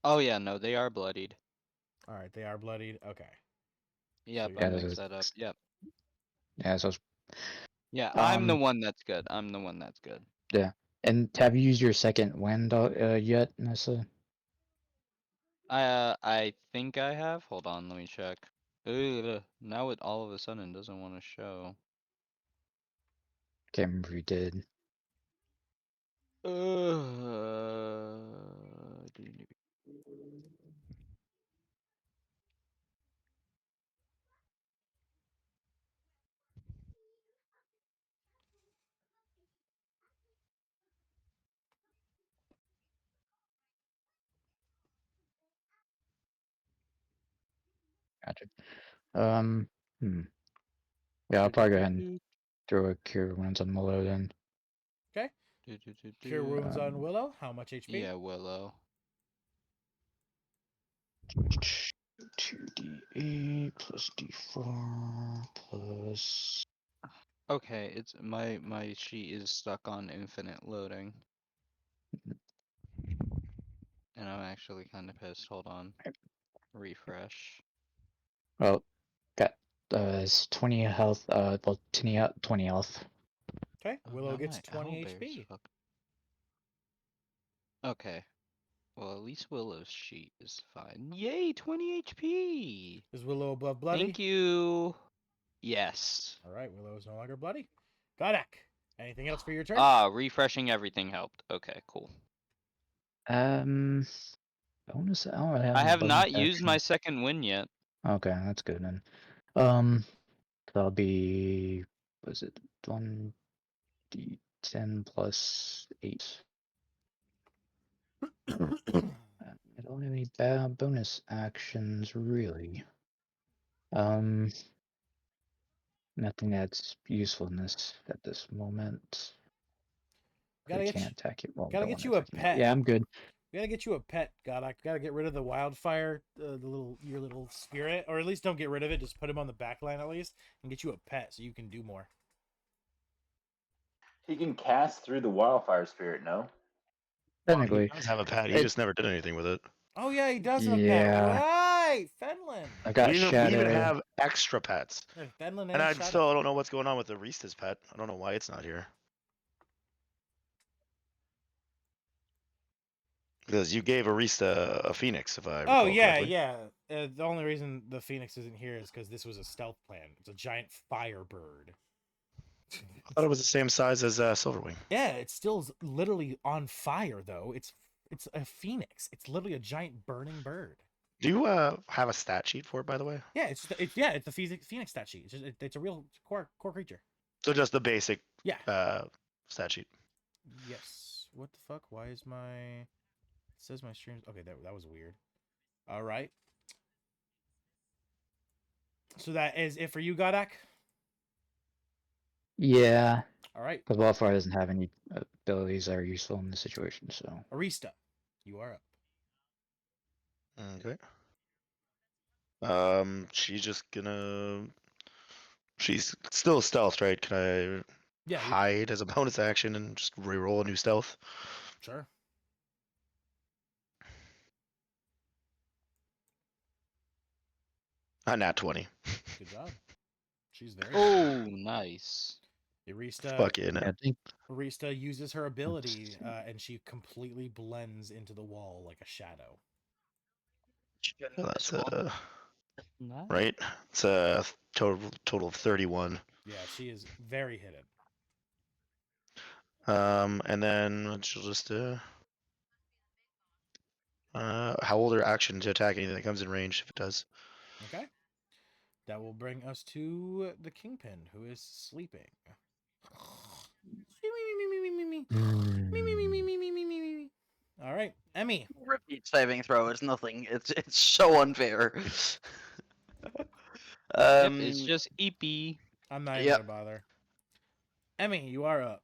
Oh yeah, no, they are bloodied. All right, they are bloodied. Okay. Yep, So I yeah, mixed that up. Yep. yeah, so Yeah, I'm the um one that's good. I'm the one that's good. yeah. And have you used your second wind yet, Nessa? I think I have. Hold on, let me check. Ugh, now it all of a sudden doesn't want to show. Can't remember if you did. Gotcha. Um, hmm. Yeah, I'll probably go ahead and throw a Cure Wounds on Willow then. okay. Cure wounds on Um, Willow. How much HP? Yeah, Willow. 2d8 plus d4 plus. Okay, it's my sheet is stuck on infinite loading. And I'm actually kind of pissed. Hold on. Refresh. Well, got it's 20 health. Well, 20 health. Okay. Oh, Willow now gets my 20 owlbear's HP. fuck. Okay. Well, at least Willow's sheet is fine. Yay, 20 HP! Is Willow above bloody? Thank you. Yes. All right. Willow is no longer bloody. Godak. Anything else for your turn? Refreshing everything helped. Okay, cool. Bonus. I don't really have I any have bonus not used my actions. second win yet. Okay, that's good then. So that'll be. Was it 1d10 plus 8? I don't have any bad bonus actions really. Nothing that's usefulness at this moment. Gotta We get can't attack it. Well, gotta don't get want to you a attack it. pet. Yeah, I'm good. We gotta get you a pet, Godak. Gotta get rid of the wildfire, your little spirit, or at least don't get rid of it. Just put him on the back line at least, and get you a pet so you can do more. He can cast through the wildfire spirit, no? Well, he Technically, does have a pet. He it, just never did anything with it. Oh yeah, he does have a pet. yeah, Right, Fenlin. I've got We even Shadow. have extra pets. Yeah, Fenlin And I Shadow. still don't know what's going on with the Rista's pet. I don't know why it's not here. Because you gave Arista a phoenix, if I recall Oh yeah, correctly. yeah. The only reason the phoenix isn't here is because this was a stealth plan. It's a giant firebird. I thought it was the same size as Silverwing. Yeah, it's still literally on fire though. It's a phoenix. It's literally a giant burning bird. Do you have a stat sheet for it, by the way? Yeah, it's the phoenix stat sheet. It's a real core creature. So just the basic Yeah. stat sheet. Yes. What the fuck? Why is my? It says my streams. Okay, that was weird. All right. So that is it for you, Godak. Yeah, All right, because Wildfire doesn't have any abilities that are useful in this situation. So Arista, you are up. Okay. She's just gonna. She's still stealth, right? Can I Yeah. hide as a bonus action and just reroll a new stealth? Sure. Nat 20. Good job. She's very. Oh, nice. Arista. Fuck yeah, Yeah, no. I think Arista uses her ability, and she completely blends into the wall like a shadow. That's Nice. right. It's a total of 31. Yeah, she is very hidden. And then she'll just how old her action to attack anything that comes in range if it does. Okay. That will bring us to the Kingpin, who is sleeping. All right, Emmy. Repeat saving throw is nothing. It's so unfair. Yep, it's just EP. I'm not even Yep. gonna bother. Emmy, you are up.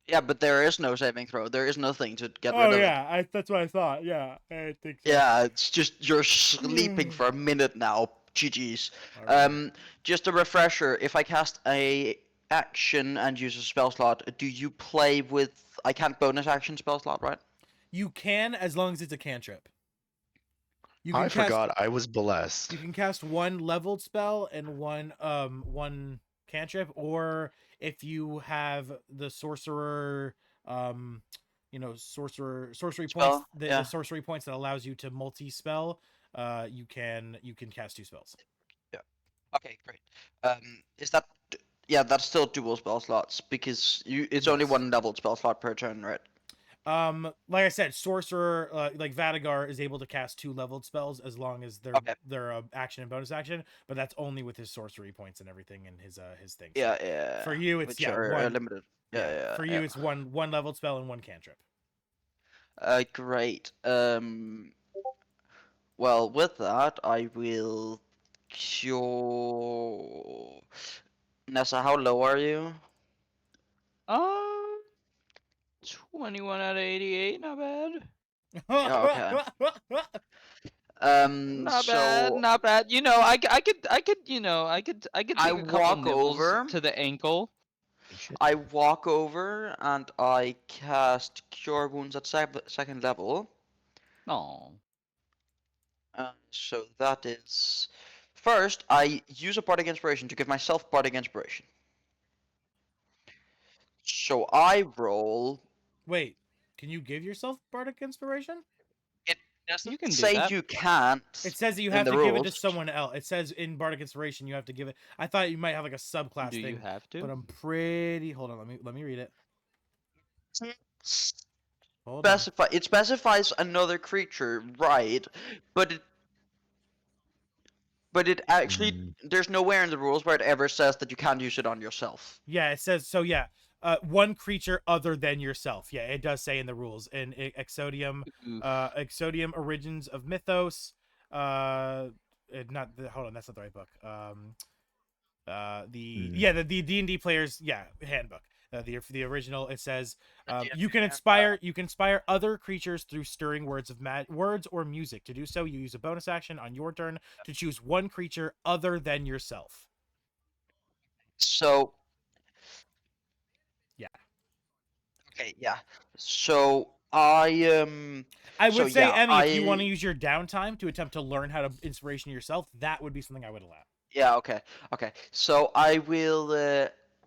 Yeah, but there is no saving throw. There is nothing to get Oh rid of it. yeah, that's what I thought. Yeah, I think so. Yeah, it's just you're sleeping for a minute now. GG's. All right. Just a refresher. If I cast a action and use a spell slot, do you play with? I can't bonus action spell slot, right? You can, as long as it's a cantrip. You I cast, forgot I was blessed. You can cast one leveled spell and one cantrip, or if you have the sorcerer sorcery Spell, points, the yeah. sorcery points that allows you to multi-spell, you can cast 2 spells. Okay, great. Is that? Yeah, that's still dual spell slots because it's only Yes. one leveled spell slot per turn, right? Like I said, sorcerer like Vadagar is able to cast 2 leveled spells as long as they're action and bonus action, but that's only with his sorcery points and everything and his things. Yeah, So yeah. for you, it's which are one limited. Yeah. For you, it's one leveled spell and one cantrip. Great. Well, with that, I will cure. Nessa, how low are you? 21 out of 88, not bad. Yeah, okay. Not bad, So not bad. You know, I could, I could I take a couple walk nibbles over. to the ankle. shit. I walk over and I cast Cure Wounds at second level. Oh, So that is. First, I use a Bardic Inspiration to give myself Bardic Inspiration. So I roll. Wait, can you give yourself bardic inspiration? It you doesn't can do say that. you can't. It says that you in have the to give it to rules. someone else. It says in bardic inspiration you have to give it. I thought you might have like a subclass Do thing, you have to? but I'm pretty. Hold on, let me read it. Hold on. It specifies another creature, right? But it actually there's nowhere in the rules where it ever says that you can't use it on yourself. Yeah, it says so. Yeah, one creature other than yourself. Yeah, it does say in the rules in Exodium, Oof. Exodium Origins of Mythos. Not the, hold on, that's not the right book. The D&D players handbook. The original, it says you can inspire other creatures through stirring words of words or music. To do so, you use a bonus action on your turn to choose one creature other than yourself. So Yeah. okay, yeah. So I would say, yeah, Emmy, if you want to use your downtime to attempt to learn how to inspiration yourself, that would be something I would allow. Yeah, okay. So I will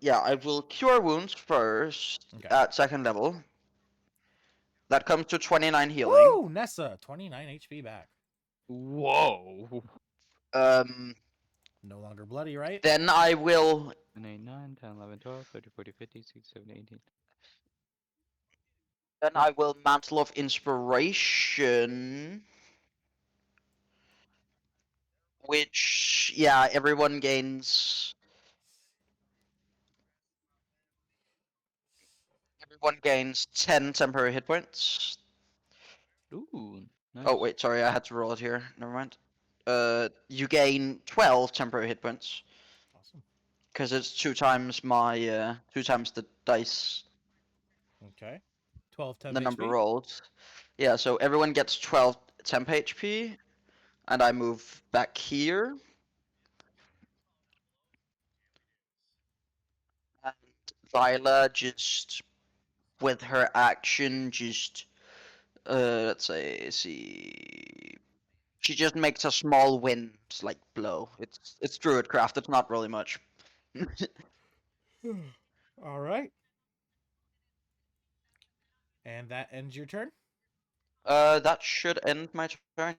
I will cure wounds first at second level. That comes to 29 healing. Woo! Nessa, 29 HP back. Whoa. No longer bloody, right? Then I will 8, 9, 10, 11, 12, 13, 14, 15, 16, 17, 18. then I will Mantle of Inspiration, which everyone gains 10 temporary hit points. Ooh, nice. Oh wait, sorry, I had to roll it here. Never mind. You gain 12 temporary hit points. Awesome. Because it's 2 times my 2 times the dice. Okay. 12 temp The HP. number rolled. Yeah, so everyone gets 12 temp HP, and I move back here. And Lila just, with her action, just let's see, She just makes a small wind like blow. It's druidcraft. It's not really much. All right. And that ends your turn. That should end my turn.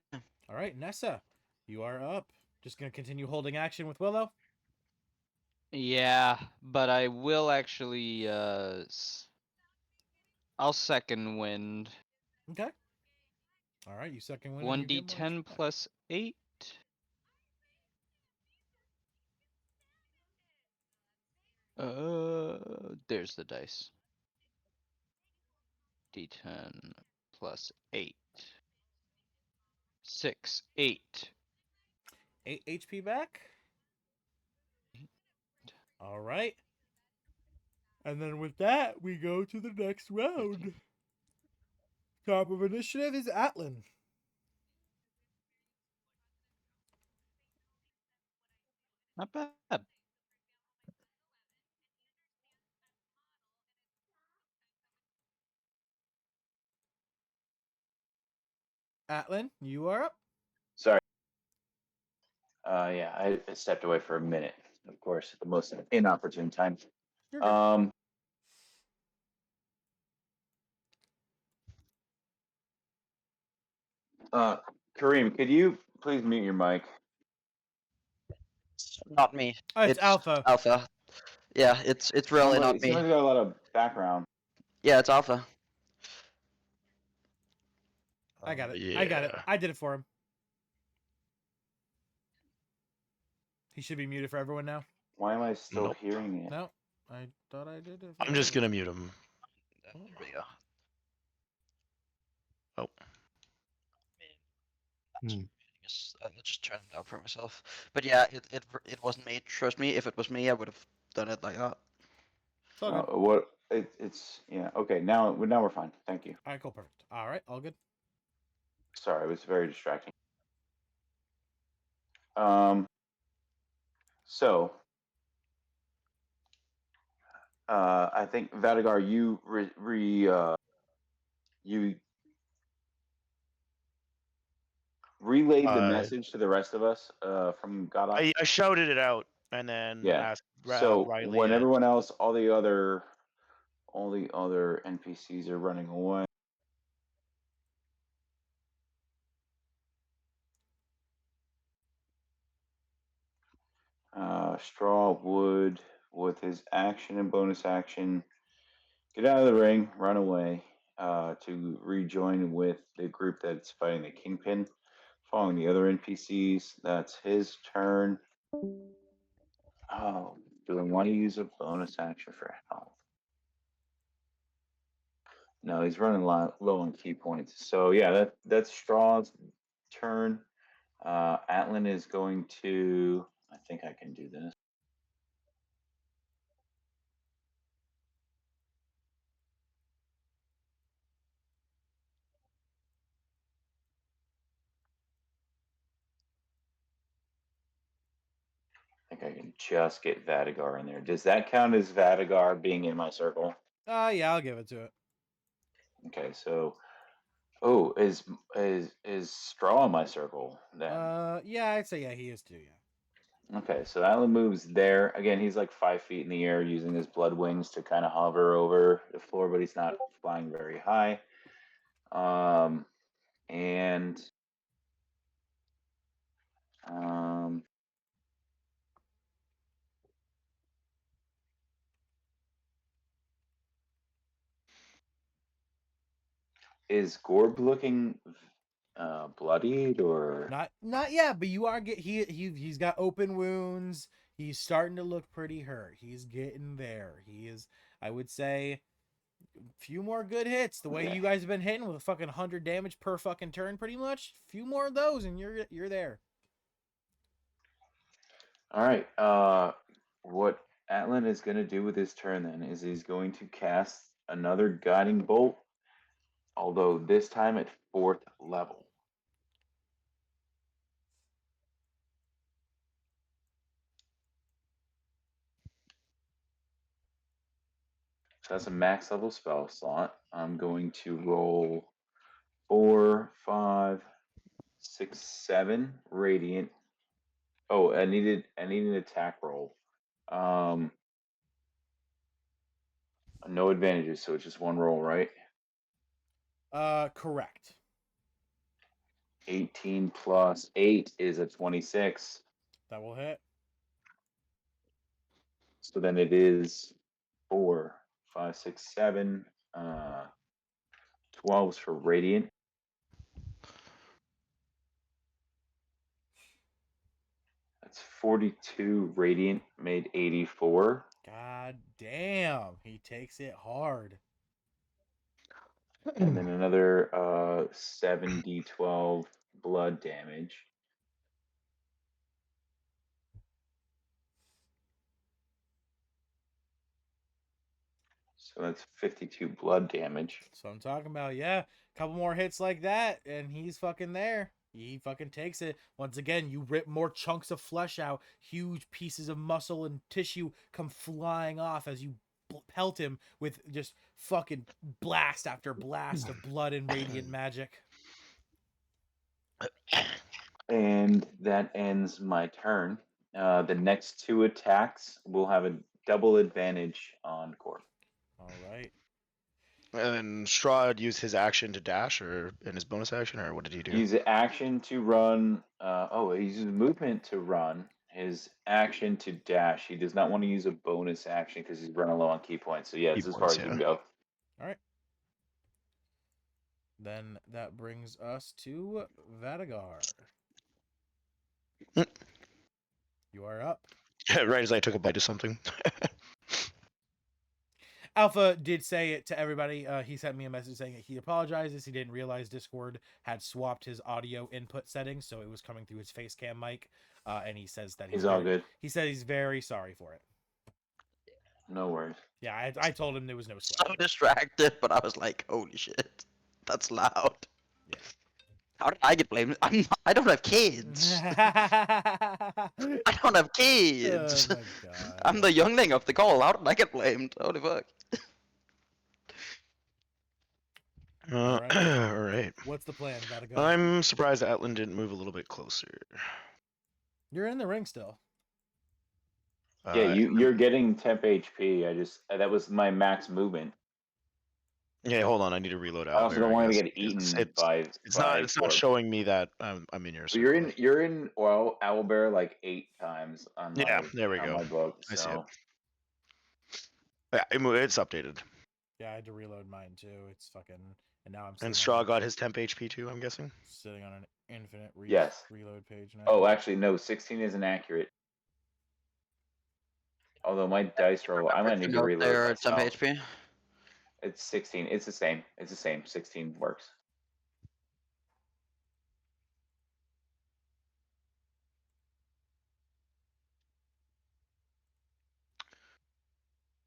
All right, Nessa, you are up. Just gonna continue holding action with Willow. Yeah, but I will actually I'll second wind. Okay. All right, you second win and you get more 1d10 HP back. plus 8. There's the dice. D10 plus 8. 6, 8. 8 HP back. All right. And then with that, we go to the next 15. round. Top of initiative is Atlan. Not bad. Atlan, you are up. Sorry. Yeah, I stepped away for a minute. Of course, at the most inopportune time. You're good. Um, uh, Kareem, could you please mute your mic? Not me. Oh, it's It's Alpha. Alpha. Yeah, it's really not me. Somebody's got a lot of background. Yeah, it's Alpha. I got it. Yeah. I got it. I did it for him. He should be muted for everyone now. Why am I still Nope. hearing it? No, I thought I did it. I'm just gonna mute him. There we go. Oh. Hmm. I'll just turn it down for myself. But yeah, it wasn't me. Trust me, if it was me, I would have done it like that. It's all good. What? It's yeah. Okay, now we're fine. Thank you. All right, cool, perfect. All right, all good. Sorry, it was very distracting. Um. So, I think Vadigar, you you relayed the message to the rest of us from Godok. I shouted it out and then Yeah. asked So Riley. when everyone else, all the other NPCs are running away. Straw would, with his action and bonus action, get out of the ring, run away, to rejoin with the group that's fighting the Kingpin, following the other NPCs. That's his turn. Oh, do I want to use a bonus action for health? No, he's running low on key points. So yeah, that's Straw's turn. Atlan is going to. I think I can do this. I think I can just get Vadigar in there. Does that count as Vadigar being in my circle? Yeah, I'll give it to it. Okay, so oh, is Straw in my circle then? Yeah, I'd say yeah, he is too. Yeah. Okay, so Alan moves there. Again, he's like 5 feet in the air using his blood wings to kind of hover over the floor, but he's not flying very high. And um, is Gorb looking bloodied or? Not yet, but you are he's got open wounds. He's starting to look pretty hurt. He's getting there. He is, I would say, a few more good hits. The way Okay. you guys have been hitting with a fucking 100 damage per fucking turn, pretty much. A few more of those, and you're there. All right. What Atlan is going to do with his turn then is he's going to cast another guiding bolt, although this time at 4th level. So that's a max level spell slot. I'm going to roll 4, 5, 6, 7 radiant. Oh, I need an attack roll. No advantages, so it's just one roll, right? Correct. 18 plus 8 is a 26. That will hit. So then it is 4, 5, 6, 7. 12s for radiant. That's 42 radiant, made 84. God damn, he takes it hard. And then another 7d12 blood damage. So that's 52 blood damage. So I'm talking about, yeah, a couple more hits like that, and he's fucking there. He fucking takes it. Once again, you rip more chunks of flesh out. Huge pieces of muscle and tissue come flying off as you pelt him with just fucking blast after blast of blood and radiant magic. And that ends my turn. The next 2 attacks will have a double advantage on Corp. All right. And Straw used his action to dash, or in his bonus action, or what did he do? He uses action to run. He uses movement to run. His action to dash. He does not want to use a bonus action because he's running low on key points. So yeah, Key it's as far points, as he yeah. can go. All right. Then that brings us to Vadagar. Mm. You are up. Right as I took a bite of something. Alpha did say it to everybody. He sent me a message saying that he apologizes. He didn't realize Discord had swapped his audio input settings, so it was coming through his face cam mic. And he says that He's all very, good. He said he's very sorry for it. No worries. Yeah, I told him there was no So sweat. distracted, but I was like, holy shit, that's loud. Yeah. How did I get blamed? I don't have kids. I don't have kids. Oh my god. I'm the youngling of the call. How did I get blamed? Holy fuck. Alright. All right. What's the plan, Vadagar? I'm surprised Atlan didn't move a little bit closer. You're in the ring still. Yeah, you're getting temp HP. I just that was my max movement. Yeah, hold on. I need to reload out. I also don't want to get It's eaten by. It's not Corp. showing me that I'm in your So circle. you're in Owlbear like 8 times on my Yeah, there we on go. my book. I see it. So Yeah, it's updated. Yeah, I had to reload mine too. It's fucking. And now I'm And Straw got his temp HP too, I'm guessing. sitting on an infinite Yes. reload page now. Oh, actually no, 16 isn't accurate. Although my dice roll, I might need to reload There, myself. temp HP. It's 16. It's the same. It's the same. 16 works.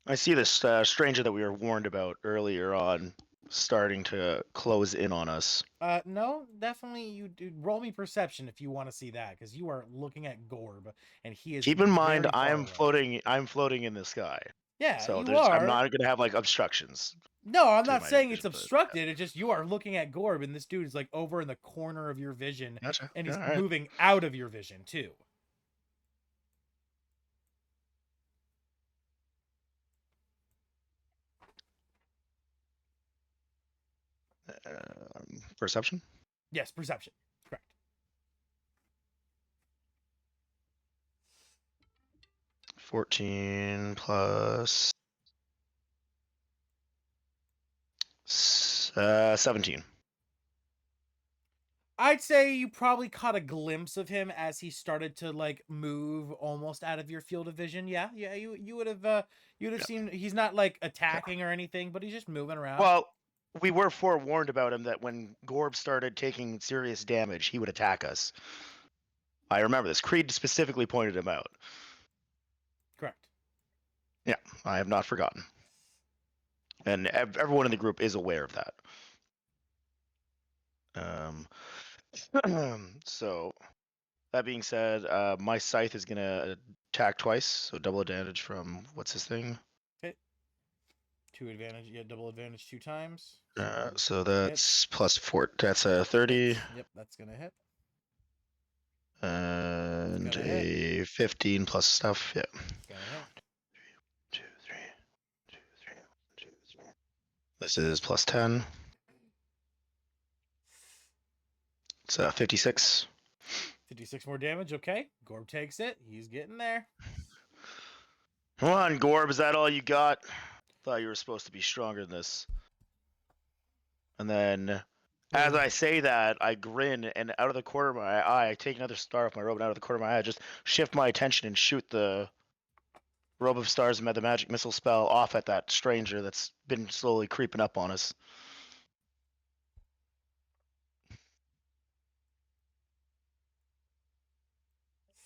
I see this stranger that we were warned about earlier on starting to close in on us. No, definitely you do. Roll me perception if you want to see that, because you are looking at Gorb, and he is. Keep in mind, very far I am away. floating. I'm floating in the sky. Yeah, So you are. I'm not gonna have like obstructions. No, I'm to not my saying it's vision, but, obstructed. It's just you are looking at Gorb, and this dude is like over in the corner of your vision, Gotcha. and he's All right. moving out of your vision too. Perception. Yes, perception. Correct. $14 plus 17. I'd say you probably caught a glimpse of him as he started to like move almost out of your field of vision. Yeah, you would have seen he's not like attacking or anything, but he's just moving around. Well, we were forewarned about him that when Gorb started taking serious damage, he would attack us. I remember this. Creed specifically pointed him out. Correct. Yeah, I have not forgotten. And everyone in the group is aware of that. So, that being said, my scythe is going to attack twice, so double advantage from, what's his thing? Okay. 2 advantage, you get double advantage 2 times. So that's plus 4, that's a 30. Yep, that's gonna hit. And gonna a 15 plus stuff. Yeah. It's gonna hit. 2, 3, 2, 3, 2, 3. This is plus 10. It's 56. 56 more damage. Okay. Gorb takes it. He's getting there. Come on, Gorb, is that all you got? Thought you were supposed to be stronger than this. And then, as I say that, I grin, and out of the corner of my eye, I take another star off my robe, and out of the corner of my eye, I just shift my attention and shoot the robe of stars and the magic missile spell off at that stranger that's been slowly creeping up on us.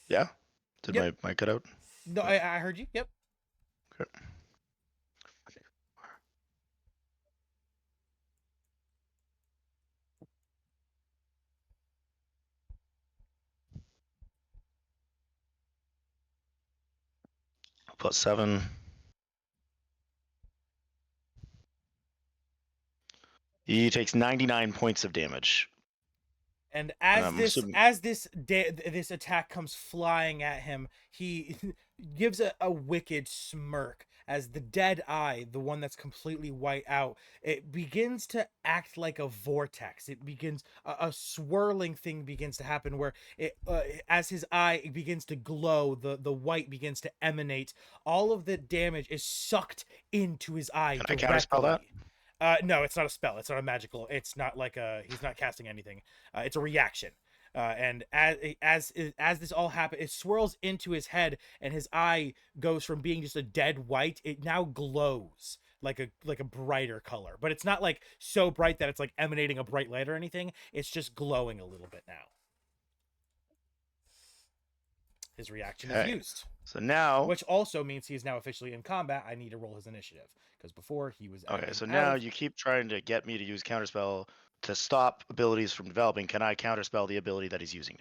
Yeah? Did Yep. my cut out? No, I heard you. Yep. Okay. Plus 7. He takes 99 points of damage. And I'm assuming... this attack comes flying at him, he gives a wicked smirk as the dead eye, the one that's completely white out, it begins to act like a vortex. It begins a swirling thing begins to happen where it as his eye begins to glow, the white begins to emanate. All of the damage is sucked into his eye Can I directly. counterspell that? No, it's not a spell. It's not a magical. It's not like he's not casting anything. It's a reaction. And as this all happens, it swirls into his head, and his eye goes from being just a dead white. It now glows like a brighter color, but it's not like so bright that it's like emanating a bright light or anything. It's just glowing a little bit now. His reaction is used. So now... Which also means he is now officially in combat. I need to roll his initiative, because before he was... Okay, so now you keep trying to get me to use counterspell to stop abilities from developing. Can I counterspell the ability that he's using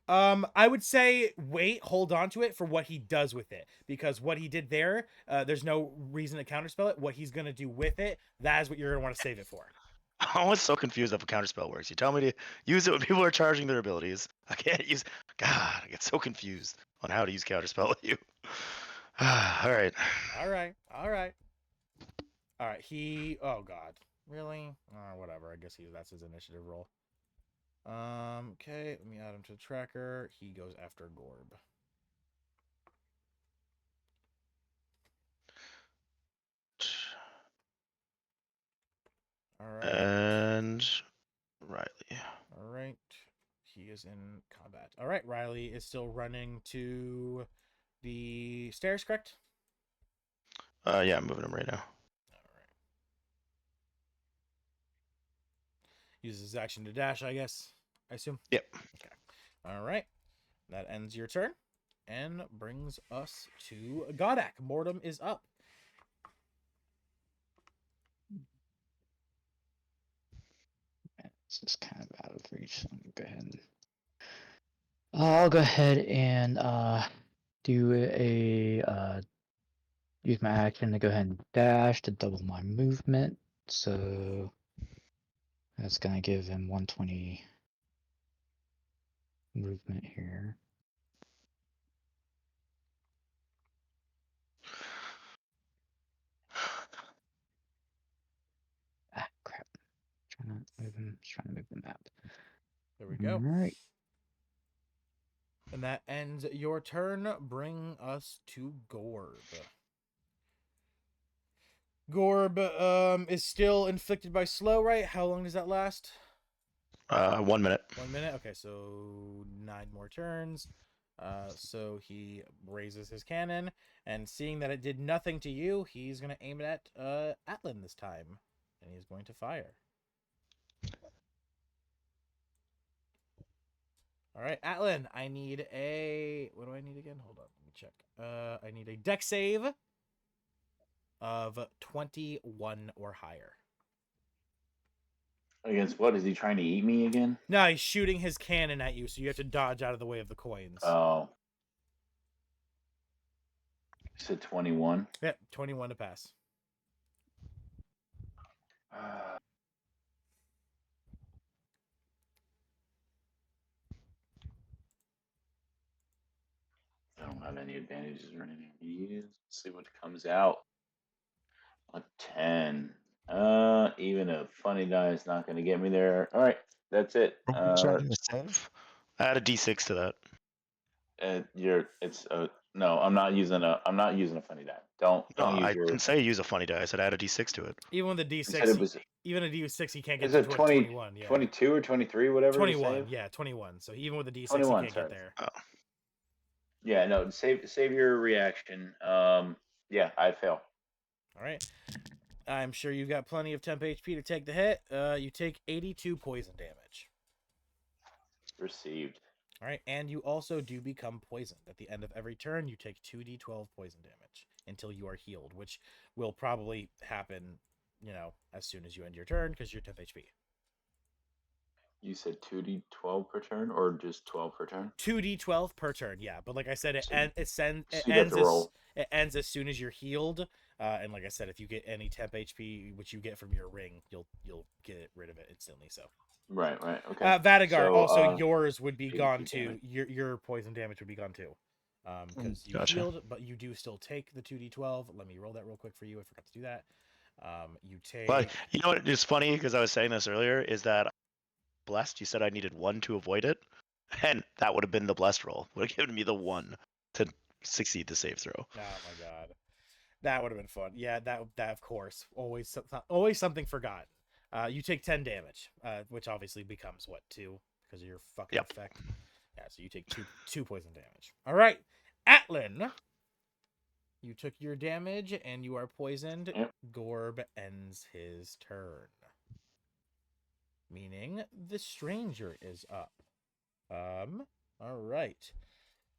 now? I would say wait, hold on to it for what he does with it, because what he did there, there's no reason to counterspell it. What he's gonna do with it, that is what you're gonna want to save it for. I was so confused of how counterspell works. You tell me to use it when people are charging their abilities. I can't use... God, I get so confused on how to use counterspell with you. All right. All right. All right. All right. Oh God. Really? Whatever. I guess that's his initiative roll. Okay. Let me add him to the tracker. He goes after Gorb. All right. And Riley. All right. He is in combat. All right. Riley is still running to the stairs, correct? Yeah, I'm moving him right now. All right. Uses his action to dash, I guess. I assume? Yep. Okay. All right. That ends your turn and brings us to Godak. Mortem is up. This is kind of out of reach, so I'm gonna go ahead and I'll go ahead and do use my action to go ahead and dash to double my movement. So that's gonna give him 120 movement here. Ah, crap. Trying to move him. Just trying to move the map. There we go. All right. And that ends your turn. Bring us to Gorb. Gorb is still inflicted by slow, right? How long does that last? 1 minute. 1 minute? Okay, so 9 more turns. So he raises his cannon, and seeing that it did nothing to you, he's going to aim it at Atlan this time. And he's going to fire. All right, Atlan, I need a... What do I need again? Hold on, let me check. I need a dex save of 21 or higher. Against what? Is he trying to eat me again? No, he's shooting his cannon at you, so you have to dodge out of the way of the coins. Oh. You said 21? Yep, 21 to pass. have any advantages or anything to use. Let's see what comes out. A 10. Even a funny die is not going to get me there. All right, that's it. Add a d6 to that. No. I'm not using a funny die. Don't No, use I your. didn't say use a funny die. I said add a d6 to it. Even with the You said it D6, was. even a D6, he can't get Is to it 21. Yeah, 22 or 23, whatever the 21. save? Yeah, 21. So even with the D6, he 21. can't Sorry. get there. Oh. Yeah, no. Save your reaction. Yeah, I fail. All right. I'm sure you've got plenty of temp HP to take the hit. You take 82 poison damage. Received. All right, and you also do become poisoned. At the end of every turn, you take 2d12 poison damage until you are healed, which will probably happen, as soon as you end your turn because you're 10th HP. You said 2d12 per turn, or just 12 per turn? 2d12 per turn, yeah. But like I said, So you ends get to roll. it ends as soon as you're healed. And like I said, if you get any temp HP, which you get from your ring, you'll get rid of it instantly. So Right. Okay. Vadigar, So, also yours would be 82 gone too. damage. Your poison damage would be gone too, because you Gotcha. healed, but you do still take the 2d12. Let me roll that real quick for you. I forgot to do that. You take. But you know what? It's funny because I was saying this earlier. Is that blessed? You said I needed 1 to avoid it, and that would have been the blessed roll. Would have given me the 1 to succeed the save throw. Oh my god, that would have been fun. Yeah, that of course always something forgotten. You take 10 damage, which obviously becomes what, 2 because of your fucking effect. Yeah, so you take two poison damage. All right, Atlin, you took your damage and you are poisoned. Yep. Gorb ends his turn, meaning the stranger is up. All right.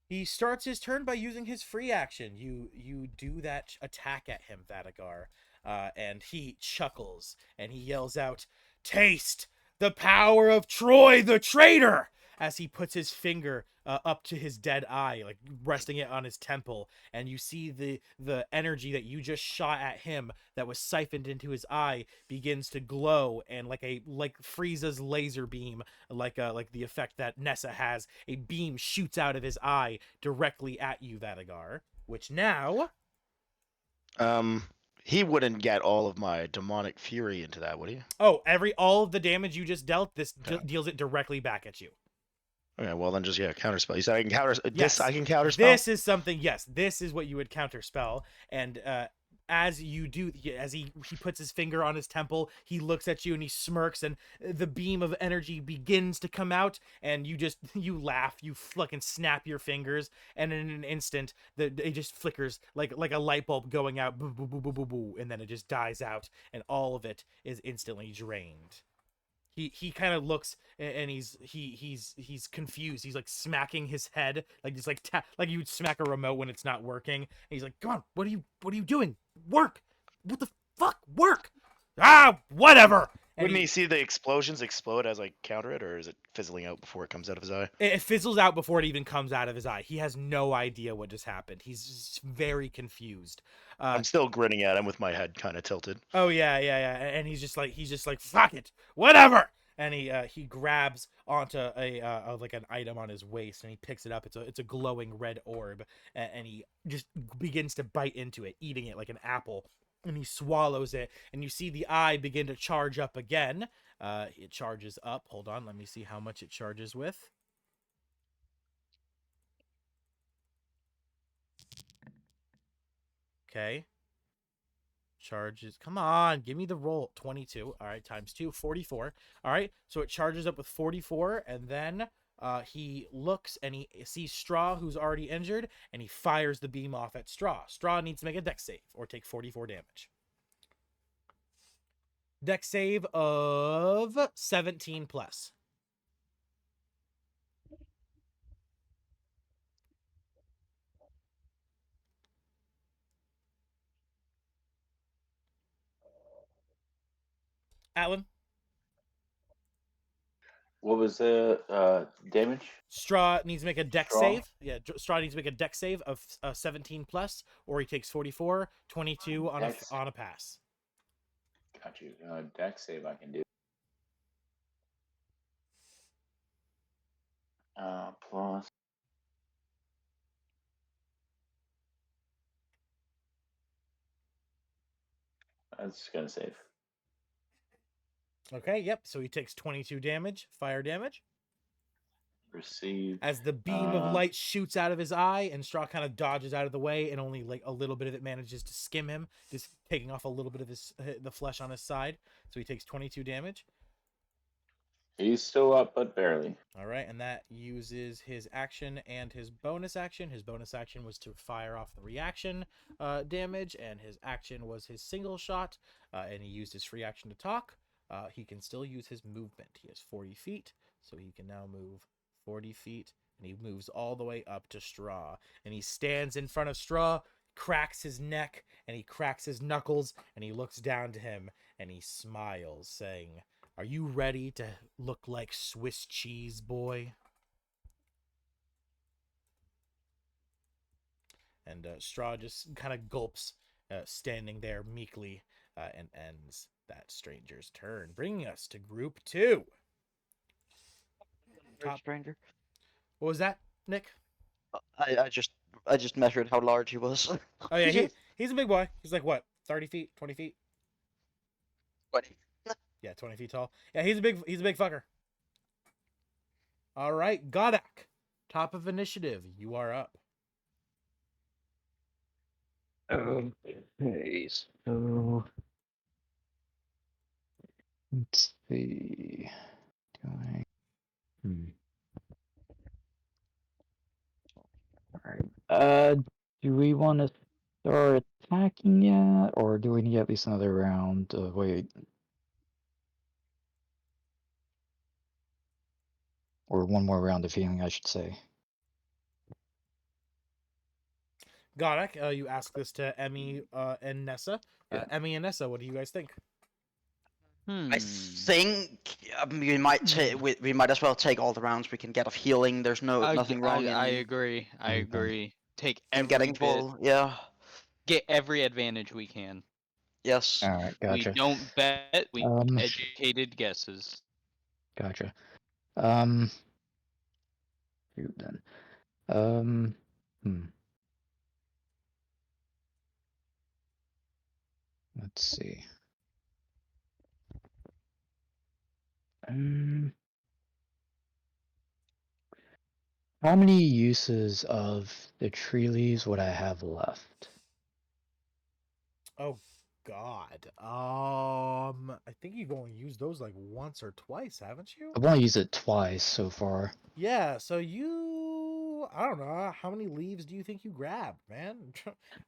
He starts his turn by using his free action. You do that attack at him, Vadigar, and he chuckles and he yells out, "Taste the power of Troy the traitor!" as he puts his finger up to his dead eye, like resting it on his temple, and you see the energy that you just shot at him that was siphoned into his eye begins to glow, and like Frieza's laser beam, like the effect that Nessa has, a beam shoots out of his eye directly at you, Vadigar, which now He wouldn't get all of my demonic fury into that, would he? all of the damage you just dealt, this Okay. deals it directly back at you. Okay, well then just counterspell. You said I can counter Yes, this. I can counterspell. this is something. Yes, this is what you would counterspell, and as you do, as he puts his finger on his temple, he looks at you and he smirks, and the beam of energy begins to come out, and you laugh, you fucking snap your fingers, and in an instant, it just flickers like a light bulb going out, boo, boo, boo, boo, boo, boo, and then it just dies out, and all of it is instantly drained. He kind of looks, and he's confused. He's like smacking his head, like just like like you would smack a remote when it's not working. And he's like, "Come on, what are you doing? Work! What the fuck? Work! Whatever." And Wouldn't he see the explosions explode as I counter it, or is it fizzling out before it comes out of his eye? It fizzles out before it even comes out of his eye. He has no idea what just happened. He's just very confused. I'm still grinning at him with my head kind of tilted. Oh yeah, and he's just like fuck it, whatever. And he grabs onto a like an item on his waist, and he picks it up. It's a glowing red orb, and he just begins to bite into it, eating it like an apple. And he swallows it, and you see the eye begin to charge up again. It charges up. Hold on, let me see how much it charges with. Okay. Charges. Come on, give me the roll. 22. All right, times 2, 44. All right, so it charges up with 44, and then he looks and he sees Straw, who's already injured, and he fires the beam off at Straw. Straw needs to make a dex save or take 44 damage. Dex save of 17 plus. Alan? What was the damage? Straw needs to make a dex Straw? save. Yeah, Straw needs to make a dex save of 17 plus, or he takes 44, 22 on Dex. a pass. Got you. Dex save I can do. Plus. That's gonna save. Okay, yep. So he takes 22 damage, fire damage. Received. As the beam of light shoots out of his eye, and Straw kind of dodges out of the way, and only like a little bit of it manages to skim him, just taking off a little bit of the flesh on his side. So he takes 22 damage. He's still up, but barely. All right, and that uses his action and his bonus action. His bonus action was to fire off the reaction damage, and his action was his single shot, and he used his free action to talk. He can still use his movement. He has 40 feet, so he can now move 40 feet, and he moves all the way up to Straw. And he stands in front of Straw, cracks his neck, and he cracks his knuckles, and he looks down to him, and he smiles, saying, "Are you ready to look like Swiss cheese, boy?" And Straw just kind of gulps, standing there meekly, and ends that stranger's turn, bringing us to group 2. Top. Stranger. What was that, Nick? I just measured how large he was. Oh yeah, he's a big boy. He's like what, 30 feet, 20 feet? 20. Yeah, 20 feet tall. Yeah, he's a big fucker. All right, Godak, top of initiative. You are up. Okay, so let's see. Hmm. All right. Do we want to start attacking yet, or do we need at least another round? Wait, or one more round of healing, I should say. Godak, you ask this to Emmy and Nessa. Yeah. Emmy and Nessa, what do you guys think? I think we might as well take all the rounds we can get of healing. There's nothing wrong I in agree. I Okay. agree. Take in every getting bit. full. Yeah. Get every advantage we can. Yes. All right, gotcha. We don't bet. We make educated guesses. Gotcha. Shoot then. Let's see. How many uses of the tree leaves would I have left? Oh God. I think you've only used those like once or twice, haven't you? I've only used it twice so far. Yeah, so I don't know, how many leaves do you think you grabbed, man?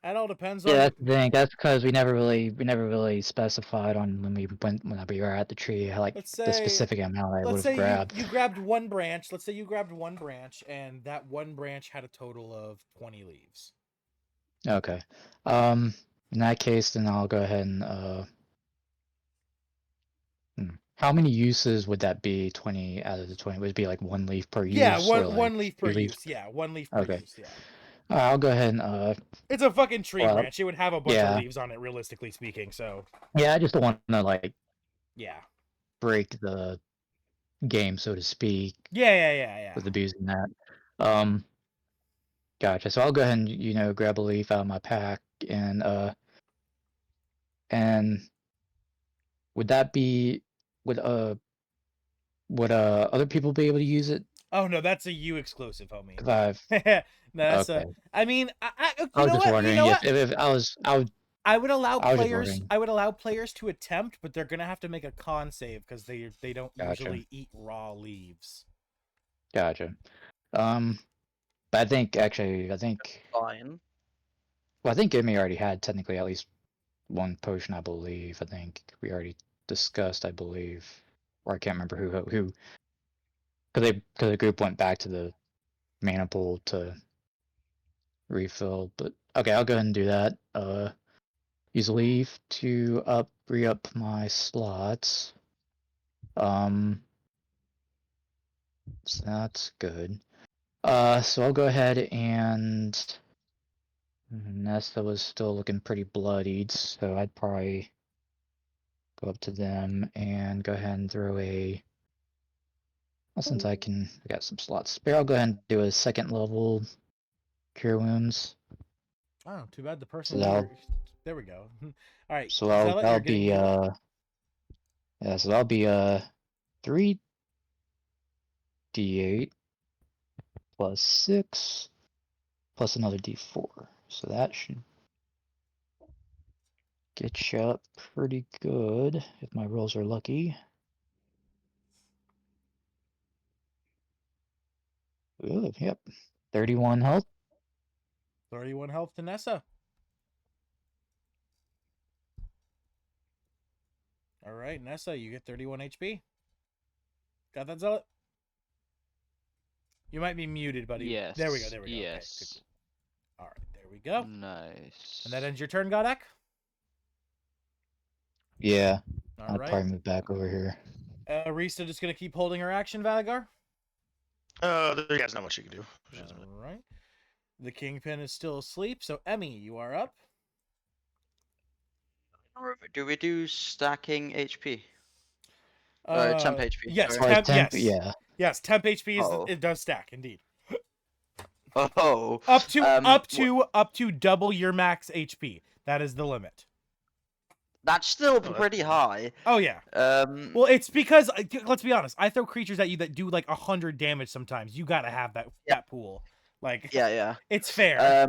That all depends Yeah, on. that's the thing. That's because we never really specified on when we were at the tree, like Let's the say specific amount I would let's have say grabbed. you grabbed one branch. Let's say you grabbed one branch, and that one branch had a total of 20 leaves. Okay. In that case, then I'll go ahead and How many uses would that be? 20 out of the 20 would it be like one leaf per Yeah, use, or one like leaf per two leaves? use. Yeah, one leaf per Okay. use. Yeah. I'll go ahead and It's a fucking tree well, branch. It would have a bunch of yeah. leaves on it, realistically speaking. So Yeah, I just don't want to like yeah. break the game, so to speak, Yeah. with abusing that. Gotcha. So I'll go ahead and grab a leaf out of my pack, and would that be would other people be able to use it? Oh no, that's a you exclusive, homie. If I've No, that's okay. I mean, I was just wondering if I would allow I was just players. wondering. I would allow players to attempt, but they're gonna have to make a con save because they don't Gotcha. usually eat raw leaves. Gotcha. But I think Fine. well, I think Emmy already had technically at least one potion, I believe. I think we already discussed, I believe, or I can't remember who, because the group went back to the mana pool to refill. But okay, I'll go ahead and do that. Use leave to re-up my slots. So that's good. So I'll go ahead and Nesta was still looking pretty bloodied, so I'd probably go up to them and go ahead and throw a. Well, since I got some slots spare, I'll go ahead and do a second level cure wounds. Oh, too bad the person So you that'll were. There we go. All right, so that'll, Zealot, that'll you're getting be healed. yeah, so that'll be 3d8 plus 6 plus another d4. So that should get you up pretty good if my rolls are lucky. Ooh, yep. 31 health. 31 health to Nessa. All right, Nessa, you get 31 HP. Got that, Zealot? You might be muted, buddy. Yes. There we go. There we go. Okay, Yes. good, cool. All right, there we go. Nice. And that ends your turn, Godek? Yeah, All I'd right. probably move back over here. Risa just going to keep holding her action, Valigar? There's not much you can do. All right. The Kingpin is still asleep, so Emmy, you are up. Do we do stacking HP? Temp HP. Yes, sorry. temp, temp, yes. yeah. Yes, temp HP is Oh. it does stack indeed. Oh. Up to wh- up to double your max HP. That is the limit. That's still that's pretty good. high. Oh yeah. Well, it's because let's be honest. I throw creatures at you that do like 100 damage sometimes. You got to have that pool. Like yeah. it's fair.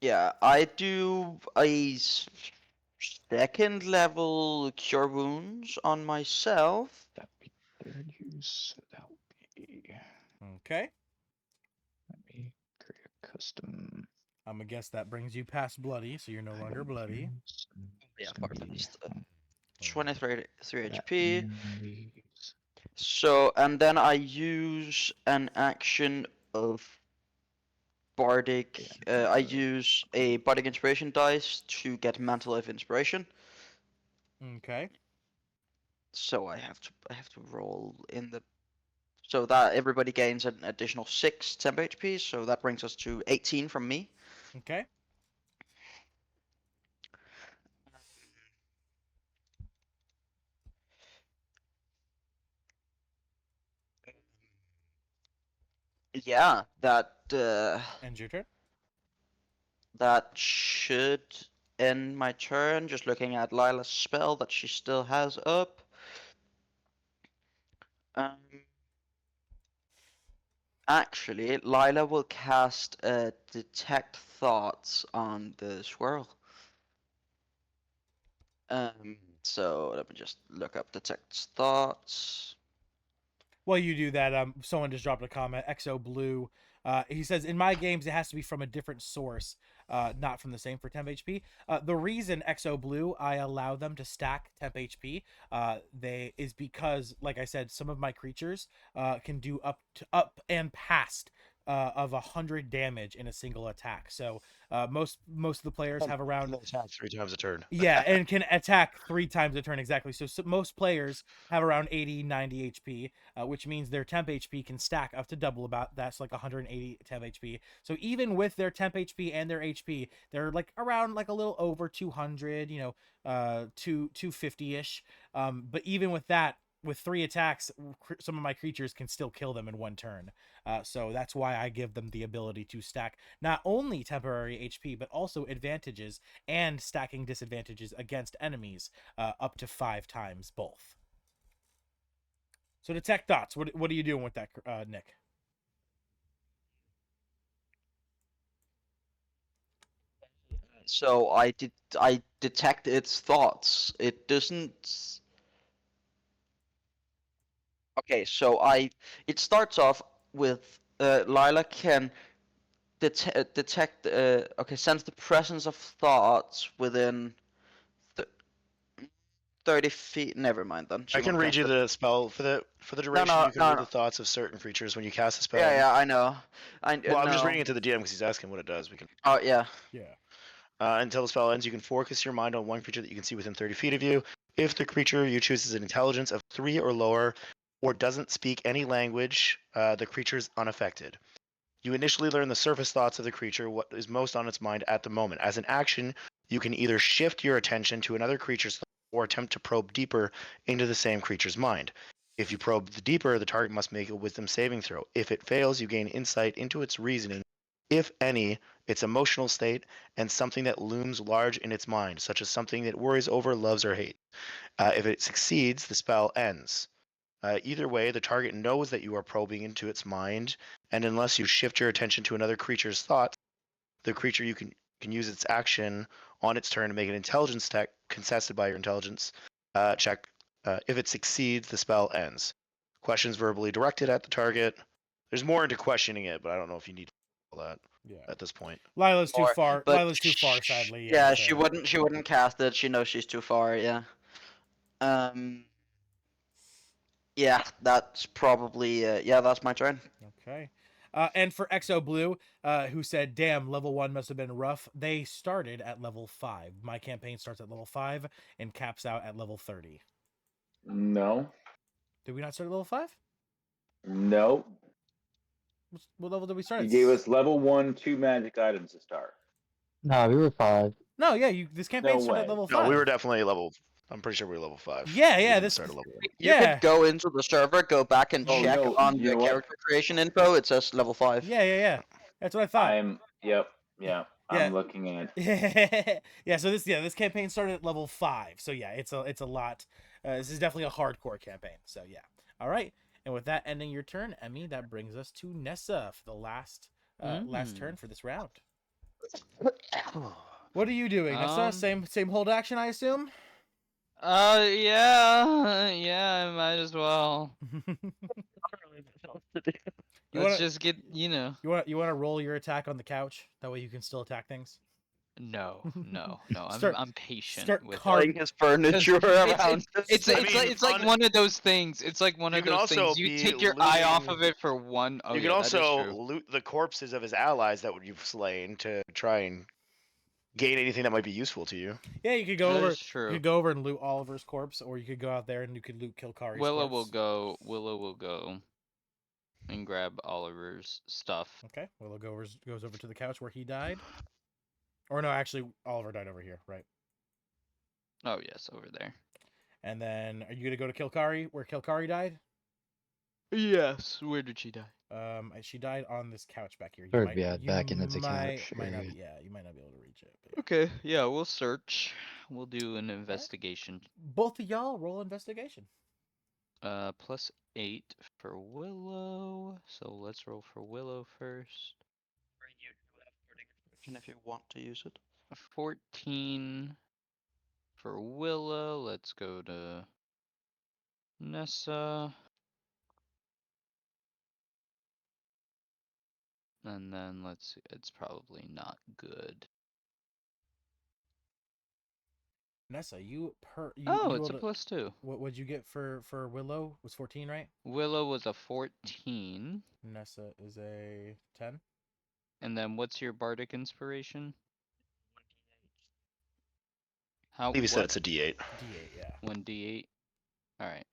Yeah, I do a second level cure wounds on myself. That would be third use. So that would be. Okay. Let me create a custom. I'm gonna guess that brings you past bloody, so you're no longer bloody. Yeah, It's gonna be, perfect. 23 that HP. and these. So, and then I use an action of Bardic. I use a Bardic Inspiration dice to get Mantle of Inspiration. Okay. So I have to roll in the. So that everybody gains an additional 6 temp HP. So that brings us to 18 from me. Okay. Yeah, that Ends your turn. that should end my turn. Just looking at Lila's spell that she still has up. Actually, Lila will cast Detect Thoughts on the squirrel. So let me just look up Detect Thoughts. While you do that, someone just dropped a comment. Exo Blue. He says, in my games, it has to be from a different source, not from the same for temp HP. The reason Exo Blue, I allow them to stack temp HP, is because, like I said, some of my creatures can do up and past of 100 damage in a single attack. So most of the players have around attack 3 times a turn. yeah, and can attack 3 times a turn exactly. So most players have around 80, 90 HP, which means their temp HP can stack up to double about that's like 180 temp HP. So even with their temp HP and their HP, they're like around like a little over 200, 250-ish. But even with that, with 3 attacks, some of my creatures can still kill them in 1 turn. So that's why I give them the ability to stack not only temporary HP, but also advantages and stacking disadvantages against enemies up to 5 times both. So Detect Thoughts, what are you doing with that, Nick? So I detect its thoughts. It doesn't. Okay, so it starts off with Lila can detect sense the presence of thoughts within 30 feet. Never mind then. She I can won't read cast you it. the spell for the duration. You can read no. the thoughts of certain creatures when you cast a spell. Yeah, I know. Well, I'm just no. reading it to the DM because he's asking what it does. We can. Oh yeah. Yeah. Until the spell ends, you can focus your mind on one creature that you can see within 30 feet of you. If the creature you choose is an intelligence of 3 or lower, or doesn't speak any language, the creature is unaffected. You initially learn the surface thoughts of the creature, what is most on its mind at the moment. As an action, you can either shift your attention to another creature's thought or attempt to probe deeper into the same creature's mind. If you probe deeper, the target must make a wisdom saving throw. If it fails, you gain insight into its reasoning if any, its emotional state, and something that looms large in its mind, such as something it worries over, loves, or hates. If it succeeds, the spell ends. Either way, the target knows that you are probing into its mind, and unless you shift your attention to another creature's thoughts, the creature can use its action on its turn to make an intelligence check contested by your intelligence check. If it succeeds, the spell ends. Questions verbally directed at the target. There's more into questioning it, but I don't know if you need all that Yeah. at this point. Lila's too More, far. but Lila's too far, sadly. yeah, to- she wouldn't cast it. She knows she's too far. Yeah. Um. Yeah, that's probably. Yeah, that's my turn. Okay. And for Exo Blue, who said, "Damn, level 1 must have been rough." They started at level 5. My campaign starts at level 5 and caps out at level 30. No. Did we not start at level 5? No. What level did we start? You at? gave us level 1, 2 magic items to start. No, we were 5. No, yeah, this campaign No started at way. level No, 5. we were definitely level. I'm pretty sure we were level 5. Yeah, We yeah, didn't this start at level 1. You Yeah. could go into the server, go back and Oh, check no, on you the know what? character creation info. It says level 5. Yeah. That's what I thought. Yep. Yeah. I'm looking at. Yeah, so this campaign started at level 5. So yeah, it's a lot. This is definitely a hardcore campaign. So yeah. All right. And with that ending your turn, Emmy, that brings us to Nessa for the last turn for this round. What are you doing, Nessa? Same hold action, I assume? Yeah, I might as well. Let's just get, You want to roll your attack on the couch? That way you can still attack things. No. Start- I'm patient start with carving His furniture around. It's like one of those things. It's like one You of can those also things. You be take your eye off looting- of it for one. Oh you yeah, can that is also true. loot the corpses of his allies that you've slain to try and gain anything that might be useful to you. Yeah, you could go That over. is true. You could go over and loot Oliver's corpse, or you could go out there and you could loot Kilkari's Willow corpse. Willow will go and grab Oliver's stuff. Okay, Willow goes over to the couch where he died. Or no, actually, Oliver died over here, right? Oh yes, over there. And then, are you gonna go to Kilkari, where Kilkari died? Yes. Where did she die? She died on this couch back here. Or, yeah, back into the might, couch might not area. be, yeah, you might not be able to reach it. But yeah. Okay. Yeah, we'll search. We'll do an investigation. Both of y'all roll investigation. +8 for Willow. So let's roll for Willow first. If you want to use it. 14 for Willow. Let's go to Nessa. And then let's see. It's probably not good. Nessa, Oh, you it's a rolled +2. What'd you get for Willow? It was 14, right? Willow was a 14. Nessa is a 10. And then what's your bardic inspiration? I How? believe he said What? it's a D8. D8, yeah. 1d8. All right.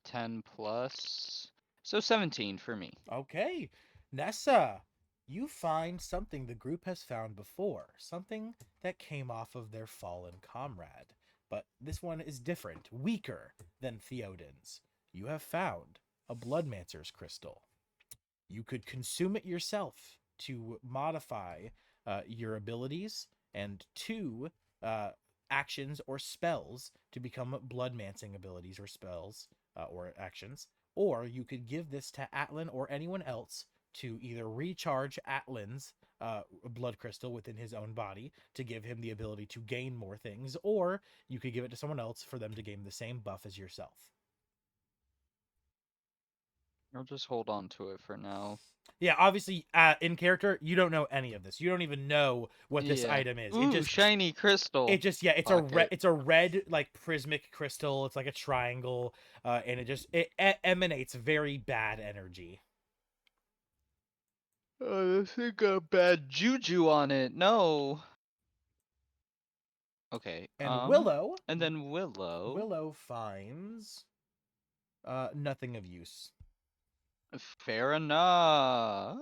10 plus. So 17 for me. Okay. Nessa, you find something the group has found before. Something that came off of their fallen comrade. But this one is different, weaker than Theoden's. You have found a Bloodmancer's crystal. You could consume it yourself to modify your abilities and 2 actions or spells to become bloodmancing abilities or spells or actions. Or you could give this to Atlan or anyone else to either recharge Atlan's blood crystal within his own body to give him the ability to gain more things, or you could give it to someone else for them to gain the same buff as yourself. I'll just hold on to it for now. Yeah, obviously, in character, you don't know any of this. You don't even know what this Yeah. item is. Ooh, shiny crystal. It's a red like prismic crystal. It's like a triangle, and it emanates very bad energy. Oh, this thing got bad juju on it. No. Okay. And Willow Willow finds nothing of use. Fair enough.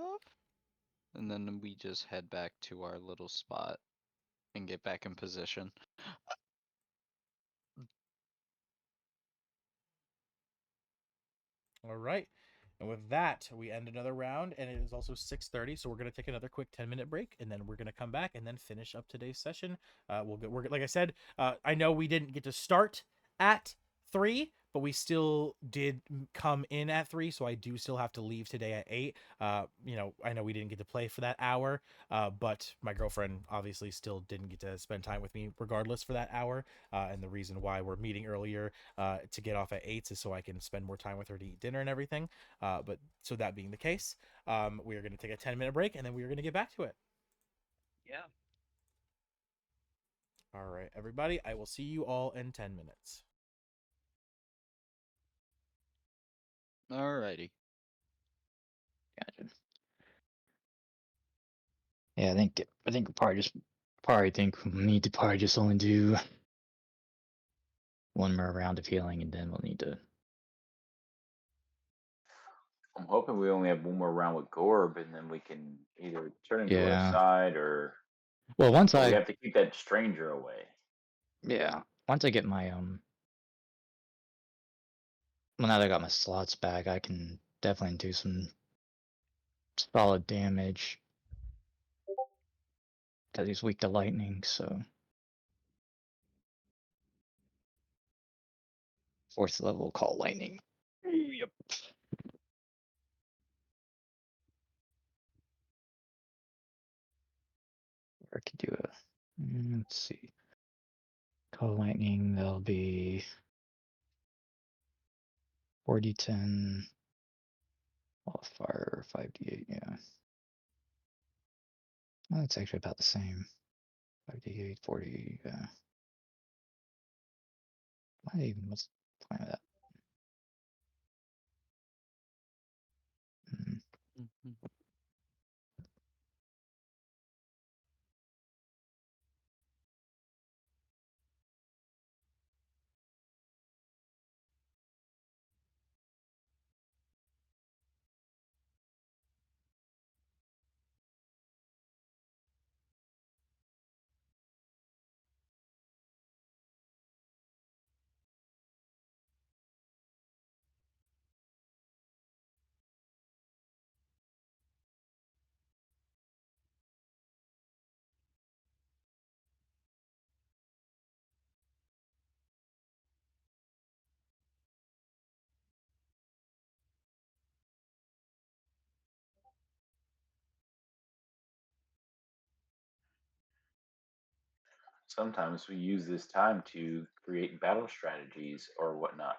And then we just head back to our little spot and get back in position. All right. And with that, we end another round, and it is also 6:30. So we're gonna take another quick 10-minute break, and then we're gonna come back and then finish up today's session. We're like I said, I know we didn't get to start at 3, but we still did come in at 3, so I do still have to leave today at 8. I know we didn't get to play for that hour, but my girlfriend obviously still didn't get to spend time with me regardless for that hour. And the reason why we're meeting earlier to get off at 8 is so I can spend more time with her to eat dinner and everything. But so that being the case, we are going to take a 10-minute break, and then we are going to get back to it. Yeah. All right, everybody, I will see you all in 10 minutes. Alrighty. Gotcha. Yeah, I think we need to probably just only do one more round of healing, and then we'll need to. I'm hoping we only have one more round with Gorb, and then we can either turn into our Yeah. side or. Well, But we have to keep that stranger away. once I get my well, now that I got my slots back, I can definitely do some solid damage. Because he's weak to lightning, so 4th level call lightning. Yep. Or I could do a. Let's see. Call lightning. That'll be 4d10. Off fire 5d8. Yeah. Oh, that's actually about the same. 5d8, 40. Yeah. Why even what's the point of that? Hmm. Mhm. Sometimes we use this time to create battle strategies or whatnot.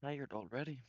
Tired already.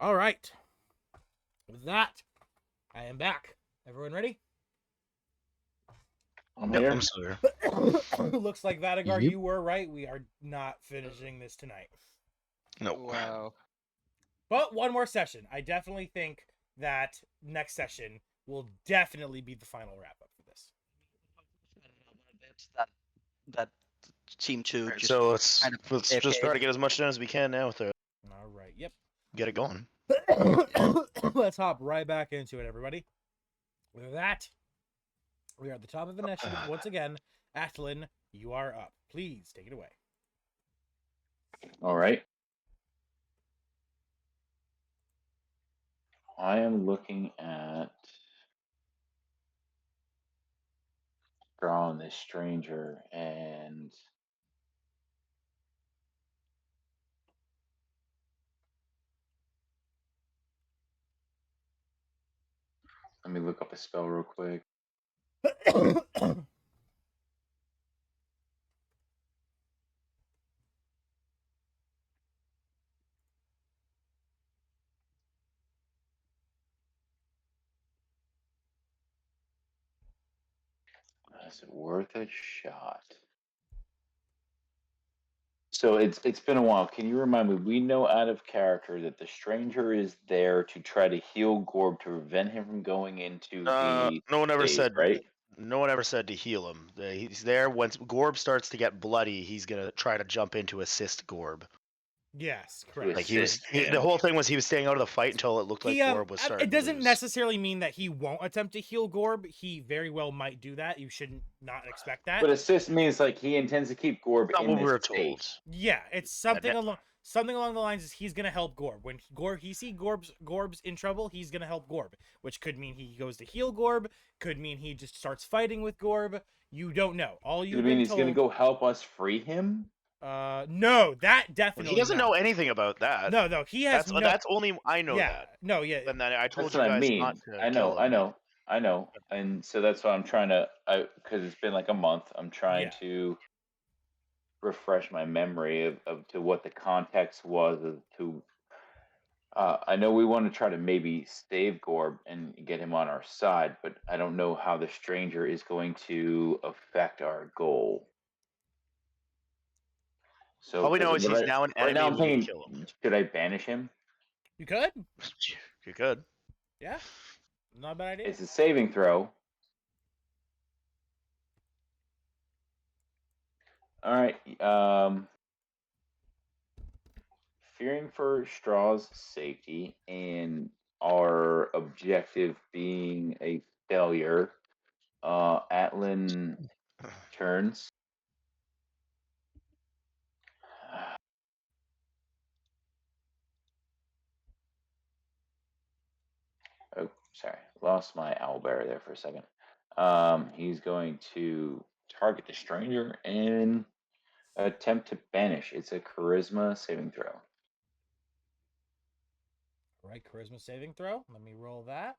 All right. With that, I am back. Everyone ready? I'm Yep, here. I'm still here. Looks like Vadagar, Yep. you were right. We are not finishing this tonight. No. Wow. But one more session. I definitely think that next session will definitely be the final wrap up for this. That seem to Alright, just so let's kind of let's just try to get as much done as we can now with it. All right. Yep. Get it going. Let's hop right back into it, everybody. With that, we are at the top of initiative once again. Athlin, you are up. Please take it away. All right. I am looking at drawing this stranger, and let me look up a spell real quick. Is it worth a shot? So it's been a while. Can you remind me? We know out of character that the stranger is there to try to heal Gorb to prevent him from going into the No one ever cave, said. right? No one ever said to heal him. He's there once Gorb starts to get bloody. He's gonna try to jump in to assist Gorb. Yes, To correct. Like he was. assist him. The whole thing was he was staying out of the fight until it looked like He Gorb was starting it doesn't to lose. necessarily mean that he won't attempt to heal Gorb. He very well might do that. You shouldn't not expect that. But assist means like he intends to keep Gorb Not in what we this were state. told. Yeah, it's something along the lines is he's gonna help Gorb. When he see Gorb's in trouble, he's gonna help Gorb, which could mean he goes to heal Gorb, could mean he just starts fighting with Gorb. You don't know. All You you've mean been he's gonna told. go help us free him? No, that He definitely doesn't not. know anything about that. No, he has That's only I know yeah, that. no, yeah. And then I told That's you what I guys mean. not to I kill know, him. I know. And so that's why I'm trying to, because it's been like a month. I'm trying Yeah. to refresh my memory of to what the context was as to I know we want to try to maybe save Gorb and get him on our side, but I don't know how the stranger is going to affect our goal. So, All we know 'cause is he's now an right enemy now and I'm we need to thinking, kill him. should I banish him? You could. You could. Yeah. Not a bad idea. It's a saving throw. All right. Fearing for Straw's safety and our objective being a failure, Atlin turns. Oh, sorry, lost my owlbear there for a second. He's going to target the stranger and attempt to banish. It's a charisma saving throw. All right, charisma saving throw. Let me roll that.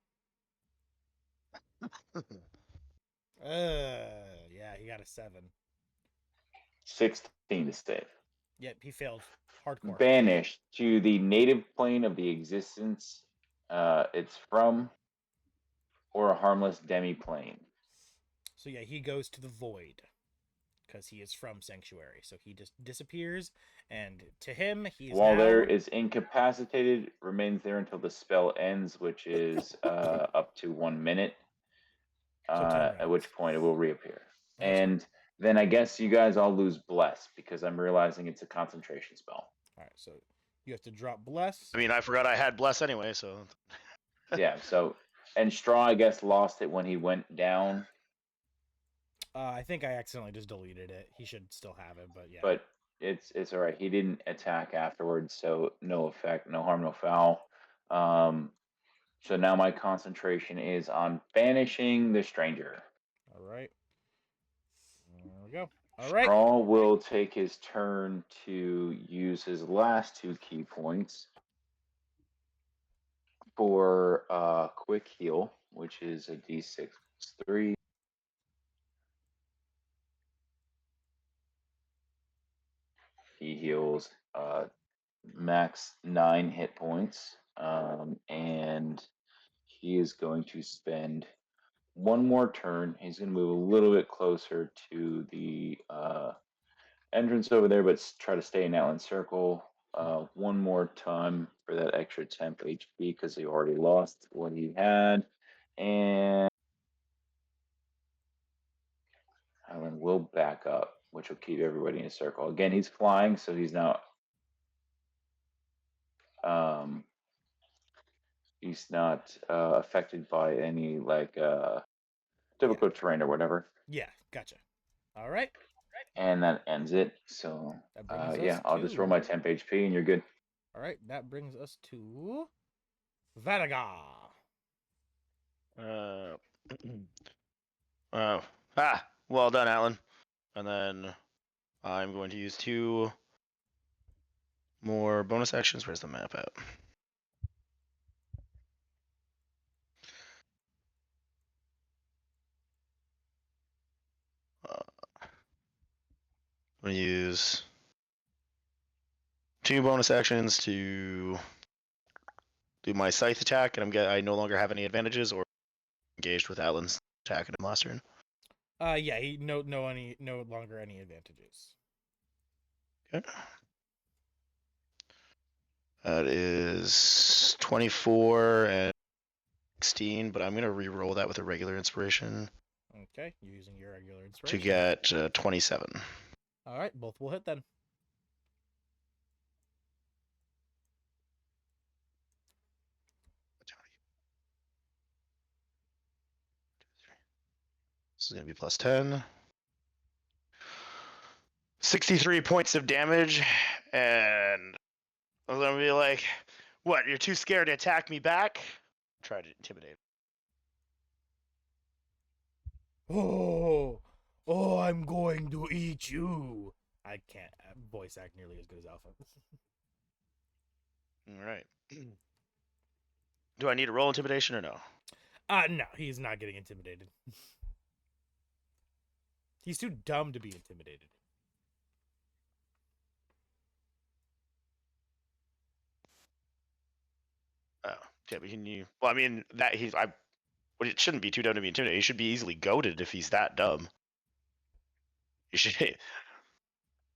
Yeah, he got a 7. 16 to save. Yep, he failed. Hardcore. Banished to the native plane of the existence it's from, or a harmless demi-plane. So yeah, he goes to the void because he is from Sanctuary. So he just disappears, and to him, he's While now there is incapacitated, remains there until the spell ends, which is up to 1 minute. So 10 At rounds. which point it will reappear. Okay, so- And then I guess you guys all lose bless because I'm realizing it's a concentration spell. all right. So you have to drop bless. I mean, I forgot I had bless anyway, so Yeah. So, and Straw, I guess, lost it when he went down, I think I accidentally just deleted it. He should still have it, but yeah. but it's all right. He didn't attack afterwards, so no effect, no harm, no foul. So now my concentration is on banishing the stranger. All right. There we go. All right. Straw will take his turn to use his last 2 key points for quick heal, which is a d6 plus 3. He heals max 9 hit points, and he is going to spend one more turn. He's going to move a little bit closer to the entrance over there, but try to stay in Outland Circle one more time for that extra temp HP because he already lost what he had. And Outland will back up, which will keep everybody in a circle. Again, he's flying, so he's not. He's not affected by any like difficult terrain or whatever. Yeah, gotcha. All right. And that ends it. So That brings yeah, us I'll just roll my to- temp HP and you're good. All right, that brings us to Vanaga. well done, Alan. And then I'm going to use 2 more bonus actions. Where's the map at? I'm going to use 2 bonus actions to do my scythe attack, and I no longer have any advantages or engaged with Alan's attack in him last turn. Yeah, he no longer any advantages. Okay. That is 24 and 16, but I'm going to re-roll that with a regular inspiration Okay, you're using your regular to inspiration. get 27. All right, both will hit then. This is going to be plus 10. 63 points of damage, and I'm going to be like, what, you're too scared to attack me back? Try to intimidate. Oh, I'm going to eat you. I can't voice act nearly as good as Alpha. All right. Do I need to roll intimidation or no? No, he's not getting intimidated. He's too dumb to be intimidated. Yeah, but well, I mean that but it shouldn't be too dumb to be intimidated. He should be easily goaded if he's that dumb. You should,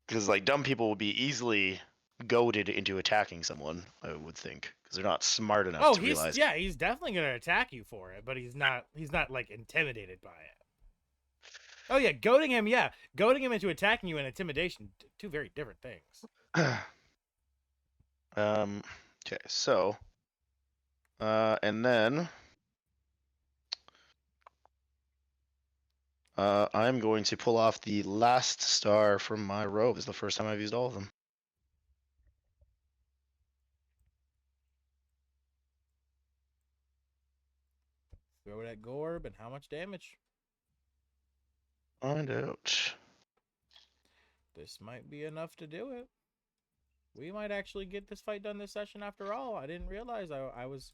because like dumb people will be easily goaded into attacking someone. I would think because they're not smart enough Oh, to realize. he's definitely gonna attack you for it, but he's not like intimidated by it. Oh yeah, goading him into attacking you and intimidation, two very different things. Okay, so, and then, I'm going to pull off the last star from my robe. It's the first time I've used all of them. Throw it at Gorb, and how much damage? Find out. This might be enough to do it. We might actually get this fight done this session after all. I didn't realize I was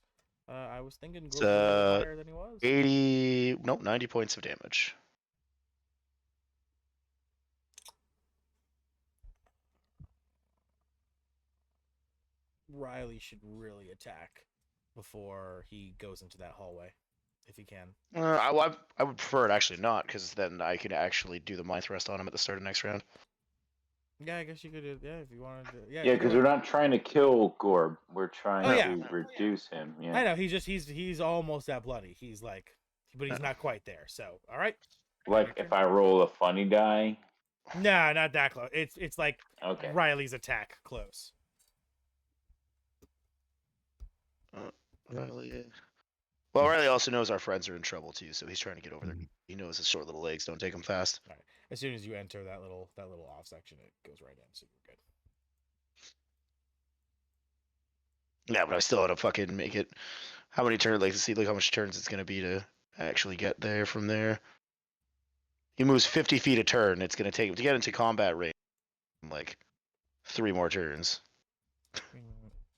thinking Gorb was a little higher than he was. 90 points of damage. Riley should really attack before he goes into that hallway, if he can. I would prefer it actually not, because then I could actually do the mind thrust on him at the start of next round. Yeah, I guess you could. Yeah, if you wanted to. Yeah, because we're not trying to kill Gorb. We're trying yeah. to reduce him. Yeah. I know. He's almost that bloody. He's like, but he's not quite there. So, all right. Like if I roll a funny die. Nah, not that close. It's like Okay. Riley's attack close. Riley. Well, Riley also knows our friends are in trouble too, so he's trying to get over there. He knows his short little legs don't take him fast. All right. As soon as you enter that little off section, it goes right in, so you're good. Yeah, but I still had to fucking make it. How many turns? Like, see, like how much turns it's gonna be to actually get there from there. He moves 50 feet a turn. It's gonna take him to get into combat range, like 3 more turns.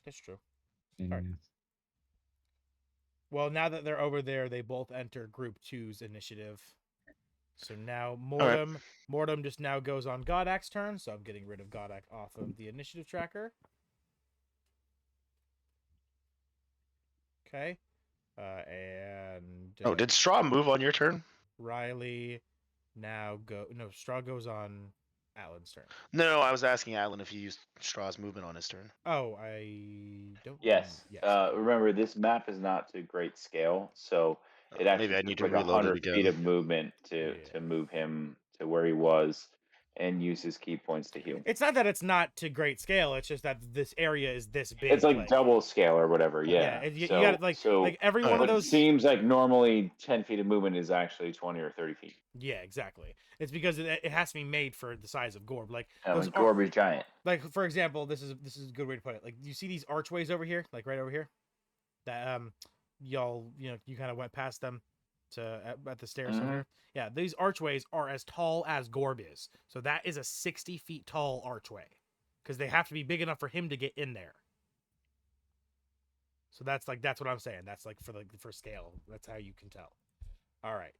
That's true. All right. Well, now that they're over there, they both enter Group 2's initiative. So now Mortem just now goes on Godak's turn, so I'm getting rid of Godak off of the initiative tracker. Okay. Did Straw move on your turn? Riley now Straw goes on Alan's turn. No, I was asking Alan if he used Straw's movement on his turn. Oh, I don't. Yes. Remember, this map is not to great scale, so it actually maybe I need to took reload it 100 feet again. of movement to move him to where he was and use his key points to heal. It's not that it's not to great scale. It's just that this area is this big. It's like double scale or whatever. Yeah. You got like every one of those. It seems like normally 10 feet of movement is actually 20 or 30 feet. Yeah, exactly. It's because it has to be made for the size of Gorb. Like Gorb is giant. Like for example, this is a good way to put it. Like you see these archways over here, like right over here, that y'all you kind of went past them at the stairs over here. Yeah, these archways are as tall as Gorb is. So that is a 60 feet tall archway, because they have to be big enough for him to get in there. So that's what I'm saying. That's like for scale. That's how you can tell. All right.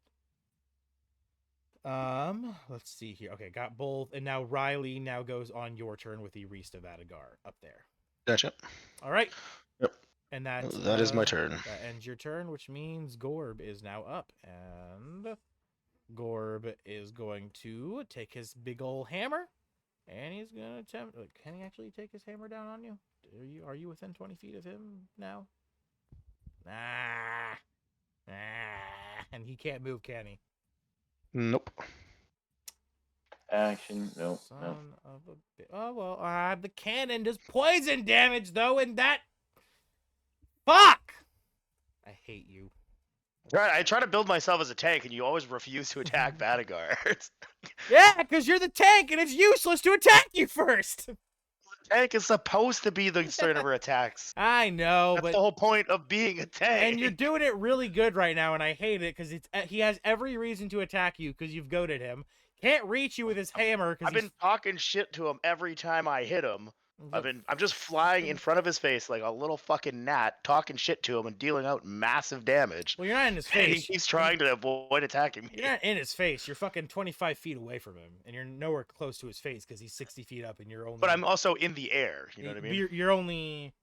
Let's see here. Okay, got both, and now Riley now goes on your turn with the Reist of Adagar up there. Gotcha. All right. Yep. And that is my turn. That ends your turn, which means Gorb is now up, and Gorb is going to take his big old hammer, and he's gonna attempt. Can he actually take his hammer down on you? Are you within 20 feet of him now? And he can't move, can he? Nope. Action. Nope. Son of a bitch. Oh well. The cannon does poison damage though, and that. Fuck! I hate you. Right, I try to build myself as a tank, and you always refuse to attack Badagar. Yeah, because you're the tank, and it's useless to attack you first. Tank is supposed to be the start of our attacks. I know, That's but the whole point of being a tank. and you're doing it really good right now, and I hate it because he has every reason to attack you because you've goaded him. Can't reach you with his hammer. I've been talking shit to him every time I hit him. I'm just flying in front of his face like a little fucking gnat, talking shit to him and dealing out massive damage. Well, you're not in his And face. he's trying to avoid attacking me. You're not in his face. You're fucking 25 feet away from him, and you're nowhere close to his face because he's 60 feet up, and you're only. But I'm also in the air. You know what I mean? You're only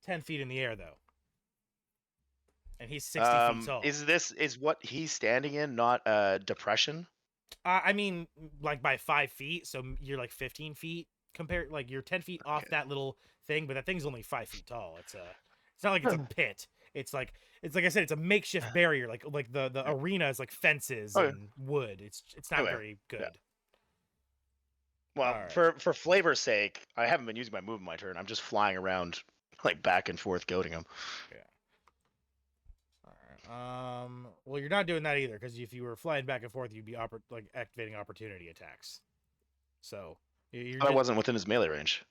10 feet in the air, though. and he's 60 feet tall. Is what he's standing in not depression? I mean, like by 5 feet, so you're like 15 feet compared. Like you're 10 feet off Okay. that little thing, but that thing's only 5 feet tall. It's not like it's a pit. It's like I said, it's a makeshift barrier. Like the arena is like fences Okay. and wood. It's not Okay. very good. Well, Alright. for flavor's sake, I haven't been using my move in my turn. I'm just flying around, like back and forth, goading him. Alright. Well, you're not doing that either, because if you were flying back and forth, you'd be activating opportunity attacks. So you're I wasn't within his melee range.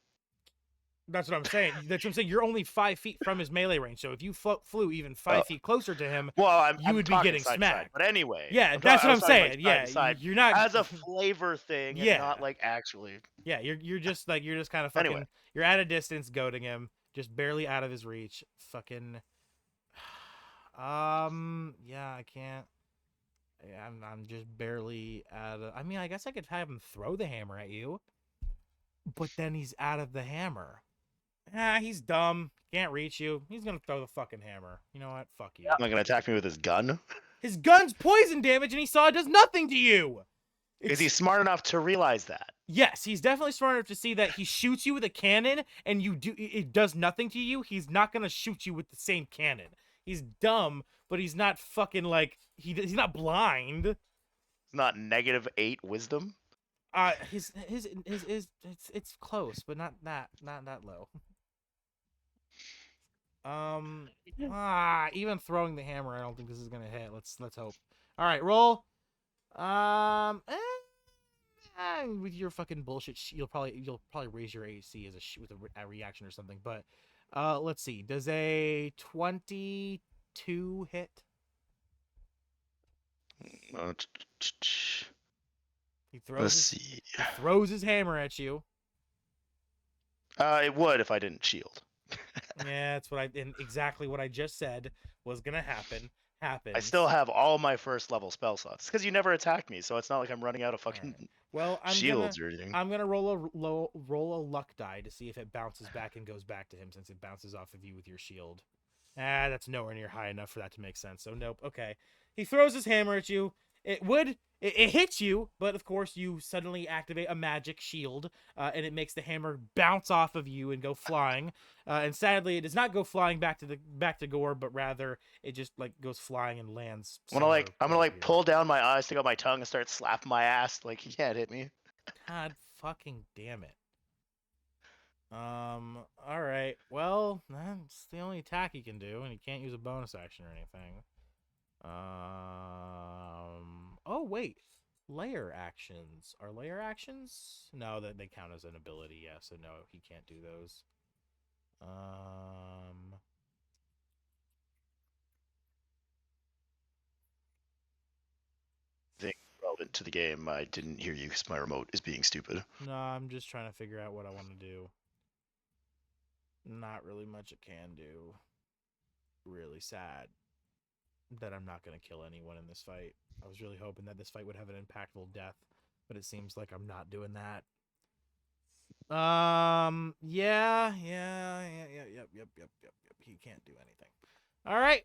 That's what I'm saying. That's what I'm saying. You're only 5 feet from his melee range. So if you flew even 5 feet closer to him, Well, you would be talking getting side to smacked. side. But anyway. Yeah, I'm that's ta- what I I'm was talking, like, saying. side Yeah, to side you're not as a flavor thing, Yeah. and not like actually. Yeah, you're just kind of fucking. Anyway. You're at a distance, goading him, just barely out of his reach. Fucking. Yeah, I can't. Yeah, I'm just barely out of. I mean, I guess I could have him throw the hammer at you, but then he's out of the hammer. He's dumb. Can't reach you. He's gonna throw the fucking hammer. You know what? Fuck you. Not gonna attack me with his gun. His gun's poison damage, and he saw it does nothing to you. Is he smart enough to realize that? Yes, he's definitely smart enough to see that he shoots you with a cannon, and it does nothing to you. He's not gonna shoot you with the same cannon. He's dumb, but he's not fucking like he's not blind. It's not -8 wisdom. His it's close, but not that low. Even throwing the hammer, I don't think this is gonna hit. Let's hope. All right, roll. With your fucking bullshit, you'll probably raise your AC as with a reaction or something. But let's see. Does a 22 hit? He Let's see. He throws his hammer at you. It would if I didn't shield. Yeah, that's exactly what I just said was gonna happen. Happens. I still have all my first level spell slots because you never attacked me, so it's not like I'm running out of fucking Well, shields or anything. I'm gonna roll a luck die to see if it bounces back and goes back to him, since it bounces off of you with your shield. That's nowhere near high enough for that to make sense. So nope. Okay. He throws his hammer at you. It hits you, but of course you suddenly activate a magic shield, and it makes the hammer bounce off of you and go flying. And sadly, it does not go flying back to Gore, but rather it just like goes flying and lands. I'm gonna pull down my eyes, stick out my tongue, and start slapping my ass. Like, he can't hit me. God fucking damn it. All right. Well, that's the only attack he can do, and he can't use a bonus action or anything. Oh wait, layer actions are layer actions? No, that they count as an ability. Yeah, so no, he can't do those. Thing relevant to the game. I didn't hear you because my remote is being stupid. No, I'm just trying to figure out what I want to do. Not really much it can do. Really sad that I'm not going to kill anyone in this fight. I was really hoping that this fight would have an impactful death, but it seems like I'm not doing that. Yeah. Yep. He can't do anything. All right.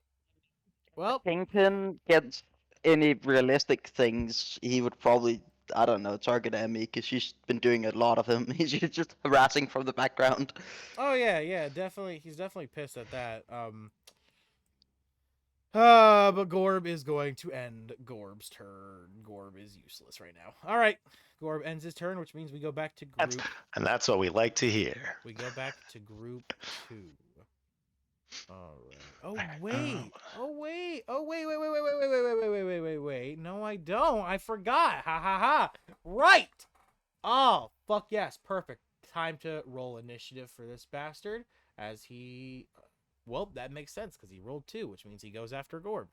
Well, Kingpin gets any realistic things, he would probably, I don't know, target Emmy because she's been doing a lot of him. He's just harassing from the background. oh yeah, definitely. He's definitely pissed at that. But Gorb is going to end Gorb's turn. Gorb is useless right now. All right. Gorb ends his turn, which means we go back to group. And that's what we like to hear. We go back to group 2. All right. Wait. No, I don't. I forgot. Ha. Right. Oh, fuck yes. Perfect. Time to roll initiative for this bastard as he... Well, that makes sense because he rolled 2, which means he goes after Gorb.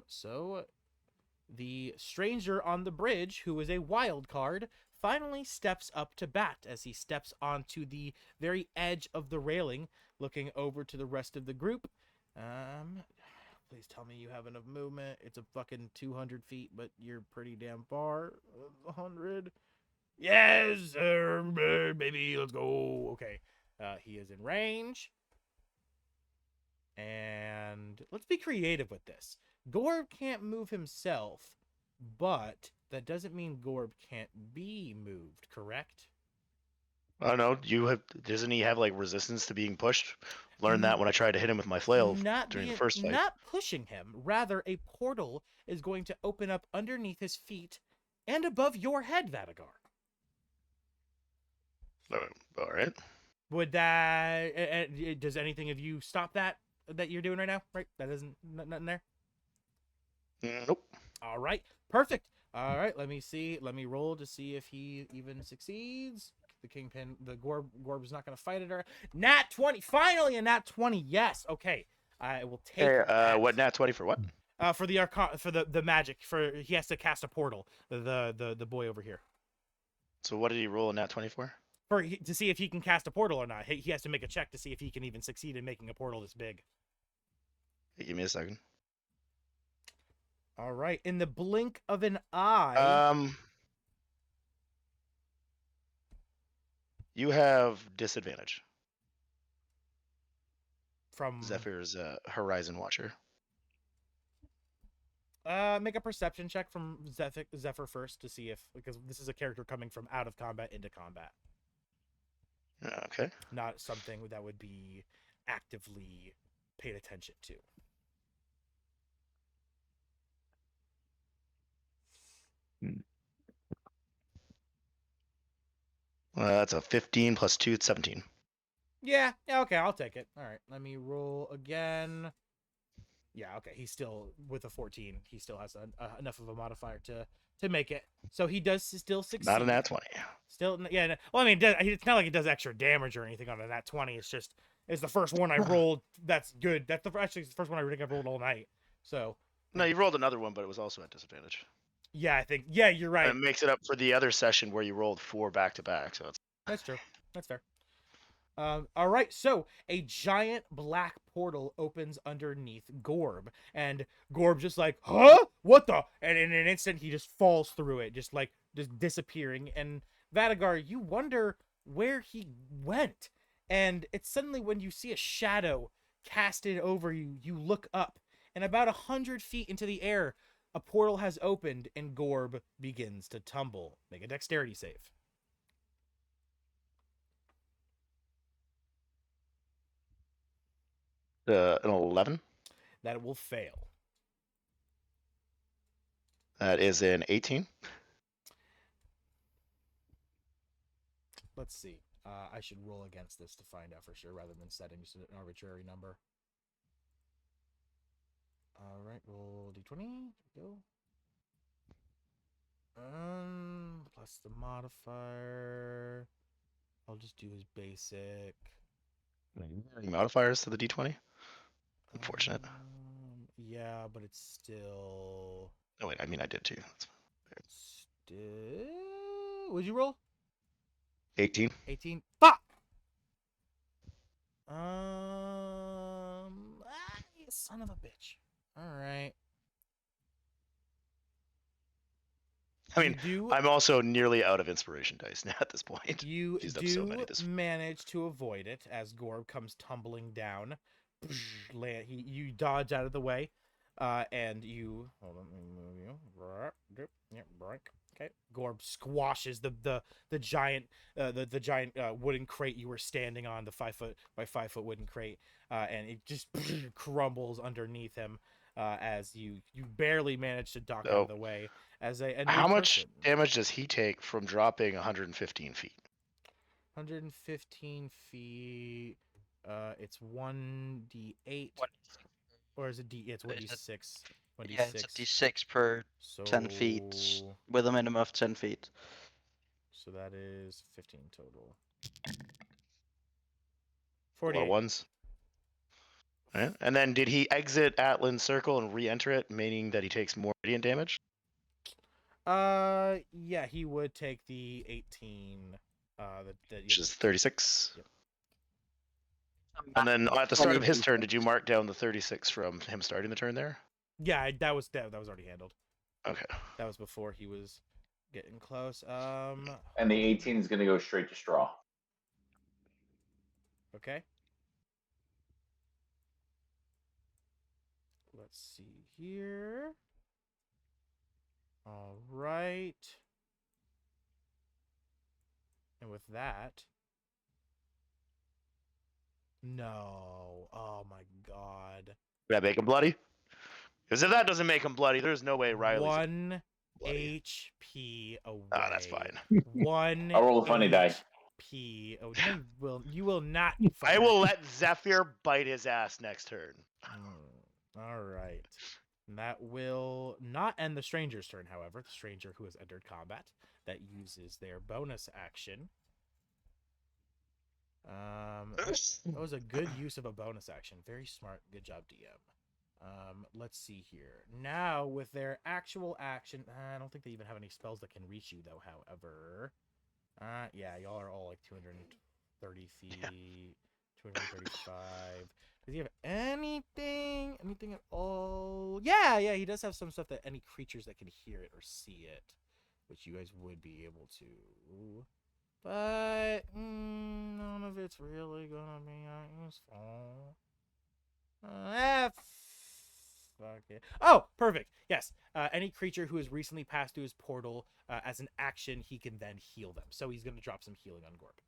So the stranger on the bridge, who is a wild card, finally steps up to bat as he steps onto the very edge of the railing, looking over to the rest of the group. Please tell me you have enough movement. It's a fucking 200 feet, but you're pretty damn far. 100. Yes, sir, baby, let's go. Okay. He is in range. And let's be creative with this. Gorb can't move himself, but that doesn't mean Gorb can't be moved, correct? I don't know. Doesn't he have like resistance to being pushed? Learned that when I tried to hit him with my flail during the first fight. Not pushing him. Rather, a portal is going to open up underneath his feet and above your head, Vadagar. All right. Would that? Does anything of you stop that you're doing right now? Right? That isn't nothing there. Nope. All right. Perfect. All right. Let me see. Let me roll to see if he even succeeds. The kingpin, the Gorb's not going to fight it. Or nat 20. Finally, a nat 20. Yes. Okay. I will take. Hey, what nat 20 for what? For the for the magic. For he has to cast a portal. The boy over here. So what did he roll a nat 20 for? To see if he can cast a portal or not. He has to make a check to see if he can even succeed in making a portal this big. Hey, give me a second. All right. In the blink of an eye. You have disadvantage. From Zephyr's Horizon Watcher. Make a perception check from Zephyr first to see if, because this is a character coming from out of combat into combat. Okay. Not something that would be actively paid attention to. That's a 15 plus 2, it's 17. Yeah, okay, I'll take it. All right, let me roll again. Yeah, okay, he's still, with a 14, he still has enough of a modifier to make it. So he does still succeed. Not a nat 20. Still, yeah. Well, I mean, it's not like it does extra damage or anything on a nat 20. It's just, it's the first one I rolled. That's good. Actually, it's the first one I think I've rolled all night. So. No, you rolled another one, but it was also at disadvantage. Yeah, I think. Yeah, you're right. And it makes it up for the other session where you rolled 4 back to back. So it's. That's true. That's fair. All right, so a giant black portal opens underneath Gorb, and Gorb just like, huh? What the? And in an instant, he just falls through it, just disappearing. And Vadagar, you wonder where he went. And it's suddenly when you see a shadow casted over you, you look up, and about 100 feet into the air, a portal has opened, and Gorb begins to tumble. Make a dexterity save. An 11. That will fail. That is an 18. Let's see. I should roll against this to find out for sure rather than setting just an arbitrary number. All right, roll d20. Go. Plus the modifier. I'll just do his basic. Any modifiers to the d20? Unfortunate. Yeah, but it's still. Oh wait, I mean I did too. Still. What'd you roll? 18. 18. Fuck. You son of a bitch. All right. I mean, I'm also nearly out of inspiration dice now at this point. You Used up so many manage to avoid it as Gorb comes tumbling down. You dodge out of the way, and you hold on. Let me move you. Okay. Gorb squashes the giant the giant wooden crate you were standing on, the 5 foot by 5 foot wooden crate, and it just crumbles underneath him. As you barely manage to duck out of the way. As a how much damage does he take from dropping 115 feet? 115 feet. It's 1d8. Or is it d? It's 1d6. 1d6. Yeah, it's a d6 per 10 feet with a minimum of 10 feet. So that is 15 total. 48 ones. Right. And then did he exit Atlan's circle and re-enter it, meaning that he takes more radiant damage? Yeah, he would take the 18. Which is 36. Yep. And then at the start of his turn, did you mark down the 36 from him starting the turn there? Yeah, that was already handled. Okay. That was before he was getting close. And the 18 is going to go straight to straw. Okay. let's see here. All right. And with that, no. Oh my god. Did that make him bloody? Because if that doesn't make him bloody, there's no way Riley's 1 bloody. HP away. Ah, that's fine. 1 I'll roll a funny die. HP. Oh, no, you will not. I will let Zephyr bite his ass next turn. All right. That will not end the stranger's turn, however. The stranger who has entered combat that uses their bonus action. That was a good use of a bonus action. Very smart. Good job, DM. Let's see here. Now, with their actual action, I don't think they even have any spells that can reach you, though, however. Yeah, y'all are all like 230 feet, 235. Does he have anything at all? Yeah, he does have some stuff that any creatures that can hear it or see it, which you guys would be able to. But none of it's really gonna be useful. Fuck it. Oh, perfect. Yes. Any creature who has recently passed through his portal, as an action, he can then heal them. So he's going to drop some healing on Gorp.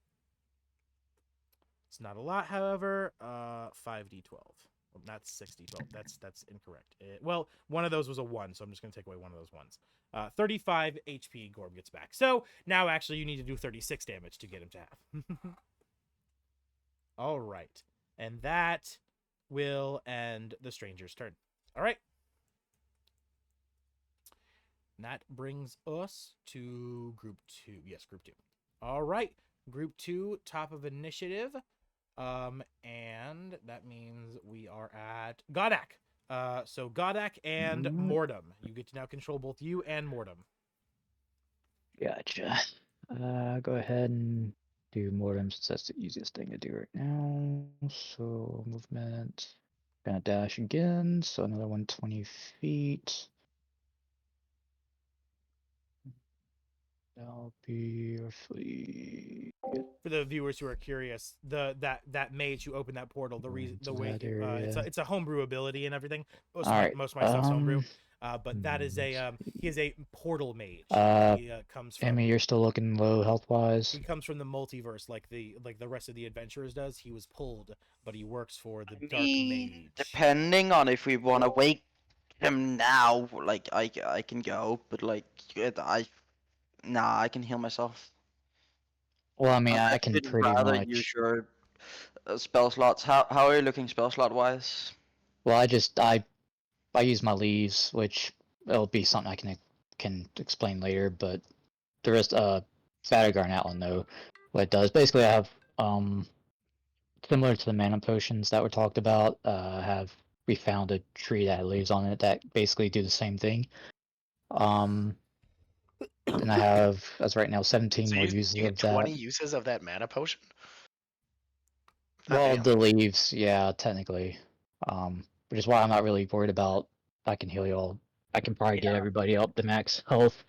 It's not a lot, however. 5d12. Well, not 6d12. That's incorrect. Well, one of those was a 1, so I'm just going to take away one of those ones. 35 HP Gorb gets back. So now actually you need to do 36 damage to get him to half. All right. And that will end the stranger's turn. All right. That brings us to group 2. Yes, group 2. All right. Group 2, top of initiative. And that means we are at Godak. So Godak and Mordum. You get to now control both you and Mordum. Gotcha. Go ahead and do Mortem since that's the easiest thing to do right now. So movement. Gonna dash again, so another 120 feet. That'll be roughly For the viewers who are curious, that mage who opened that portal, the way that area. it's a homebrew ability and everything. Most Alright, of my stuff's homebrew. But that is he is a portal mage. He comes from Emmy, you're still looking low health wise. he comes from the multiverse like the rest of the adventurers does. He was pulled, but he works for the dark mage. Depending on if we want to wake him now, like I can go, but like I can heal myself. Well, I mean, I can would pretty rather much. use your spell slots. How are you looking spell slot wise? Well, I use my leaves, which it'll be something I can explain later. But the rest, Fatigar and Outland though, what it does basically, I have similar to the mana potions that were talked about. We found a tree that had leaves on it that basically do the same thing. And I have, as right now, 17 more uses you of get 20 that. uses of that mana potion? Well, the leaves, yeah, technically. Which is why I'm not really worried about. I can heal you all. I can probably get everybody up to max health.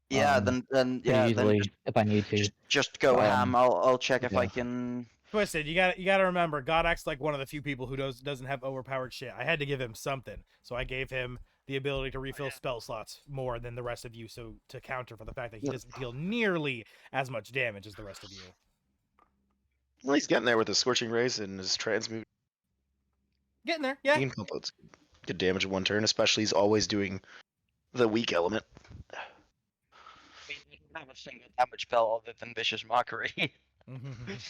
Yeah, then easily if I need to. Just go ham. I'll check if I yeah. can. Twisted, you gotta remember, Godak's like one of the few people who doesn't have overpowered shit. I had to give him something, so I gave him the ability to refill spell slots more than the rest of you, so to counter for the fact that he doesn't deal nearly as much damage as the rest of you. Well, he's getting there with his scorching rays and his transmute. Getting there, yeah. He can pump out good damage in one turn, especially he's always doing the weak element. I don't have a single damage spell other than vicious mockery.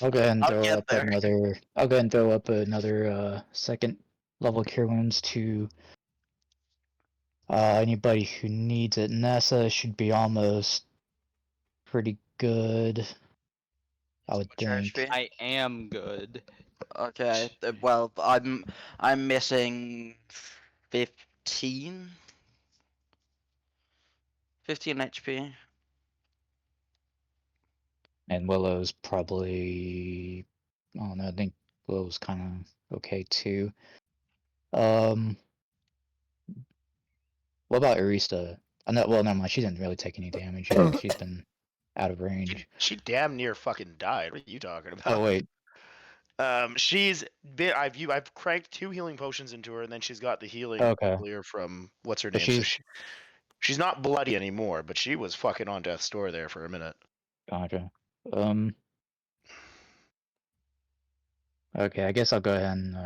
I'll go ahead and I'll throw get up there. another. I'll go ahead and throw up another second level cure wounds to anybody who needs it. Nessa should be almost pretty good. I would What's your think. HP? I am good. Okay. Well, I'm missing 15. 15 HP. And Willow's probably. I don't know. I think Willow's kind of okay too. What about Arista? Well, never mind. She didn't really take any damage yet. She's been out of range. She damn near fucking died. What are you talking about? Oh wait. She's been. I've cranked 2 healing potions into her, and then she's got the healing Okay. earlier from what's her But name. So she's she's not bloody anymore, but she was fucking on death's door there for a minute. gotcha. Okay, I guess I'll go ahead and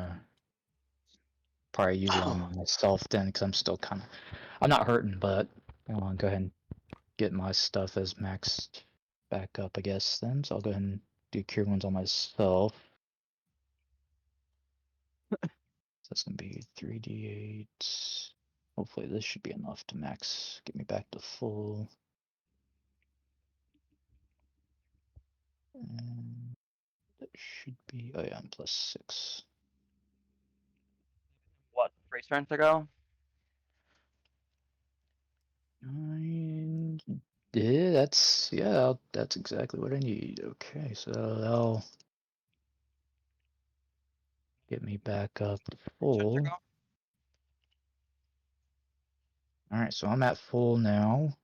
probably use it on myself then, because I'm still kind of, I'm not hurting, but I'll go ahead and get my stuff as maxed back up, I guess. Then, so I'll go ahead and do cure wounds on myself. So that's gonna be 3d8. Hopefully, this should be enough to max, get me back to full. And that should be, oh yeah, I'm +6. What? 3 turns ago? Yeah, that's exactly what I need. Okay, so that'll get me back up to 3 turns full. ago? Alright, so I'm at full now.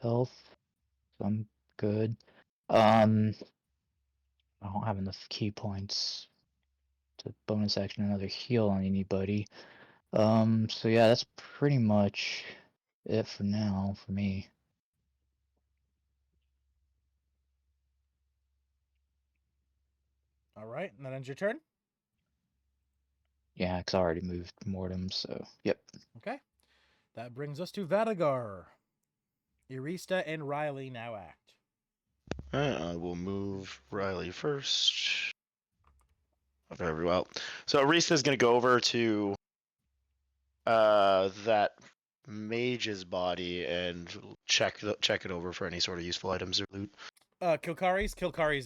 Health, so I'm good. I don't have enough key points to bonus action another heal on anybody. So yeah, that's pretty much it for now for me. All right, and that ends your turn. Yeah, because I already moved Mortem, so yep. Okay, that brings us to Vadagar. Irista and Riley now act. I will move Riley first. Very well. So Arista is going to go over to that mage's body and check it over for any sort of useful items or loot. Kilkari's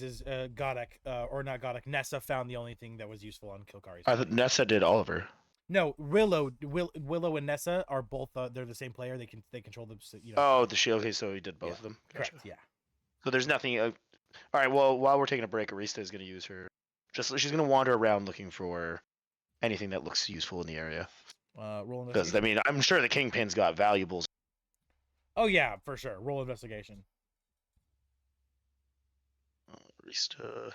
is Godek, or not Godek. Nessa found the only thing that was useful on Kilkari's. I thought Nessa did Oliver. No, Willow and Nessa are both. They're the same player. They control them. You know. Oh, the shield. Okay, so he did both Yeah, of them. Gotcha. Correct. Yeah. So there's nothing. All right. Well, while we're taking a break, Arista is going to use her. She's going to wander around looking for anything that looks useful in the area. Roll Because investigation. I mean, I'm sure the Kingpin's got valuables. Oh yeah, for sure. Roll investigation. Arista.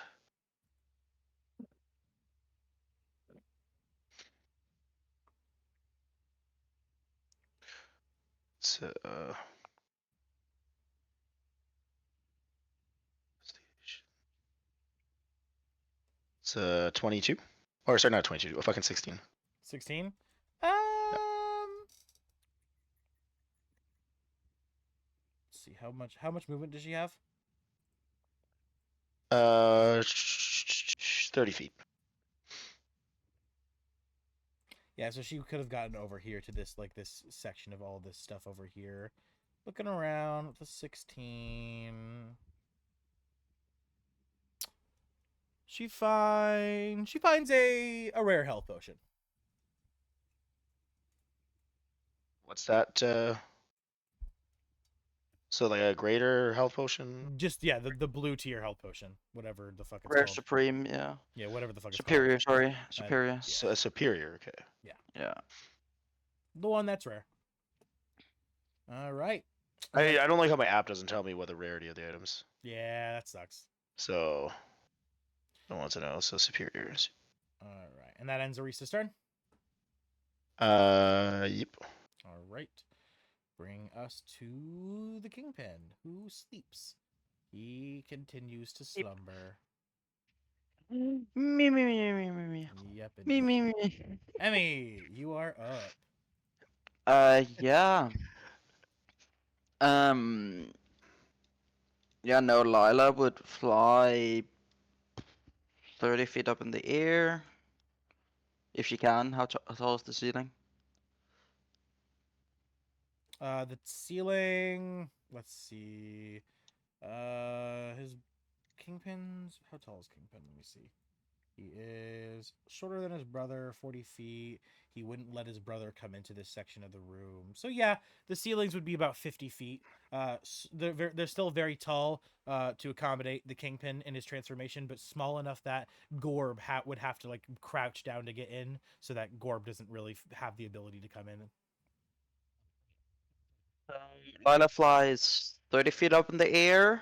It's it's 22, or sorry, not 22, a fucking 16. 16. Let's see how much movement does she have? 30 feet. Yeah, so she could have gotten over here to this section of all this stuff over here. Looking around with the 16. She finds a rare health potion. What's that? So like a greater health potion? Just the blue tier health potion, whatever the fuck it's Rare called. Supreme, yeah. Yeah, whatever the fuck it's Superior, called. sorry. Superior. Yeah. So a superior, okay. Yeah. The one that's rare. All right. I don't like how my app doesn't tell me what the rarity of the items. Yeah, that sucks. So I want to know. So superiors. All right, and that ends Arista's turn. Yep. All right. Bring us to the Kingpin, who sleeps. He continues to slumber. Me. Yep. Me. Emmy, you are up. Yeah. Yeah, no, Lila would fly 30 feet up in the air. If she can. How tall is the ceiling? The ceiling. Let's see. His Kingpin's. How tall is Kingpin? Let me see. He is shorter than his brother, 40 feet. He wouldn't let his brother come into this section of the room. So yeah, the ceilings would be about 50 feet. They're still very tall to accommodate the Kingpin in his transformation, but small enough that Gorb would have to crouch down to get in, so that Gorb doesn't really have the ability to come in. Lila flies 30 feet up in the air.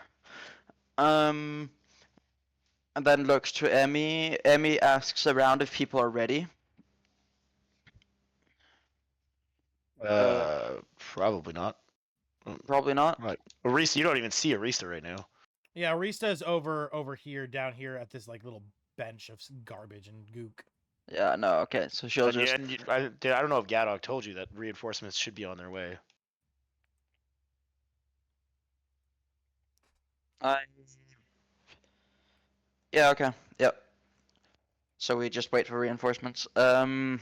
And then looks to Emmy. Emmy asks around if people are ready. Probably not. Probably not. Like Arista, you don't even see Arista right now. Yeah, Rista's over here, down here at this like little bench of garbage and gook. Yeah, no, okay. So she'll And, just. I don't know if Gadok told you that reinforcements should be on their way. Yeah, okay. Yep. So we just wait for reinforcements. I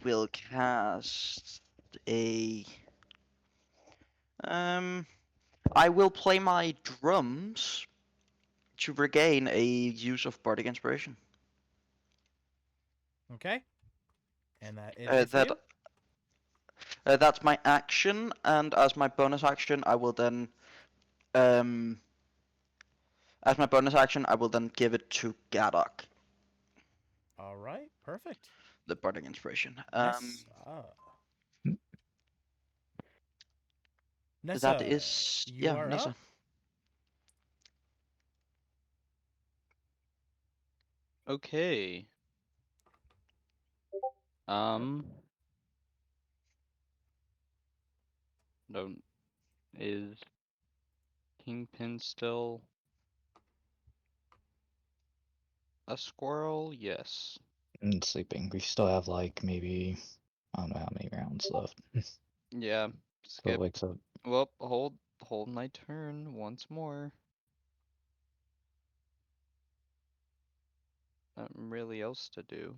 will cast a. I will play my drums to regain a use of bardic inspiration. Okay. And that is it for you? That's my action, and as my bonus action, I will then. As my bonus action, I will then give it to Gadok, All right, perfect. the bardic inspiration. Nessa. Nessa, That is you are Nessa. up. Okay. Don't is Kingpin still a squirrel? Yes. And sleeping. We still have like maybe I don't know how many rounds left. Yeah. So it Skip. wakes up. Well, hold my turn once more. Nothing really else to do.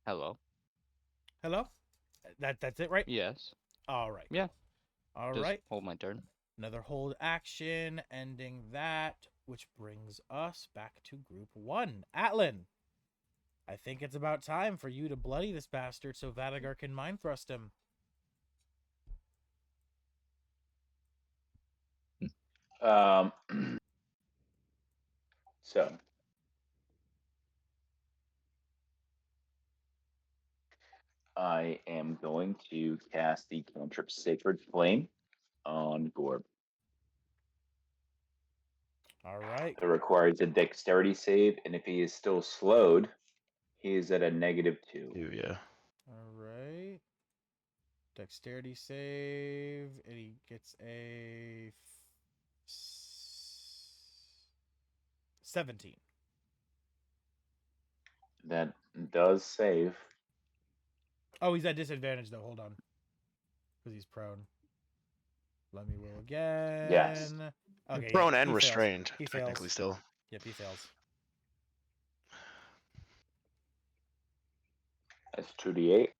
Hello. Hello? That's it, right? Yes. All right. Yeah. All Just right. hold my turn. Another hold action, ending that, which brings us back to group 1. Atlan, I think it's about time for you to bloody this bastard so Vadagar can mind thrust him. Um, so I am going to cast the cantrip Sacred Flame on Gorb. All right. It requires a dexterity save, and if he is still slowed, he is at a -2. Yeah. All right. Dexterity save, and he gets a 17. That does save. Oh, he's at disadvantage though. Hold on, because he's prone. Let me roll again. Yes. Okay. Prone yeah, and he fails. restrained, He technically fails. still. Yep, he fails. That's 2d8.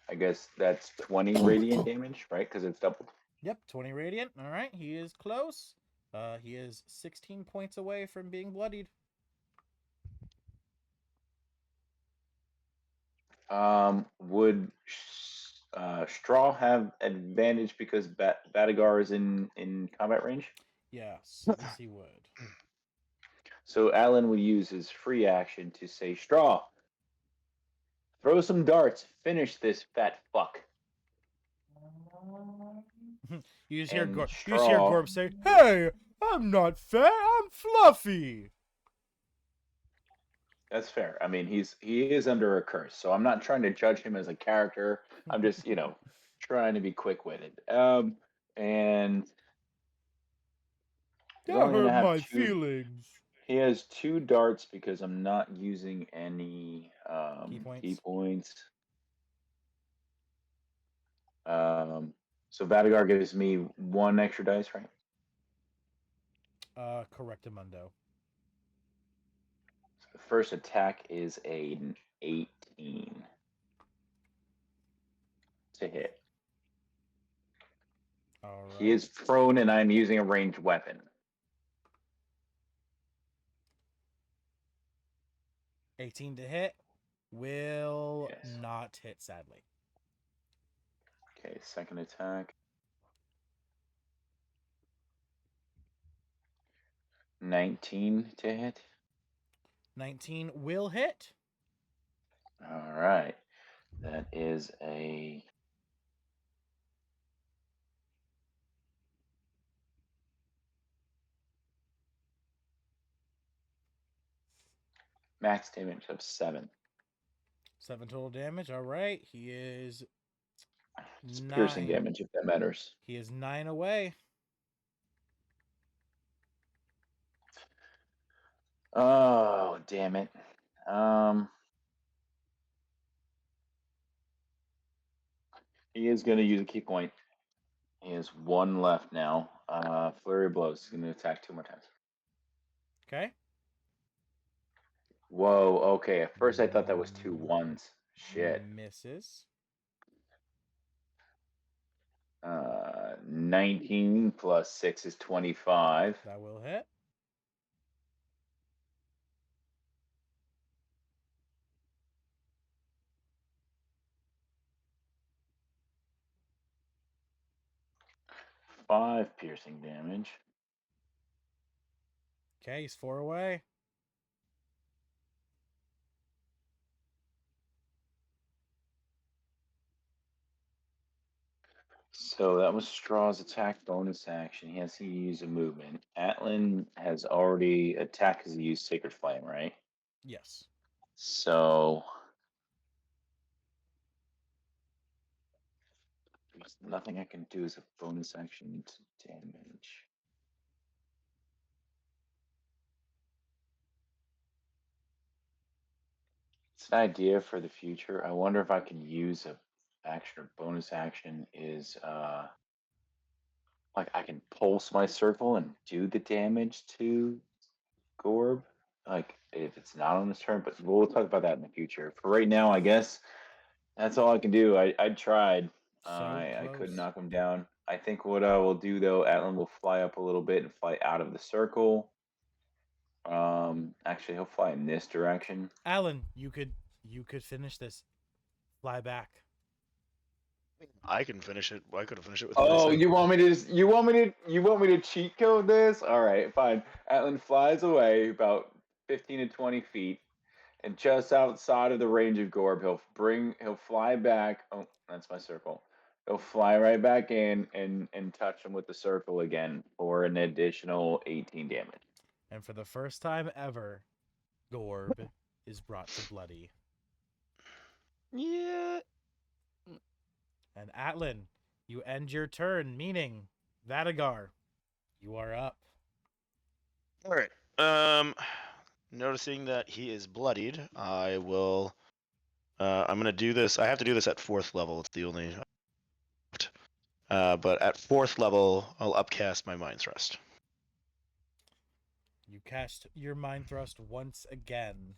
I guess that's 20 radiant damage, right? Because it's doubled. Yep, 20 radiant. All right, he is close. He is 16 points away from being bloodied. Would Straw have advantage because Batagar is in combat range? Yes, yes, he would. So Alan will use his free action to say, Straw, throw some darts, finish this fat fuck. You just hear And you just hear Straw, Gorb say, "Hey, I'm not fat. I'm fluffy." that's fair. I mean, he is under a curse, so I'm not trying to judge him as a character. I'm just, trying to be quick-witted. And he's That only gonna hurt have my two. feelings. He has 2 darts because I'm not using any Key key points. points. So Vadagar gives me 1 extra dice, right? Correctamundo. So the first attack is an 18 to hit. All right. He is prone, and I'm using a ranged weapon. 18 to hit. will Yes. not hit, sadly. Okay, second attack. 19 to hit. 19 will hit. All right. That is a max damage of 7. 7 total damage. All right. He is It's piercing 9. damage if that matters. He is 9 away. Oh, damn it. He is going to use a key point. He has 1 left now. Flurry of blows. He's going to attack 2 more times. Okay. Whoa, okay. At first I thought that was 2 1s. Shit. Misses. 19 plus 6 is 25. That will hit. Five piercing damage. Okay, he's 4 away. So that was Straw's attack bonus action. He has to use a movement. Atlan has already attacked because he used Sacred Flame, right? Yes. So there's nothing I can do as a bonus action to damage. It's an idea for the future. I wonder if I can use a action or bonus action is like I can pulse my circle and do the damage to Gorb. Like if it's not on his turn, but we'll talk about that in the future. For right now, I guess that's all I can do. I tried. So I couldn't close. knock him down. I think what I will do though, Atlan will fly up a little bit and fly out of the circle. Actually, he'll fly in this direction. Alan, you could finish this. Fly back. I can finish it. I could have finished it with Oh, myself. you want me to? You want me to cheat code this? All right, fine. Atlan flies away about 15 to 20 feet, and just outside of the range of Gorb, he'll fly back. Oh, that's my circle. He'll fly right back in and touch him with the circle again for an additional 18 damage. And for the first time ever, Gorb is brought to bloody. Yeah. And Atlan, you end your turn, meaning Vadagar, you are up. All right. Noticing that he is bloodied, I will. I'm gonna do this. I have to do this at 4th level. It's the only. But at 4th level, I'll upcast my Mind Thrust. You cast your mind thrust once again,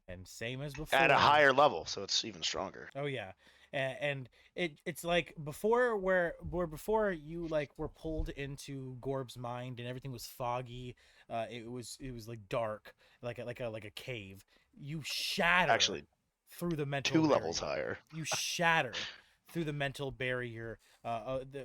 and same as before. At a higher level, so it's even stronger. Oh yeah, and it's like before where before you like were pulled into Gorb's mind and everything was foggy. It was like dark, like a cave. You shatter Actually, through the mental 2 barrier. levels higher. You shatter through the mental barrier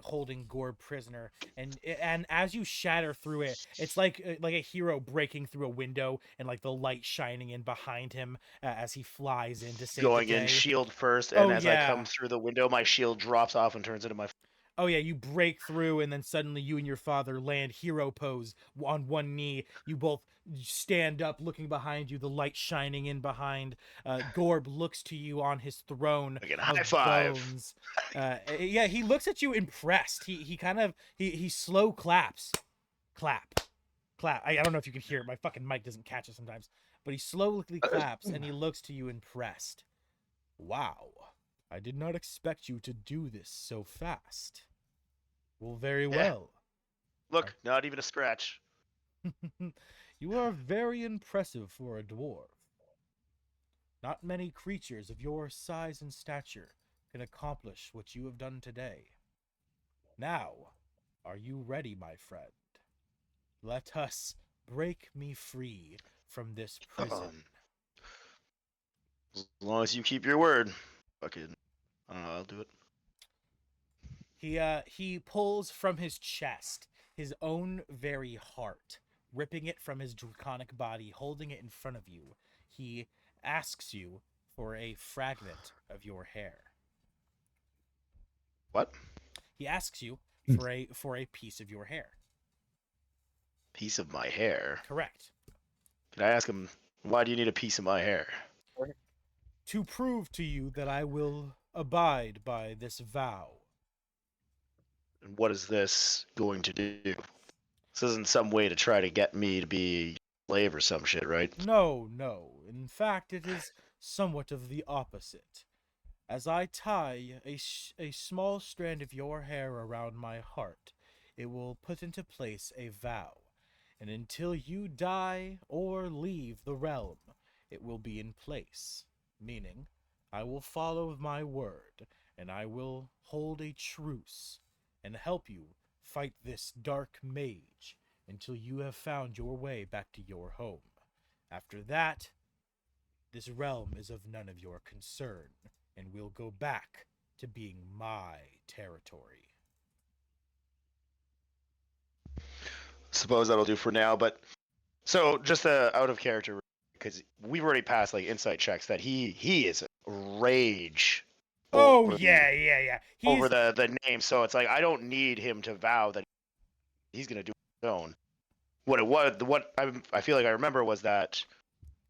holding Gorb prisoner, and as you shatter through it, it's like a hero breaking through a window and like the light shining in behind him as he flies in to save Going the day. in shield first, Oh, and as yeah. I come through the window, my shield drops off and turns into my. Oh yeah, you break through, and then suddenly you and your father land hero pose on one knee. You both stand up, looking behind you, the light shining in behind. Gorb looks to you on his throne Again, of high five. bones. Yeah, he looks at you impressed. He kind of he slow claps, clap. I don't know if you can hear it. My fucking mic doesn't catch it sometimes, but he slowly claps and he looks to you impressed. Wow. I did not expect you to do this so fast. Well, very well. Look, not even a scratch. You are very impressive for a dwarf. Not many creatures of your size and stature can accomplish what you have done today. Now, are you ready, my friend? Let us break me free from this prison. As long as you keep your word. Fucking, I don't know. I'll do it. He pulls from his chest his own very heart, ripping it from his draconic body, holding it in front of you. He asks you for a fragment of your hair. What? He asks you for a piece of your hair. Piece of my hair. Correct. Can I ask him, why do you need a piece of my hair? To prove to you that I will abide by this vow. And what is this going to do? This isn't some way to try to get me to be a slave or some shit, right? No, no. In fact, it is somewhat of the opposite. As I tie a small strand of your hair around my heart, it will put into place a vow. And until you die or leave the realm, it will be in place. Meaning, I will follow my word, and I will hold a truce and help you fight this dark mage until you have found your way back to your home. After that, this realm is of none of your concern, and we'll go back to being my territory. Suppose that'll do for now, but so just out of character, because we've already passed like insight checks that he is rage Oh over yeah. over the name, so it's like I don't need him to vow that he's gonna do his own. What I feel like I remember was that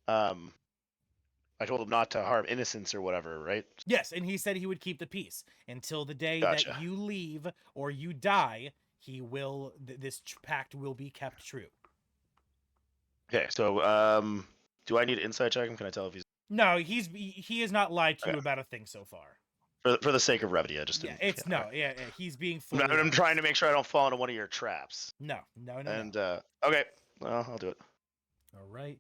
um I told him not to harm innocents or whatever, right? Yes, and he said he would keep the peace until the day that Gotcha. you leave or you die. He will. This pact will be kept true. Okay, so do I need an insight check him? Can I tell if he's No, he has not lied to you Okay. about a thing so far. for the sake of brevity? I just Yeah, didn't. it's no, alright. yeah, he's being I'm, fully. I'm trying to honest. make sure I don't fall into one of your traps. No. And okay, well I'll do it. All right.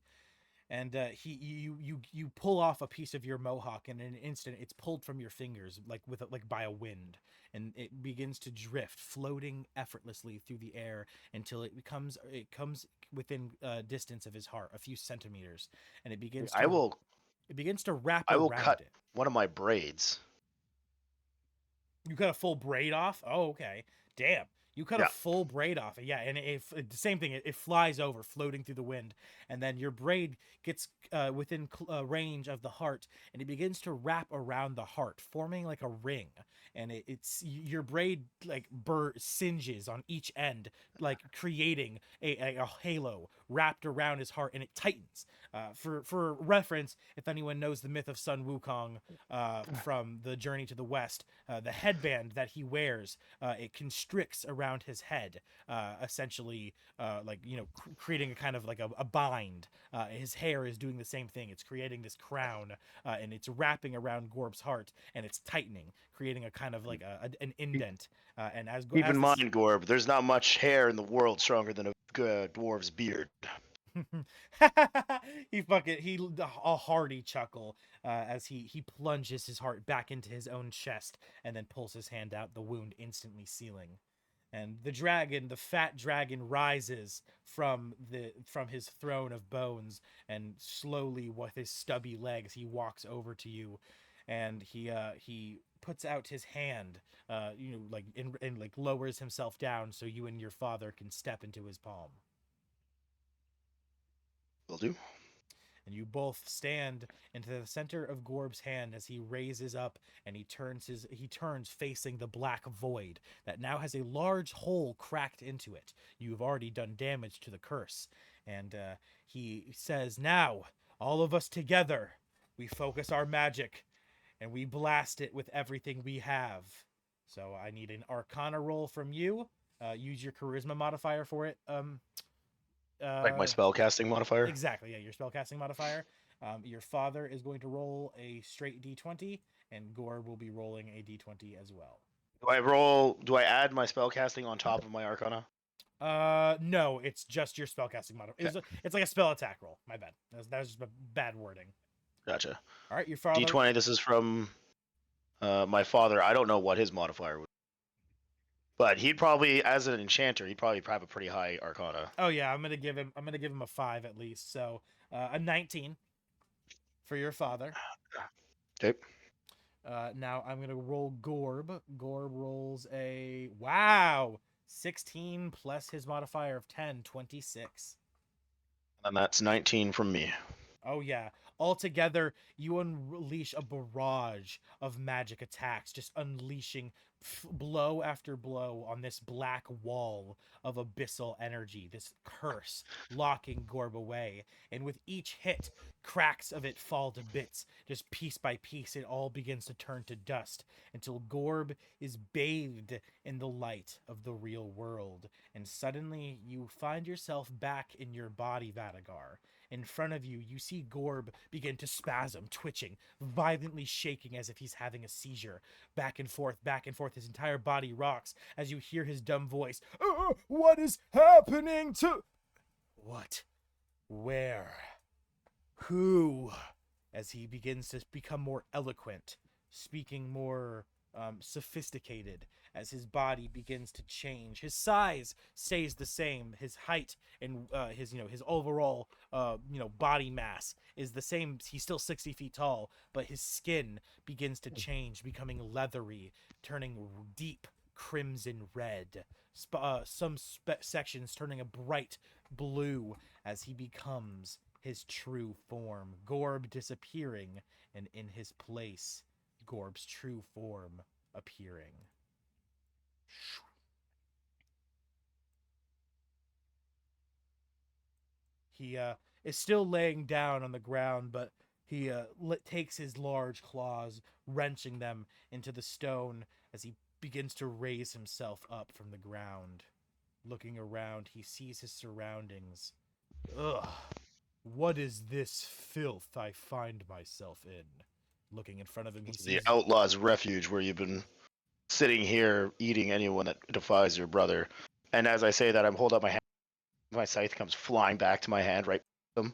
And you pull off a piece of your mohawk, and in an instant it's pulled from your fingers like by a wind, and it begins to drift, floating effortlessly through the air until it comes within distance of his heart, a few centimeters, and it begins I will to wrap I will around cut it. one of my braids. You cut a full braid off? Oh, okay. Damn. You cut a Yeah. full braid off. Yeah, and the same thing. It flies over, floating through the wind, and then your braid gets within range of the heart, and it begins to wrap around the heart, forming like a ring. And it's your braid like singes on each end, like creating a halo wrapped around his heart, and it tightens. For reference, if anyone knows the myth of Sun Wukong from the Journey to the West, the headband that he wears, it constricts around his head, essentially, creating a kind of like a bind. His hair is doing the same thing. It's creating this crown, and it's wrapping around Gorb's heart, and it's tightening, creating a kind of like an indent. And Keep as in this, mind, Gorb, there's not much hair in the world stronger than a dwarf's beard. a hearty chuckle as he plunges his heart back into his own chest and then pulls his hand out, the wound instantly sealing. And the fat dragon, rises from his throne of bones, and slowly, with his stubby legs, he walks over to you, and he puts out his hand, and like lowers himself down so you and your father can step into his palm. Will do. And you both stand into the center of Gorb's hand as he raises up, and he turns facing the black void that now has a large hole cracked into it. You've already done damage to the curse. And he says, "Now, all of us together, we focus our magic and we blast it with everything we have." So I need an Arcana roll from you. Use your charisma modifier for it. Like my spell casting modifier. Exactly, yeah, your spellcasting modifier. Your father is going to roll a straight d20, and Gore will be rolling a d20 as well. Do I add my spell casting on top of my arcana? No, it's just your spellcasting modifier. It's like a spell attack roll. My bad. That was just bad wording. Gotcha. All right, your father. D20. This is from my father. I don't know what his modifier would. But he'd probably, as an enchanter, he'd probably have a pretty high arcana. Oh yeah, I'm gonna give him a 5 at least. So a 19 for your father. Okay. Now I'm gonna roll Gorb. Gorb rolls a 16 plus his modifier of 10, 26. And that's 19 from me. Oh yeah. Altogether, you unleash a barrage of magic attacks, just unleashing blow after blow on this black wall of abyssal energy, this curse locking Gorb away. And with each hit, cracks of it fall to bits. Just piece by piece, it all begins to turn to dust until Gorb is bathed in the light of the real world. And suddenly, you find yourself back in your body, Vadagar. In front of you, you see Gorb begin to spasm, twitching, violently shaking as if he's having a seizure. Back and forth, his entire body rocks as you hear his dumb voice. What is happening to... What? Where? Who? As he begins to become more eloquent, speaking more sophisticated as his body begins to change. His size stays the same. His height and his overall body mass is the same. He's still 60 feet tall, but his skin begins to change, becoming leathery, turning deep crimson red. Some sections turning a bright blue as he becomes his true form. Gorb disappearing, and in his place, Gorb's true form appearing. He is still laying down on the ground, but he takes his large claws, wrenching them into the stone as he begins to raise himself up from the ground. Looking around, he sees his surroundings. Ugh. What is this filth I find myself in? Looking in front of him, he This is the sees... Outlaws' Refuge, where you've been sitting here eating anyone that defies your brother. And as I say that, I'm holding up my hand. My scythe comes flying back to my hand right them.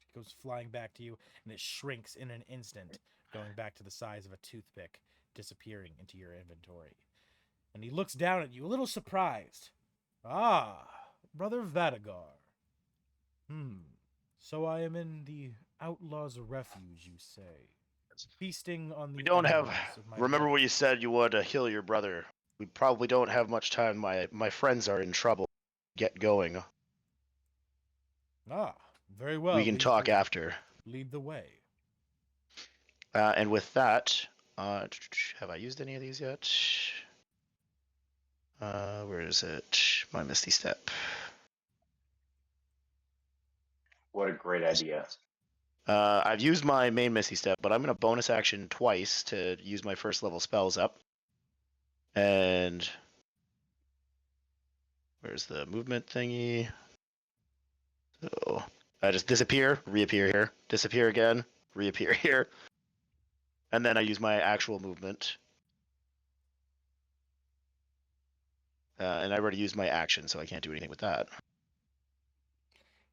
It goes flying back to you, and it shrinks in an instant, going back to the size of a toothpick, disappearing into your inventory. And he looks down at you, a little surprised. Ah, Brother Vadagar. So I am in the Outlaw's Refuge, you say. Feasting on the We don't have. enemies of my Remember brother. what you said you wanted to heal your brother. We probably don't have much time. My friends are in trouble. Get going. Ah, very well. We can talk after. Lead the way. And with that, have I used any of these yet? Where is it? My Misty Step. What a great idea. I've used my main Misty Step, but I'm going to bonus action twice to use my first level spells up. And where's the movement thingy? So I just disappear, reappear here, disappear again, reappear here. And then I use my actual movement. And I already used my action, so I can't do anything with that.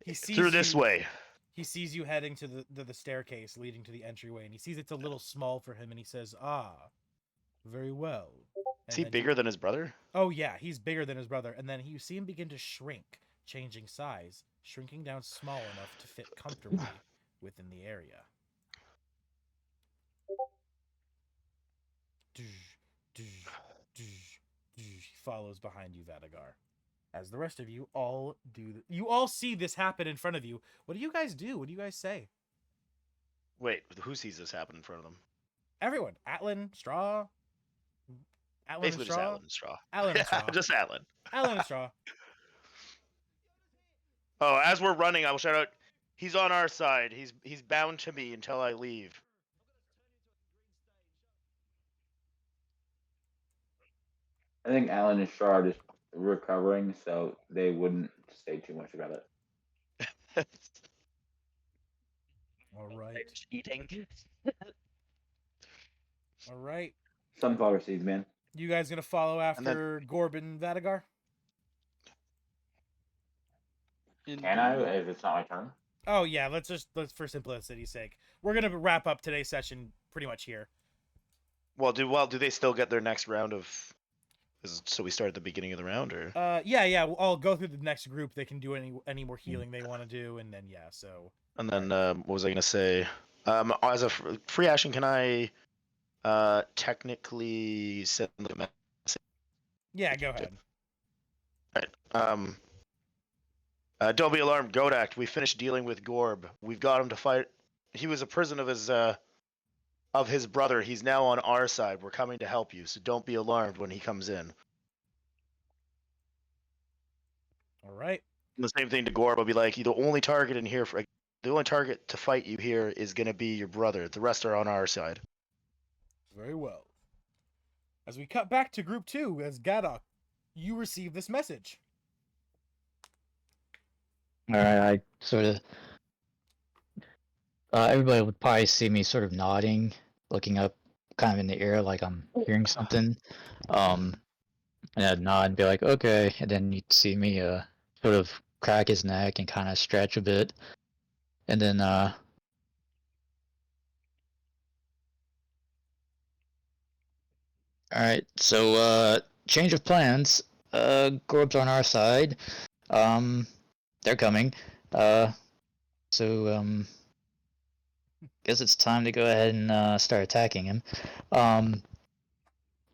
He sees Through this you. way. He sees you heading to the staircase leading to the entryway, and he sees it's a little small for him, and he says, "Ah, very well." Is he bigger than his brother? Oh yeah, he's bigger than his brother. And then you see him begin to shrink, changing size, shrinking down small enough to fit comfortably within the area. He follows behind you, Vadagar. As the rest of you all do, you all see this happen in front of you. What do you guys do? What do you guys say? Wait, who sees this happen in front of them? Everyone. Atlan, Straw. Atlan Basically and just Straw. Atlan and Straw. Atlan and Straw. Just Atlan. Atlan and Straw. Oh, as we're running, I will shout out, he's on our side. He's bound to me until I leave. I think Alan and Shaw are just recovering, so they wouldn't say too much about it. All right. Eating. All right. Sunflower seeds, man. You guys gonna follow after Gorbin Vadagar? Can I, if it's not my turn? Oh yeah, let's for simplicity's sake, we're gonna wrap up today's session pretty much here. Well, do they still get their next round of? So we start at the beginning of the round, or? Yeah. I'll go through the next group. They can do any more healing they want to do, and then yeah. So. And then what was I gonna say? As a free action, can I technically send the message? Yeah, go ahead. Alright. Don't be alarmed, Godak. We finished dealing with Gorb. We've got him to fight. He was a prison of his brother. He's now on our side. We're coming to help you, so don't be alarmed when he comes in. All right. And the same thing to Gorb. I'll be like, the only target in here the only target to fight you here is gonna be your brother. The rest are on our side. Very well. As we cut back to group 2, as Gadok, you receive this message. All right, I sort of. Everybody would probably see me sort of nodding, looking up, kind of in the air, like I'm hearing something. And I'd nod and be like, "Okay," and then you'd see me sort of crack his neck and kind of stretch a bit, and then all right, so change of plans. Gorb's on our side. They're coming. So guess it's time to go ahead and start attacking him.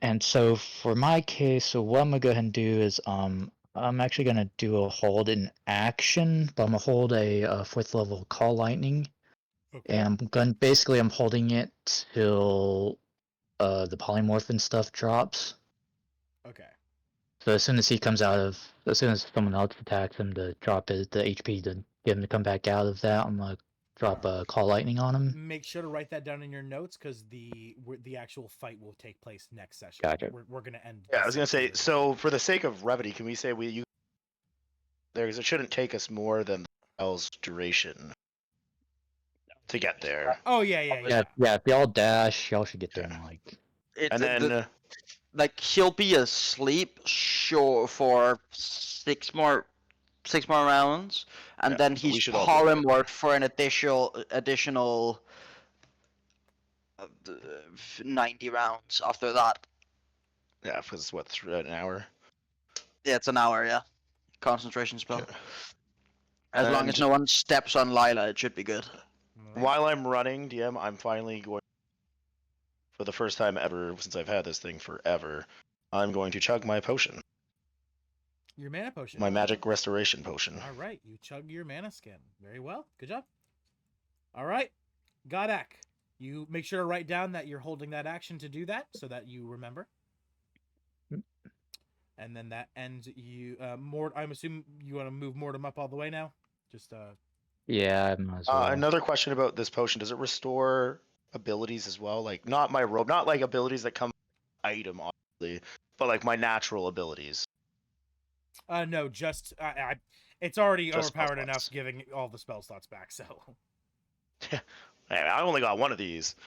And so for my case, so what I'm gonna go ahead and do is I'm actually gonna do a hold in action, but I'm gonna hold a 4th level call lightning, Okay. and I'm holding it till the polymorph and stuff drops. Okay. So as soon as someone else attacks him to drop the HP to get him to come back out of that, I'm gonna drop a call lightning on him. Make sure to write that down in your notes because the actual fight will take place next session. Gotcha. We're gonna end. Yeah, this I was gonna say. episode. So for the sake of brevity, can we say because it shouldn't take us more than the spell's duration to get there. Oh yeah. Yeah. If y'all dash, y'all should get there in like. And then like he'll be asleep sure for six more rounds, and Yeah, then so we he's should all do that. polymorphed for an additional 90 rounds after that. Yeah, because it's what, an hour? Yeah, it's an hour, yeah. Concentration spell. Okay. As long as And no one steps on Lila, it should be good. while I'm running, DM, I'm finally going, for the first time ever since I've had this thing forever, I'm going to chug my potion. Your mana potion. My magic restoration potion. All right, you chug your mana skin. Very well. Good job. All right, Godak, you make sure to write down that you're holding that action to do that, so that you remember. And then that ends you. I'm assuming you want to move Mortem up all the way now. Just Yeah, I might as well. Another question about this potion: does it restore abilities as well? Like not my robe, not like abilities that come item, obviously, but like my natural abilities. No, just it's already Just spell overpowered enough, slots. giving all the spell slots back. So I only got one of these.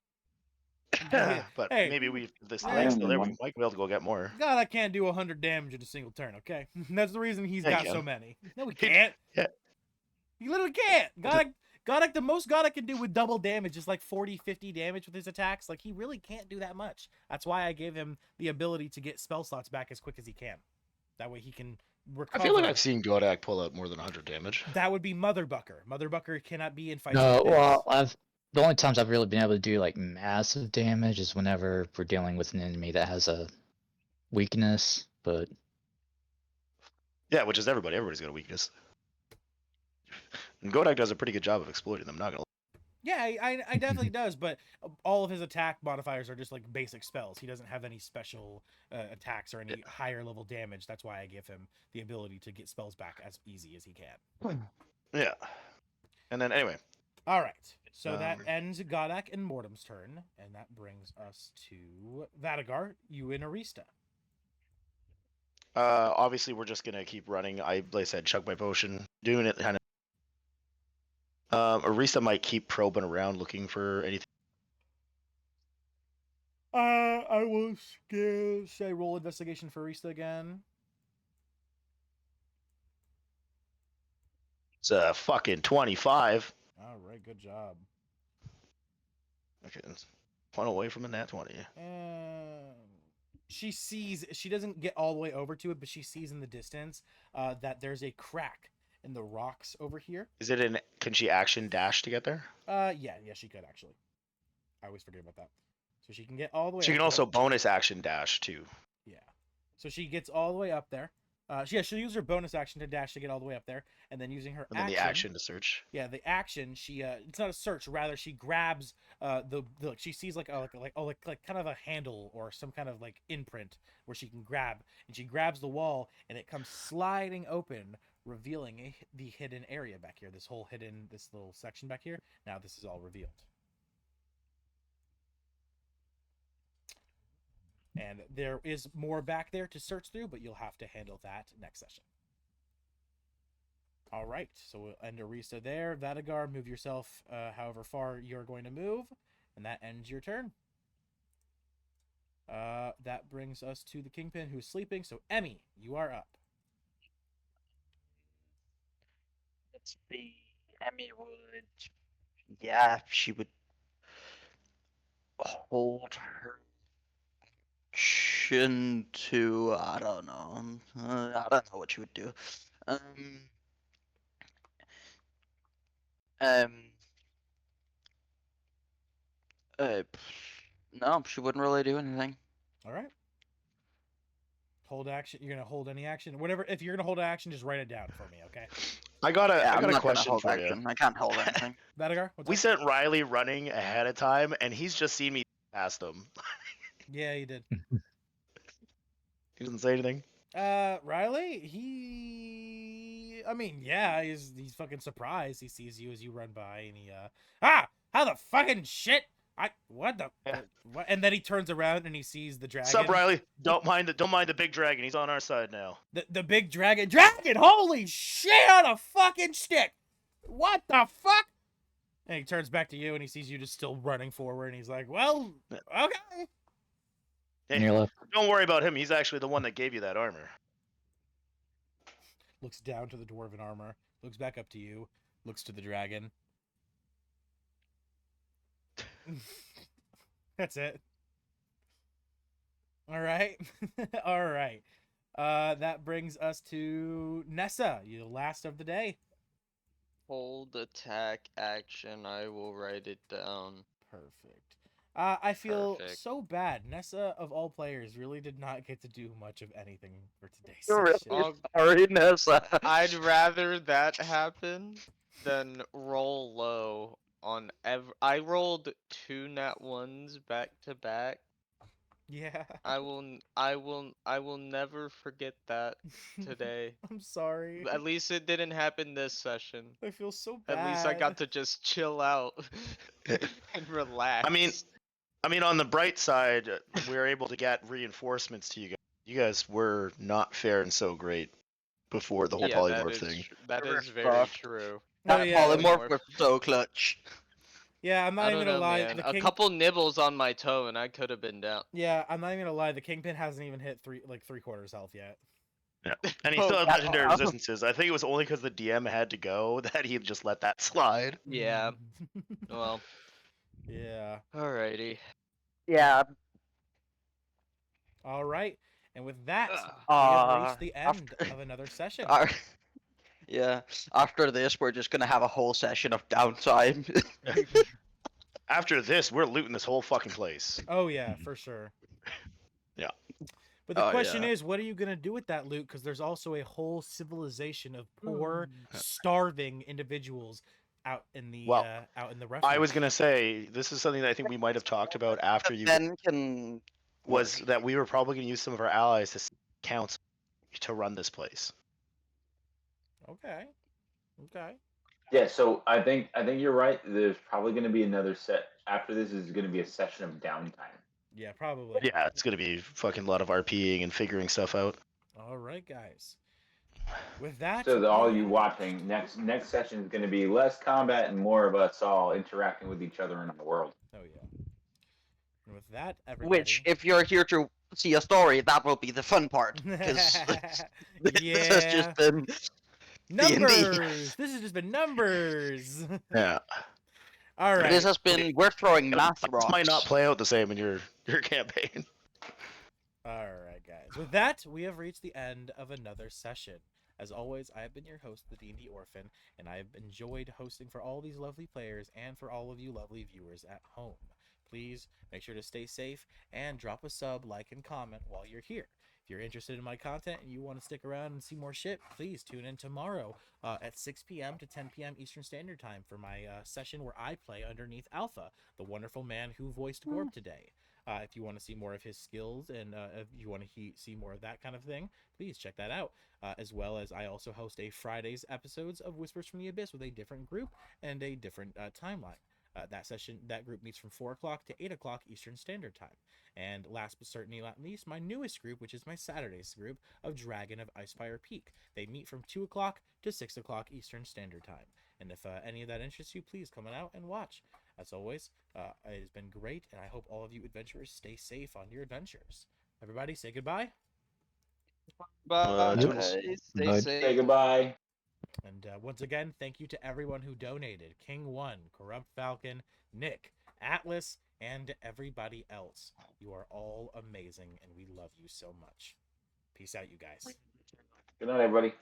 But hey, maybe we this I thing's am still there. one. We might be able to go get more. Godak can't do 100 damage in a single turn. Okay, that's the reason he's Yeah, he got so can. many. No, he can't. Yeah. He literally can't. Godak, the most Godak can do with double damage is like 40, 50 damage with his attacks. Like, he really can't do that much. That's why I gave him the ability to get spell slots back as quick as he can. That way he can recover. I feel like I've seen Godak pull out more than 100 damage. That would be Motherbucker. Motherbucker cannot be in fights No, like this. well, the only times I've really been able to do like massive damage is whenever we're dealing with an enemy that has a weakness, but Yeah, which is everybody. Everybody's got a weakness. And Godak does a pretty good job of exploiting them. Not gonna. Yeah, I definitely does, but all of his attack modifiers are just like basic spells. He doesn't have any special attacks or any higher level damage. That's why I give him the ability to get spells back as easy as he can. Yeah. And then anyway. All right. So that ends Godak and Mortem's turn, and that brings us to Vadagar, you and Arista. Obviously we're just gonna keep running. Like I said, chug my potion, doing it kind of. Arista might keep probing around looking for anything. I will say roll investigation for Arista again. It's a fucking 25. All right, good job. Okay, it's one away from a nat 20. She doesn't get all the way over to it, but she sees in the distance that there's a crack in the rocks over here. Is it an? Can she action dash to get there? Yeah, she could actually. I always forget about that. So she can get all the way. She up can there. also bonus action dash too. Yeah. So she gets all the way up there. She'll use her bonus action to dash to get all the way up there, and then using her And then the action to search. Yeah, the action. She it's not a search. Rather, she grabs the she sees like kind of a handle or some kind of like imprint where she can grab, and she grabs the wall, and it comes sliding open, revealing the hidden area back here. This little section back here. Now this is all revealed. And there is more back there to search through, but you'll have to handle that next session. All right, so we'll end Arisa there. Vadagar, move yourself however far you're going to move, and that ends your turn. That brings us to the Kingpin, who's sleeping. So, Emmy, you are up. Let's see. Emmy would. Yeah, she would hold her chin to. I don't know. I don't know what she would do. Um. No, she wouldn't really do anything. All right. Hold action. You're gonna hold any action, whatever. If you're gonna hold action, just write it down for me, okay? I got Yeah, I'm a not gonna question hold for action. you. I can't hold anything. Vadagar, what's We up? sent Riley running ahead of time, and he's just seen me past him. Yeah, you did. He doesn't say anything. Riley, he's fucking surprised. He sees you as you run by, and he how the fucking shit? What the Yeah. what? And then he turns around and he sees the dragon. Sup, Riley? Don't mind the big dragon. He's on our side now. The big dragon. Holy shit on a fucking stick! What the fuck? And he turns back to you and he sees you just still running forward, and he's like, "Well, okay." And you're left. Don't worry about him. He's actually the one that gave you that armor. Looks down to the dwarven armor. Looks back up to you. Looks to the dragon. That's it. All right. All right. That brings us to Nessa, you last of the day. Hold attack action. I will write it down. Perfect. I feel Perfect. so bad. Nessa, of all players, really did not get to do much of anything for today's You're session. really sorry, Nessa. I'd rather that happen than roll low on I rolled 2 nat 1s back to back. Yeah. I will never forget that today. I'm sorry. At least it didn't happen this session. I feel so bad. At least I got to just chill out and relax. I mean, on the bright side, we were able to get reinforcements to you guys. You guys were not faring so great before the whole polymorph thing. That We're is very soft. true. Oh, That yeah. polymorph was so clutch. Yeah, I'm not I even don't gonna know, lie. man. The A king... couple nibbles on my toe and I could have been down. Yeah, I'm not even gonna lie. The Kingpin hasn't even hit 3/4 health yet. Yeah. And he Oh, still had wow. legendary resistances. I think it was only because the DM had to go that he just let that slide. Yeah. Well, Yeah. alrighty. Yeah. All right. And with that, we Uh, have reached the end after- of another session. Yeah. After this, we're just gonna have a whole session of downtime. After this, we're looting this whole fucking place. Oh yeah, for sure. Yeah. But the Oh, question yeah. is, what are you gonna do with that loot? Because there's also a whole civilization of poor, starving individuals out in the Well, refuge. I was gonna say this is something that I think we might have talked about after you Ben can. was that we were probably gonna use some of our allies to council to run this place. Okay. Okay. Yeah, so I think you're right. There's probably going to be another set after this. Is going to be a session of downtime. Yeah, probably. Yeah, it's gonna be fucking lot of RPing and figuring stuff out. All right, guys. With that, So all you watching, next session is going to be less combat and more of us all interacting with each other in the world. Oh yeah. And with that, everybody. Which, if you're here to see a story, that will be the fun part. Because this has just been numbers. This has just been numbers. Yeah. All right. This has been. We're throwing math This rocks. might not play out the same in your campaign. All right, guys. With that, we have reached the end of another session. As always, I have been your host, the D&D Orphan, and I have enjoyed hosting for all these lovely players and for all of you lovely viewers at home. Please make sure to stay safe and drop a sub, like, and comment while you're here. If you're interested in my content and you want to stick around and see more shit, please tune in tomorrow at 6 p.m. to 10 p.m. Eastern Standard Time for my session where I play underneath Alpha, the wonderful man who voiced Gorb today. If you want to see more of his skills and if you want to see more of that kind of thing, please check that out. As well as I also host a Friday's episodes of Whispers from the Abyss with a different group and a different timeline. That group meets from 4 o'clock to 8 o'clock Eastern Standard Time. And last but certainly not least, my newest group, which is my Saturdays group of Dragon of Icefire Peak. They meet from 2 o'clock to 6 o'clock Eastern Standard Time. And if any of that interests you, please come on out and watch. As always, it has been great, and I hope all of you adventurers stay safe on your adventures. Everybody, say goodbye. Bye. Toodles. Stay Bye. Say safe. goodbye. And once again, thank you to everyone who donated. King One, Corrupt Falcon, Nick, Atlas, and everybody else. You are all amazing, and we love you so much. Peace out, you guys. Good night, everybody.